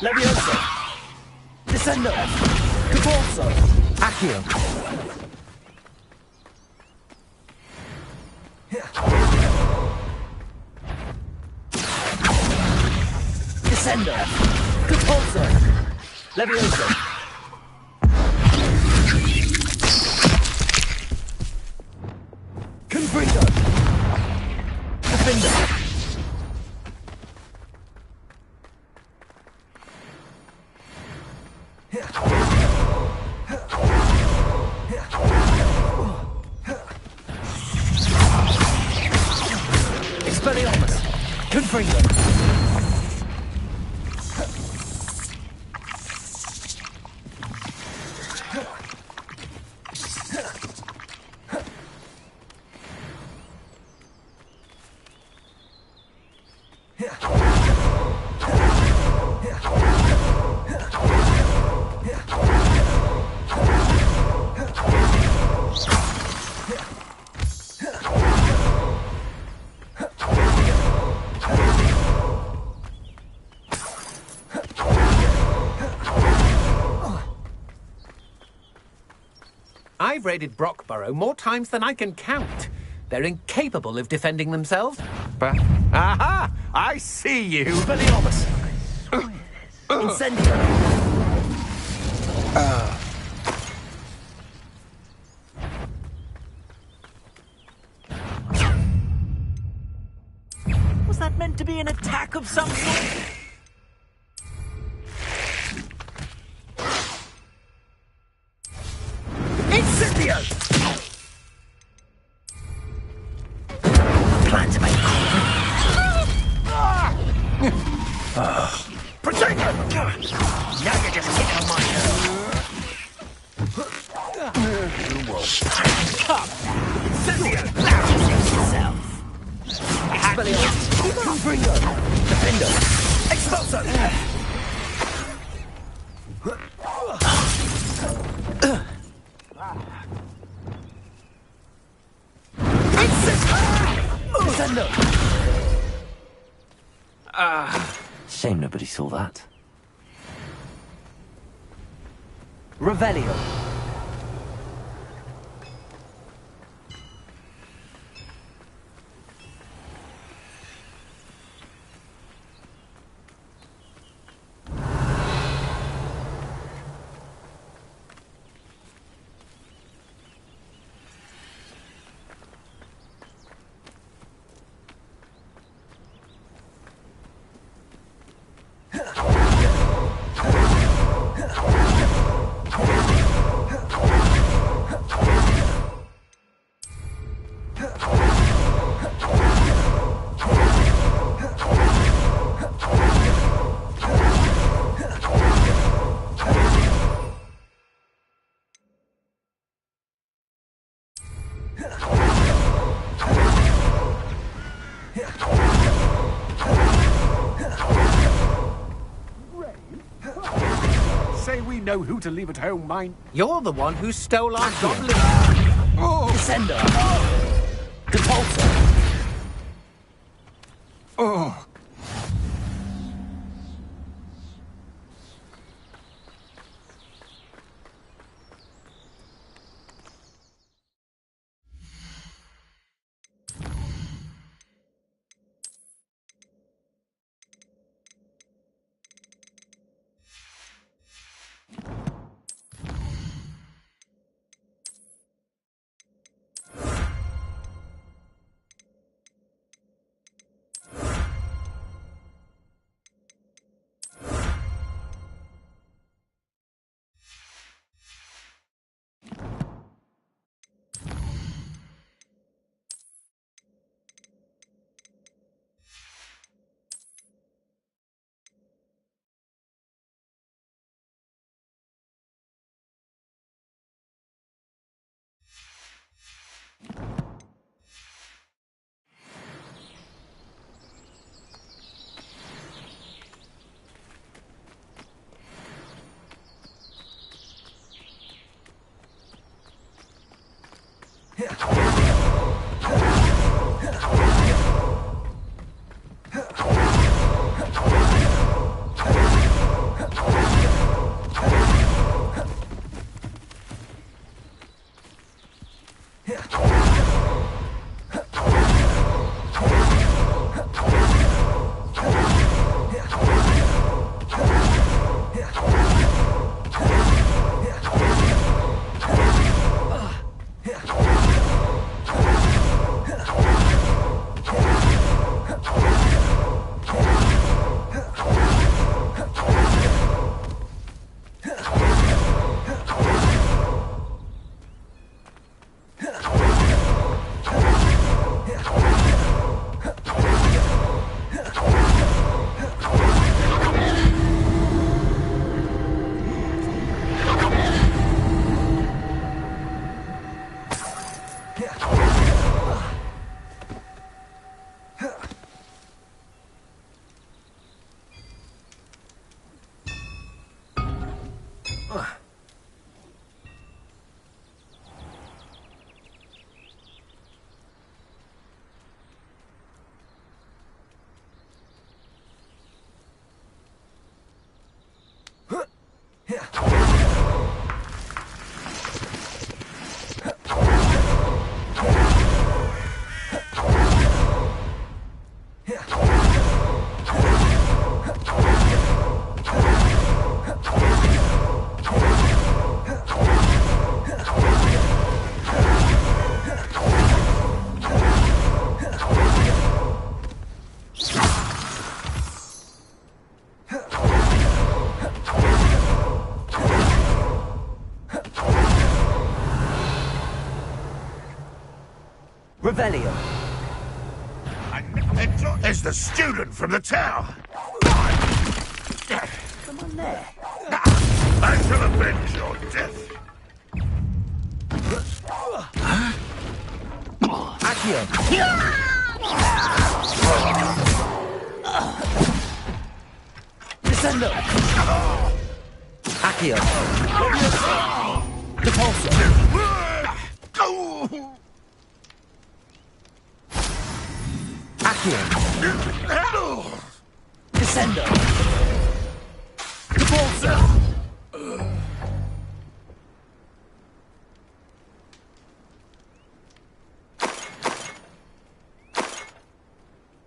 Levioso! Descendo! Capulso! Accio! Descendo! Capulso! Levioso! Confringo! Defender! Expelliarmus! Confringo! I've raided Brockborough more times than I can count. They're incapable of defending themselves. Aha! I see you! Expelliarmus! Incendio! Was that meant to be an attack of some sort? Incendio! Plan to make Protect her! Now you're just getting on my nerves. Come! Incendio! Save yourself! Expelliarmus! Confringo! Defender! Expulso! Descendo! Shame nobody saw that. Revelio. Say we know who to leave at home, mine. You're the one who stole our goblin. Descendo! Compulso! Oh. Revelio. It's the student from the tower. Come on there. I shall avenge your death. Accio. Descendo. Accio. Depulso. Accio. Descendo. Depulso.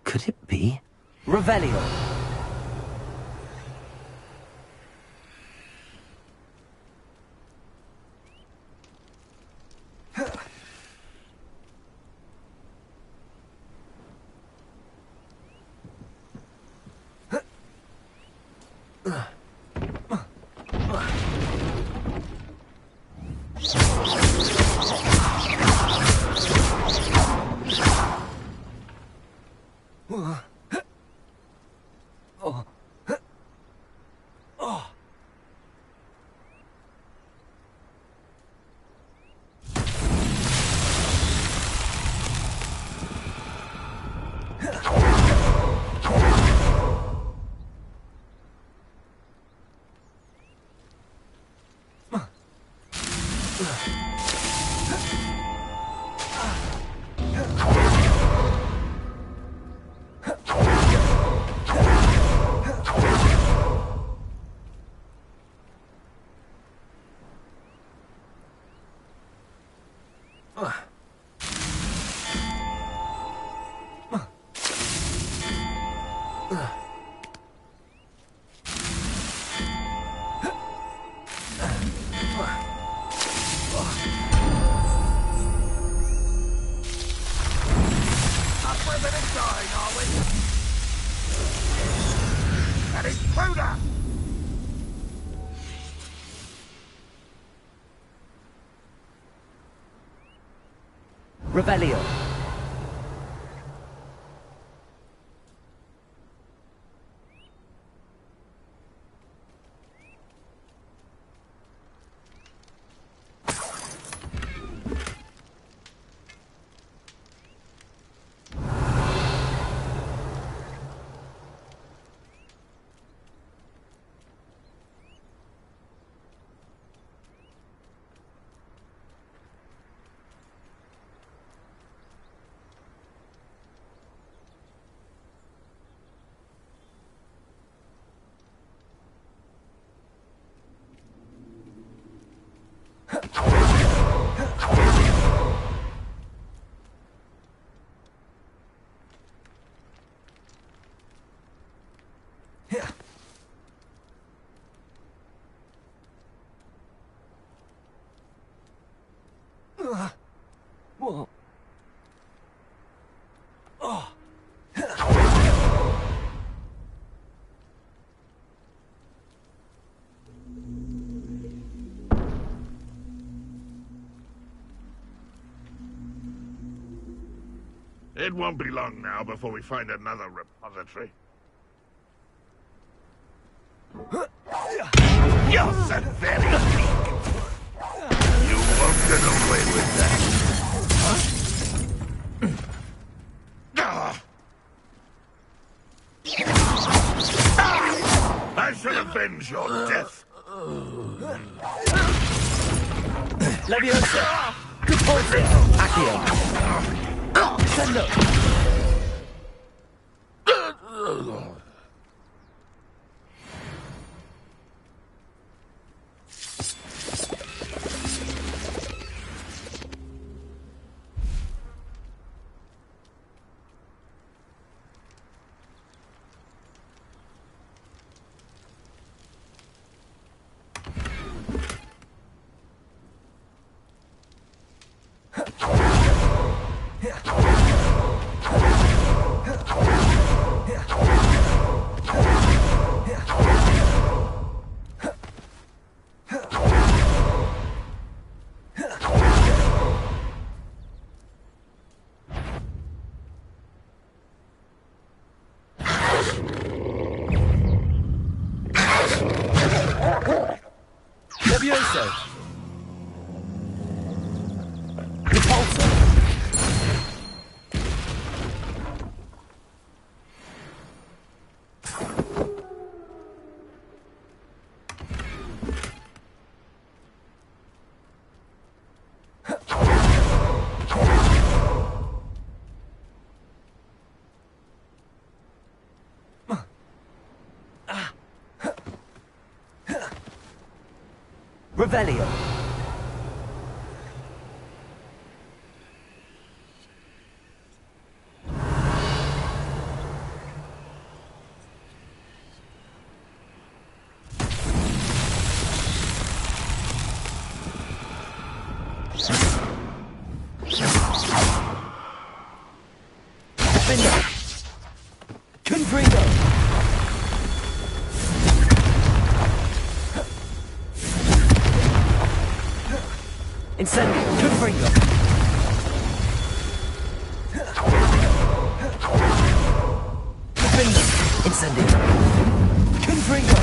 Could it be? Revelio. Revelio. Whoa. Oh. It won't be long now before we find another repository. You're so very weak. You won't get away with that. I shall avenge your death. Leviosa. Depulso. Accio. Descendo. Levioso! Repulsor! Revelio. Defender. Confringo. Incendio. Confringo. Defender. Incendio. Confringo.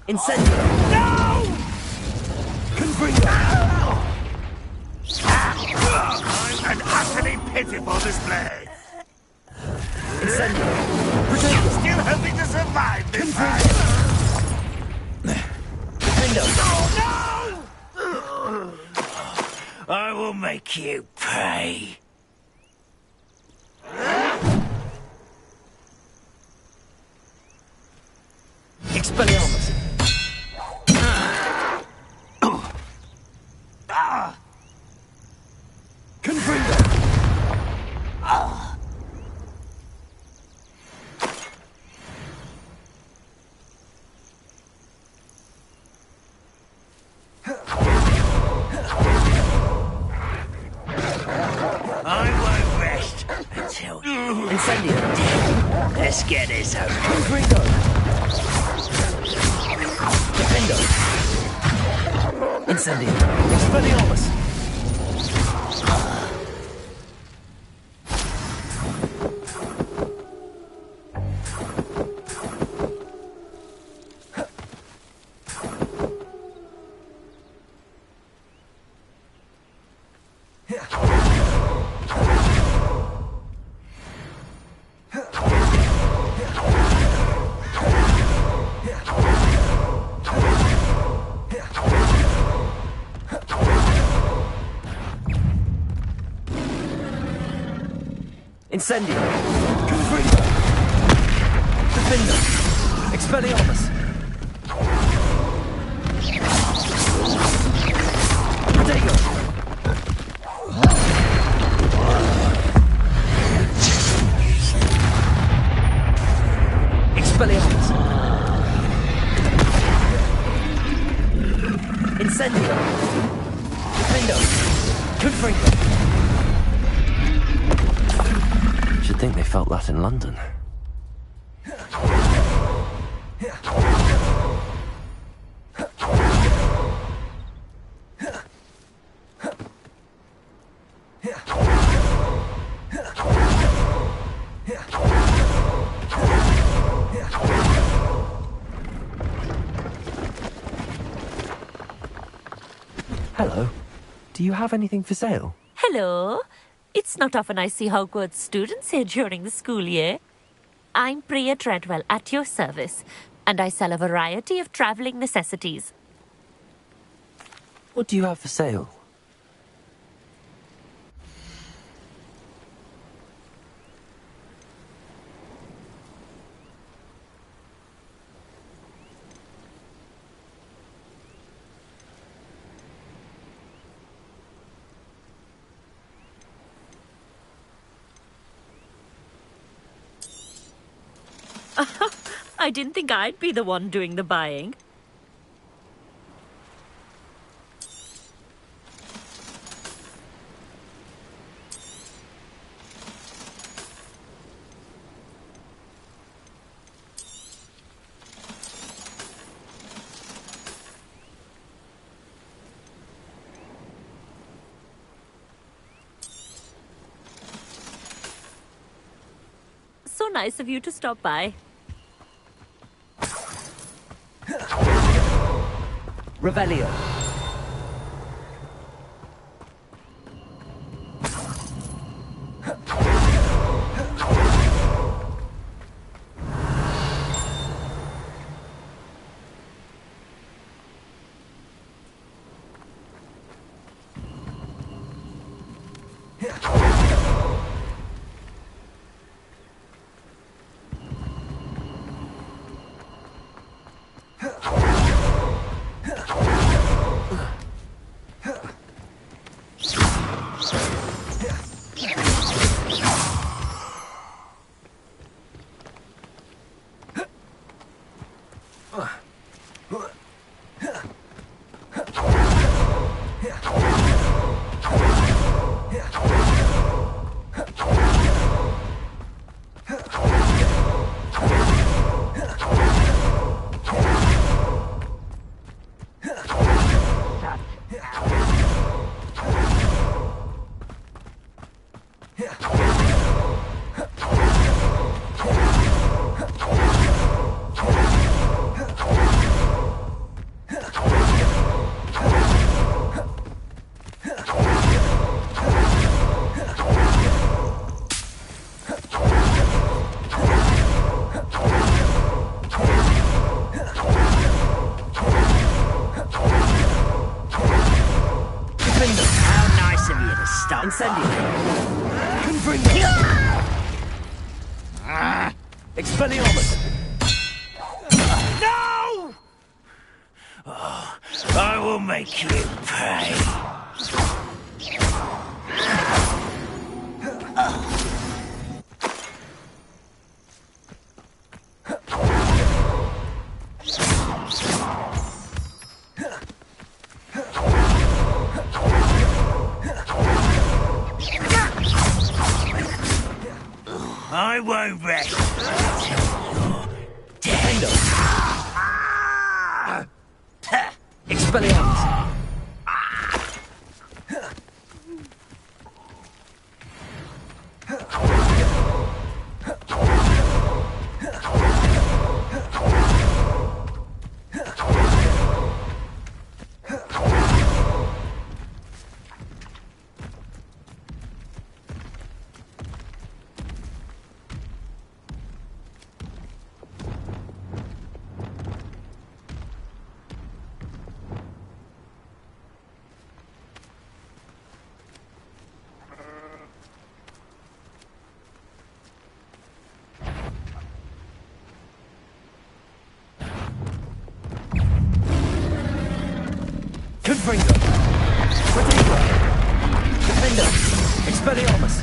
Incendio! No! Confringo! An utterly pitiful display. Incendio! Still hoping to survive this time. Defendo! No! I will make you pay. Expelliarmus! Confringo! I won't rest until Incendio! Let's get this over. Confringo! Defendo! Incendio! Expelliarmus! Incendio! Confringo! Defendo! Expelliarmus! Protego! Expelliarmus! Incendio! Defendo! Confringo! Should think they felt that in London. Hello. Do you have anything for sale? Hello. It's not often I see Hogwarts students here during the school year. I'm Priya Treadwell, at your service. and I sell a variety of traveling necessities. What do you have for sale? I didn't think I'd be the one doing the buying. So nice of you to stop by. Revelio. Expelliarmus! No! Oh, I will make you pay. I won't rest. Expelliarmus! Confringo! Protego! Defender! Expelliarmus!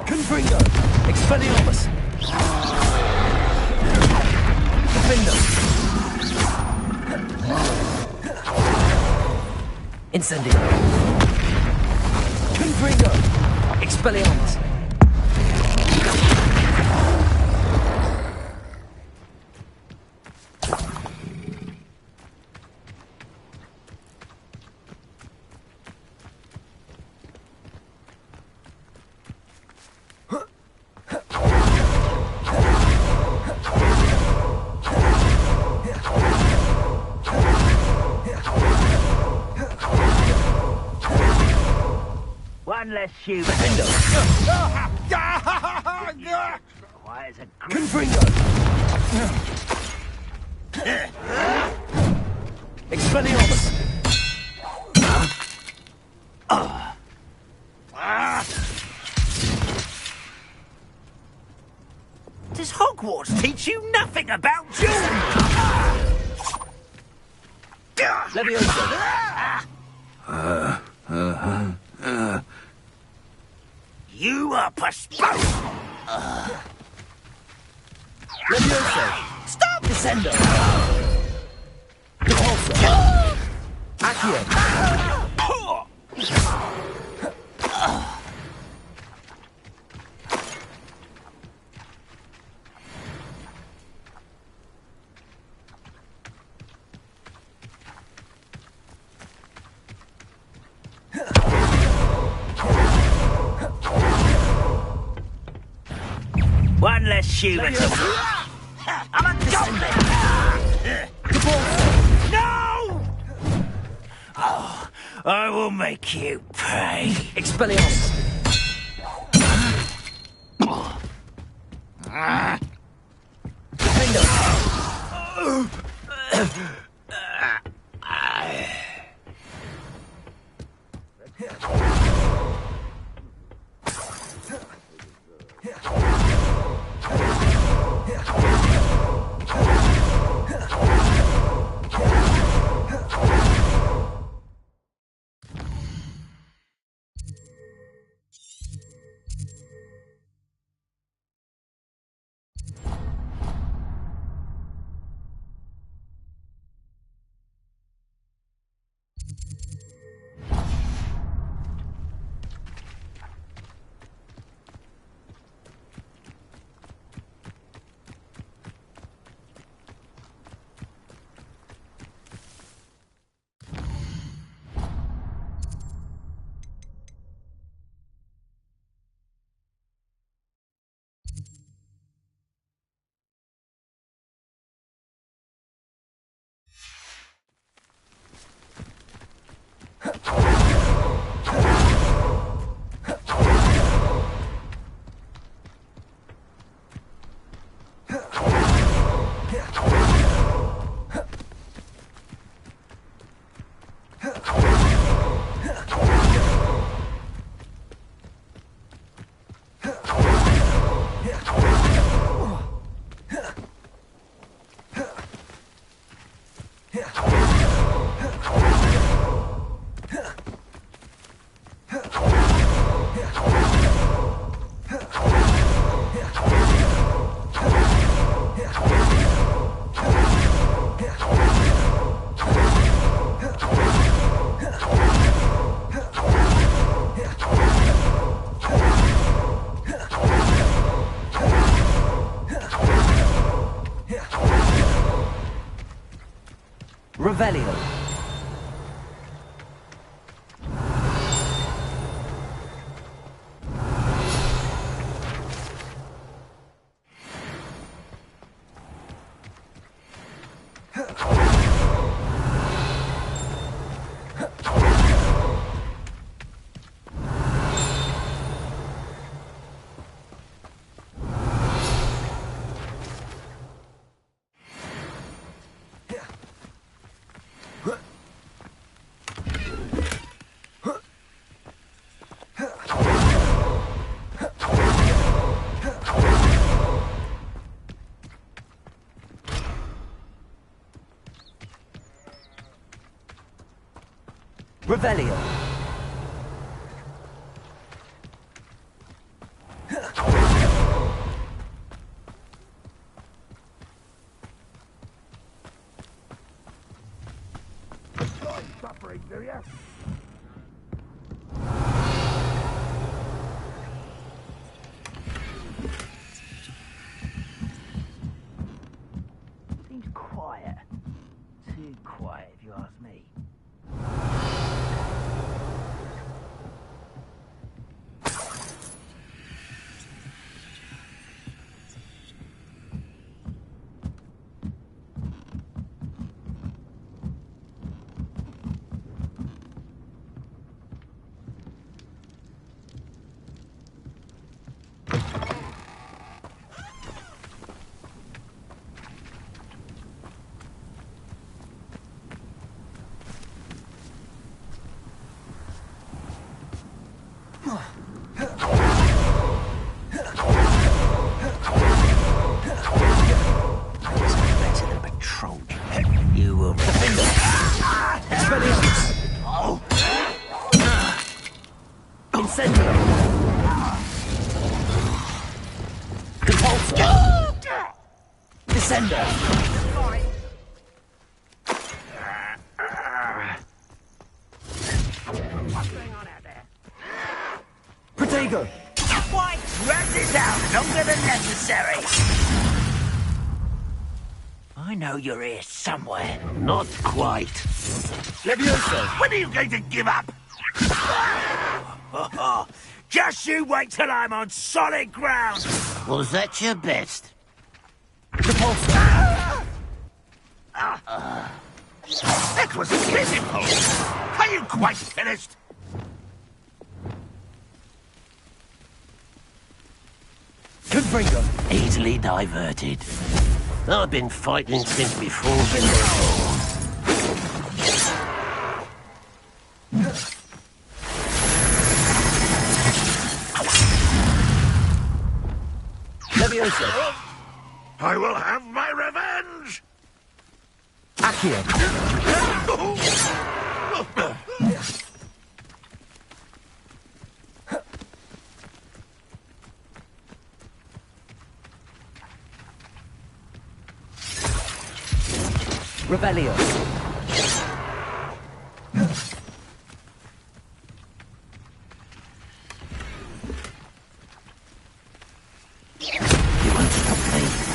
Confringo! Expelliarmus! Defender! Incendio! Confringo! Expelliarmus! One less human. Quiet as a Confringo! Expelliarmus! Does Hogwarts teach you nothing about dueling? Leviosa! You are postponed. Leviosa! Stop! Descendo! Repulsor! Accio! One less human. I'm a goblin. No! Oh, I will make you pay. Expelliarmus! Revelio. Revelio. Suffering, do you? Seems quiet. Too quiet, if you ask me. You will... Incendio! Compulsor! Descender! Protego! Why, drag this out longer than necessary. I know you're here somewhere. Not quite. Levioso! When are you going to give up? Just you wait till I'm on solid ground. Was that your best? Repulsor! That was pitiful. Are you quite finished? Confringo! Easily diverted. I've been fighting since before you were born. Levioso! I will have my revenge! Accio! Revelio!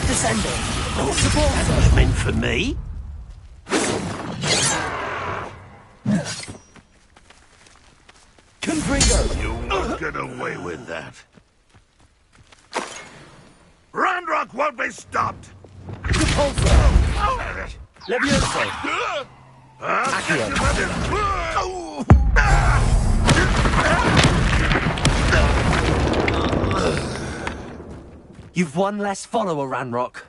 Descendo! That was meant for me. Confringo! You won't get away with that. Ranrock won't be stopped! Repulsor! Levioso! Accio! You've one less follower, Ranrock.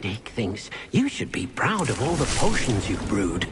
Dick thinks you should be proud of all the potions you've brewed.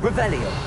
Revelio.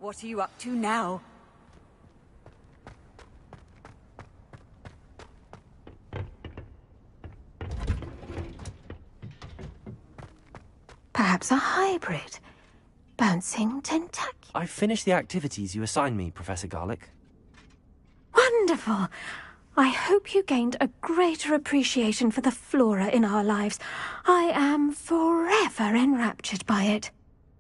What are you up to now? Perhaps a hybrid. Bouncing tentac. I've finished the activities you assigned me, Professor Garlick. Wonderful! I hope you gained a greater appreciation for the flora in our lives. I am forever enraptured by it.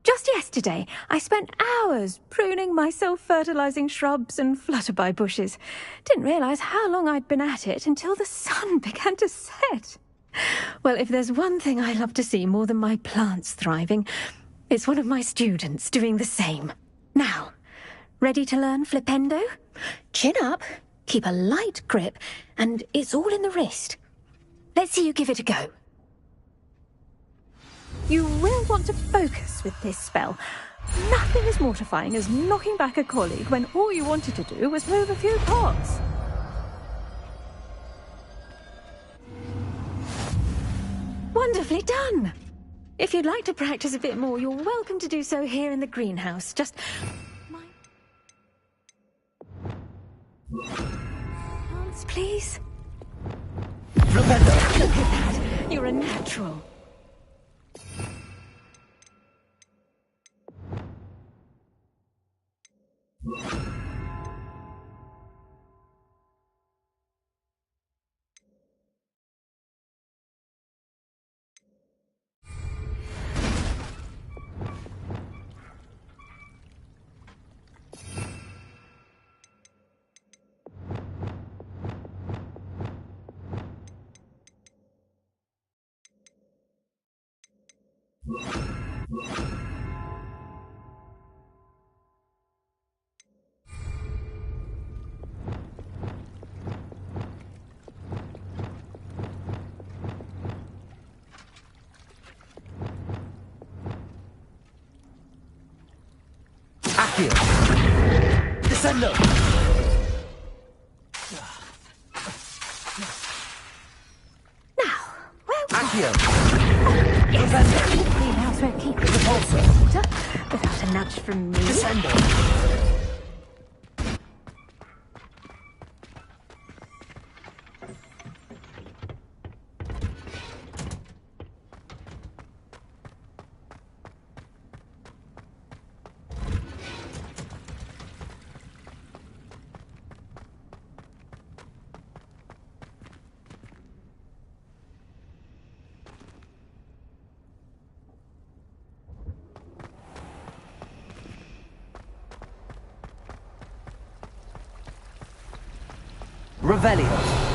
Just yesterday, I spent hours pruning my self-fertilizing shrubs and flutterby bushes. Didn't realize how long I'd been at it until the sun began to set. Well, if there's one thing I love to see more than my plants thriving, it's one of my students doing the same. Now, ready to learn flipendo? Chin up, keep a light grip, and it's all in the wrist. Let's see you give it a go. You will want to focus with this spell. Nothing as mortifying as knocking back a colleague when all you wanted to do was move a few pots. Wonderfully done! If you'd like to practice a bit more, you're welcome to do so here in the greenhouse. Just... Dance, please. Look at that! You're a natural. Accio. Descendo. Now, well... Accio. Yes, greenhouse won't keep it Repulsor. water without a nudge from me. Descendo. Revelio.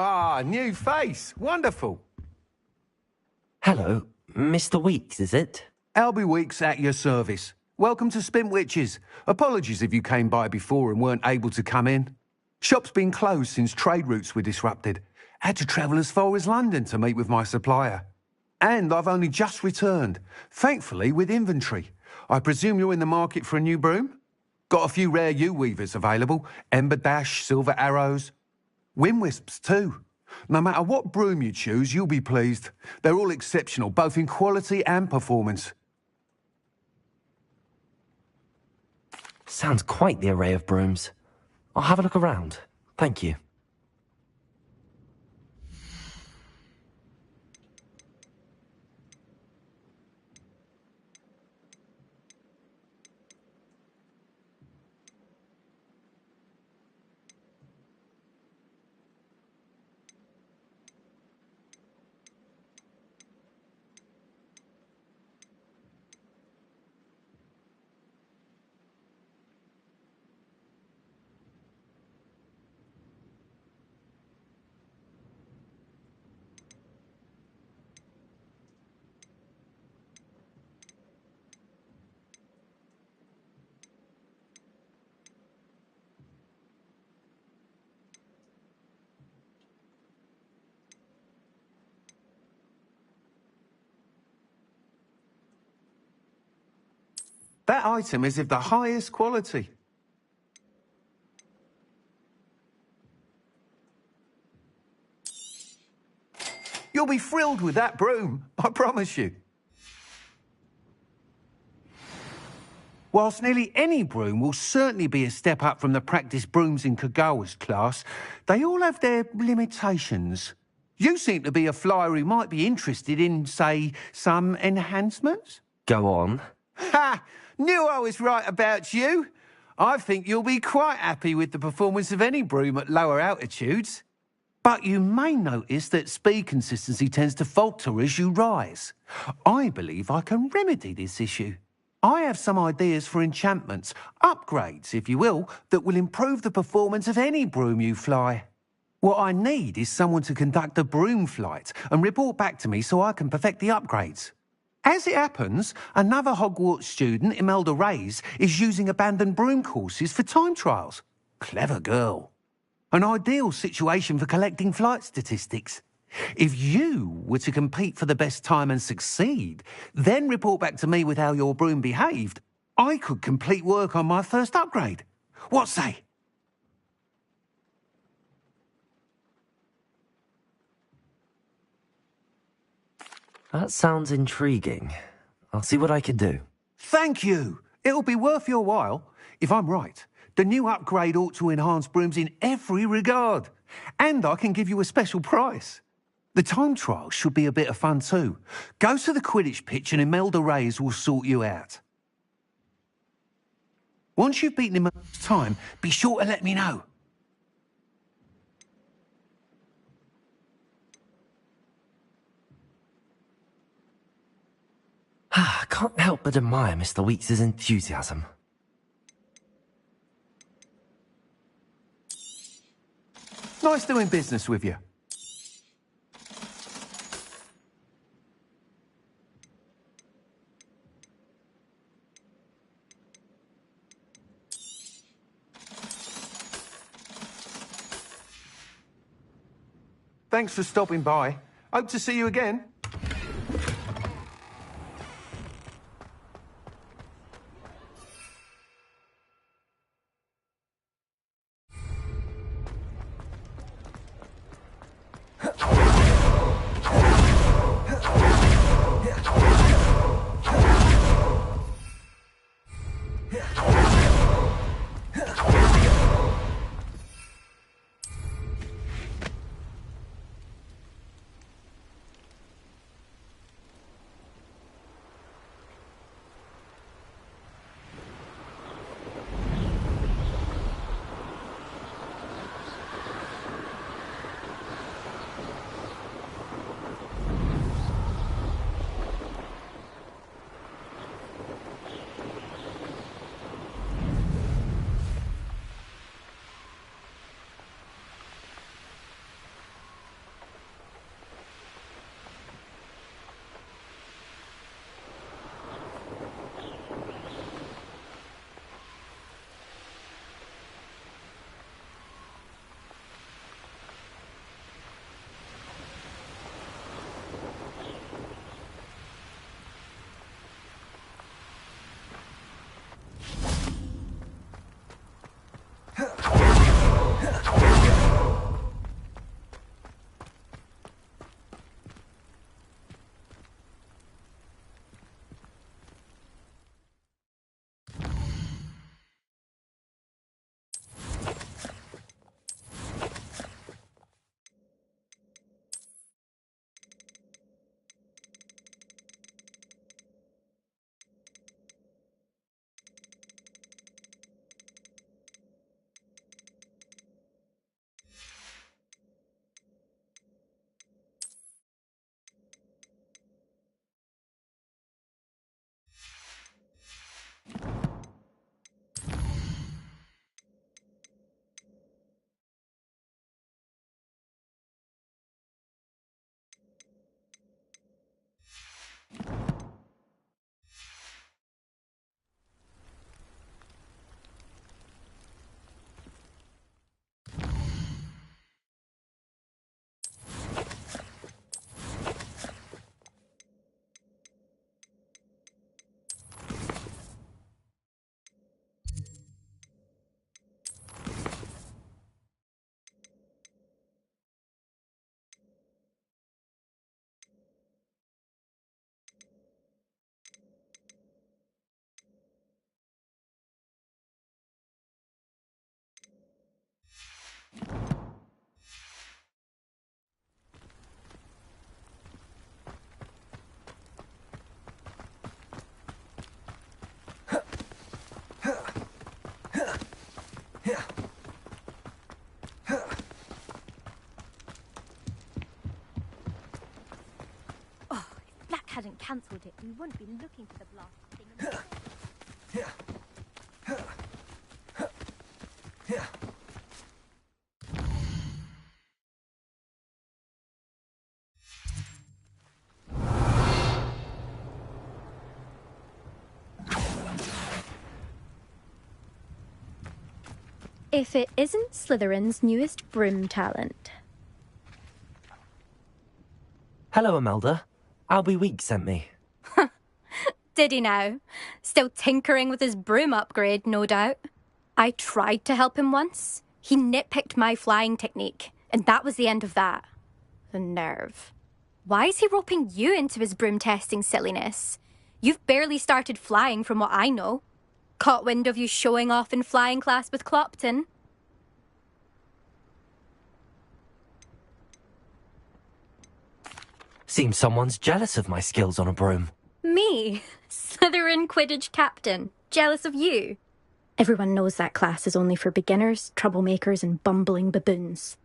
Ah, new face. Wonderful. Hello, Mr. Weeks, is it? Albie Weeks at your service. Welcome to Spintwitches. Apologies if you came by before and weren't able to come in. Shop's been closed since trade routes were disrupted. Had to travel as far as London to meet with my supplier. And I've only just returned, thankfully with inventory. I presume you're in the market for a new broom? Got a few rare U-weavers available. Ember Dash, Silver Arrows. Windwisps too. No matter what broom you choose, you'll be pleased. They're all exceptional, both in quality and performance. Sounds quite the array of brooms. I'll have a look around. Thank you. That item is of the highest quality. You'll be thrilled with that broom, I promise you. Whilst nearly any broom will certainly be a step up from the practice brooms in Kagawa's class, they all have their limitations. You seem to be a flyer who might be interested in, say, some enhancements? Go on. Ha! Knew I was right about you. I think you'll be quite happy with the performance of any broom at lower altitudes. But you may notice that speed consistency tends to falter as you rise. I believe I can remedy this issue. I have some ideas for enchantments, upgrades, if you will, that will improve the performance of any broom you fly. What I need is someone to conduct a broom flight and report back to me so I can perfect the upgrades. As it happens, another Hogwarts student, Imelda Reyes, is using abandoned broom courses for time trials. Clever girl. An ideal situation for collecting flight statistics. If you were to compete for the best time and succeed, then report back to me with how your broom behaved, I could complete work on my first upgrade. What say? That sounds intriguing. I'll see what I can do. Thank you. It'll be worth your while. If I'm right, the new upgrade ought to enhance brooms in every regard. And I can give you a special price. The time trial should be a bit of fun too. Go to the Quidditch pitch and Imelda Reyes will sort you out. Once you've beaten him at time, be sure to let me know. I can't help but admire Mr. Weeks' enthusiasm. Nice doing business with you. Thanks for stopping by. Hope to see you again. Hadn't cancelled it, we wouldn't be looking for the blast thing. If it isn't Slytherin's newest broom talent. Hello, Imelda. Albie Weeks sent me. Did he now? Still tinkering with his broom upgrade, no doubt. I tried to help him once. He nitpicked my flying technique, and that was the end of that. The nerve. Why is he roping you into his broom testing silliness? You've barely started flying from what I know. Caught wind of you showing off in flying class with Clopton. Seems someone's jealous of my skills on a broom. Me? Slytherin Quidditch captain. Jealous of you? Everyone knows that class is only for beginners, troublemakers, and bumbling baboons.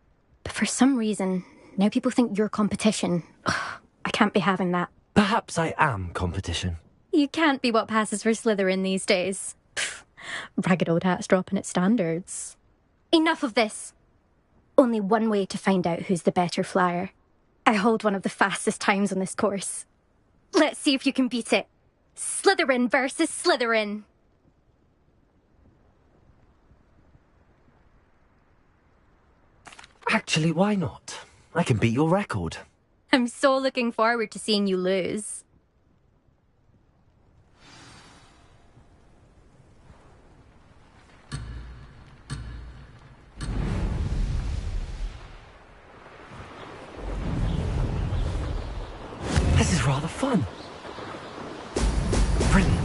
But for some reason, now people think you're competition. Ugh, I can't be having that. Perhaps I am competition. You can't be what passes for Slytherin these days. Pfft, ragged old hat's dropping its standards. Enough of this. Only one way to find out who's the better flyer. I hold one of the fastest times on this course. Let's see if you can beat it. Slytherin versus Slytherin. Actually, why not? I can beat your record. I'm so looking forward to seeing you lose. This is rather fun. Brilliant.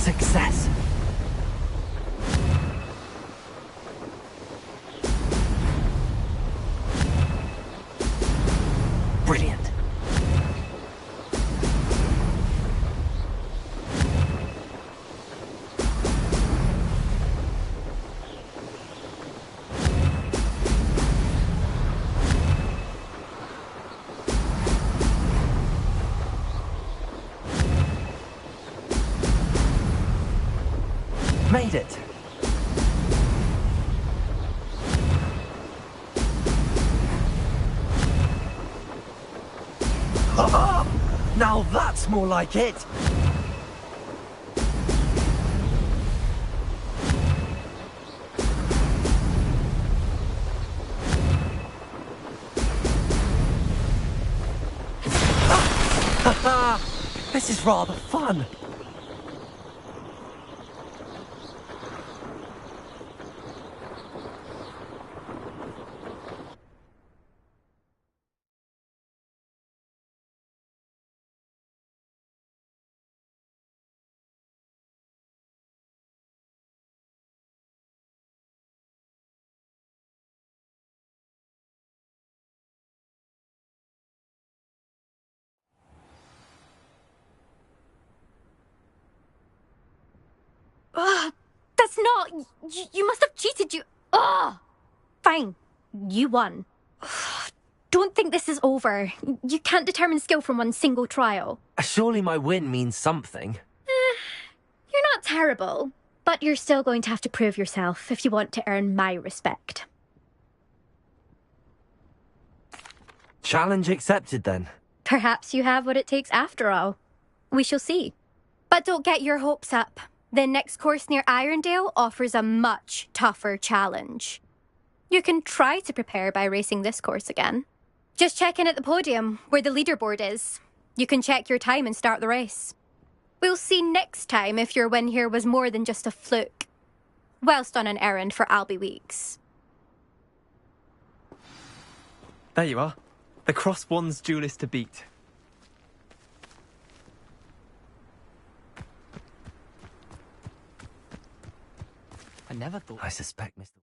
Success. Brilliant. Made it. Now that's more like it. This is rather fun. Ugh, that's not... You must have cheated, you... Ugh! Fine. You won. Ugh, don't think this is over. You can't determine skill from one single trial. Surely my win means something. You're not terrible, but you're still going to have to prove yourself if you want to earn my respect. Challenge accepted, then. Perhaps you have what it takes after all. We shall see. But don't get your hopes up. The next course near Irondale offers a much tougher challenge. You can try to prepare by racing this course again. Just check in at the podium, where the leaderboard is. You can check your time and start the race. We'll see next time if your win here was more than just a fluke. Whilst on an errand for Albie Weeks. There you are. The Cross Wands duelist to beat. I never thought... I suspect Mr.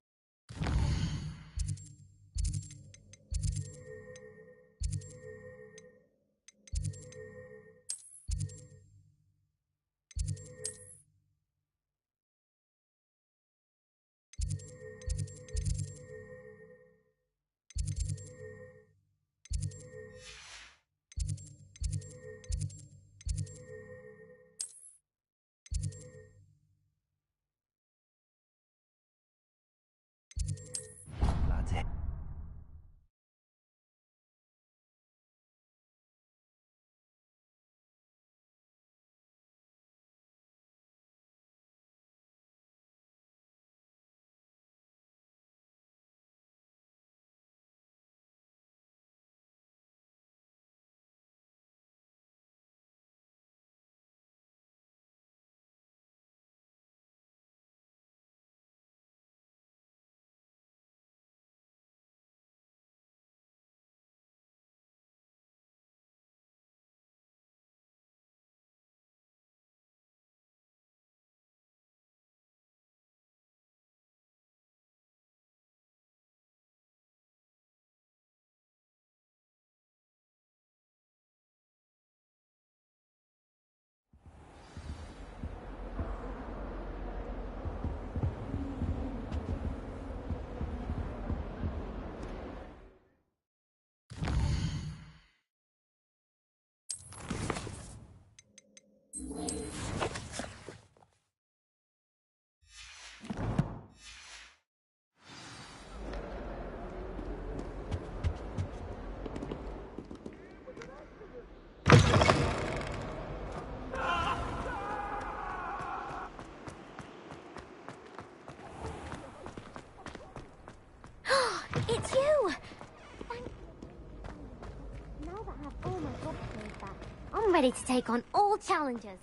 ready to take on all challenges.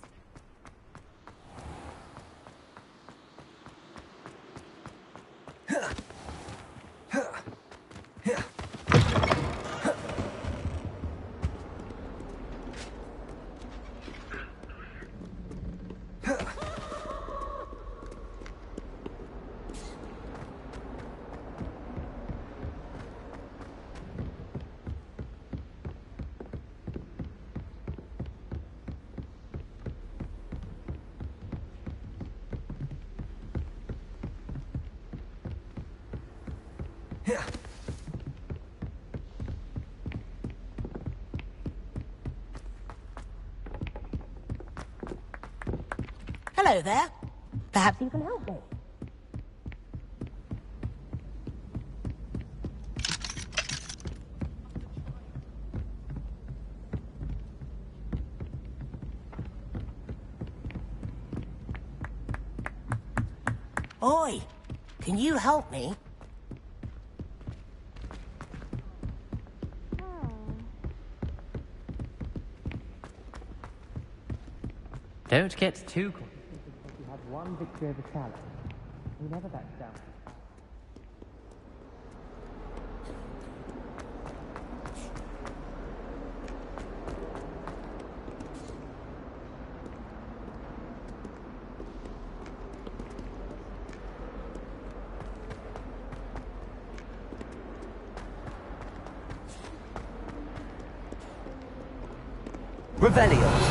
Hello there. Perhaps you can help me. Oi, can you help me? Don't get too confident because you have one victory over challenge. You never back down. Revelio.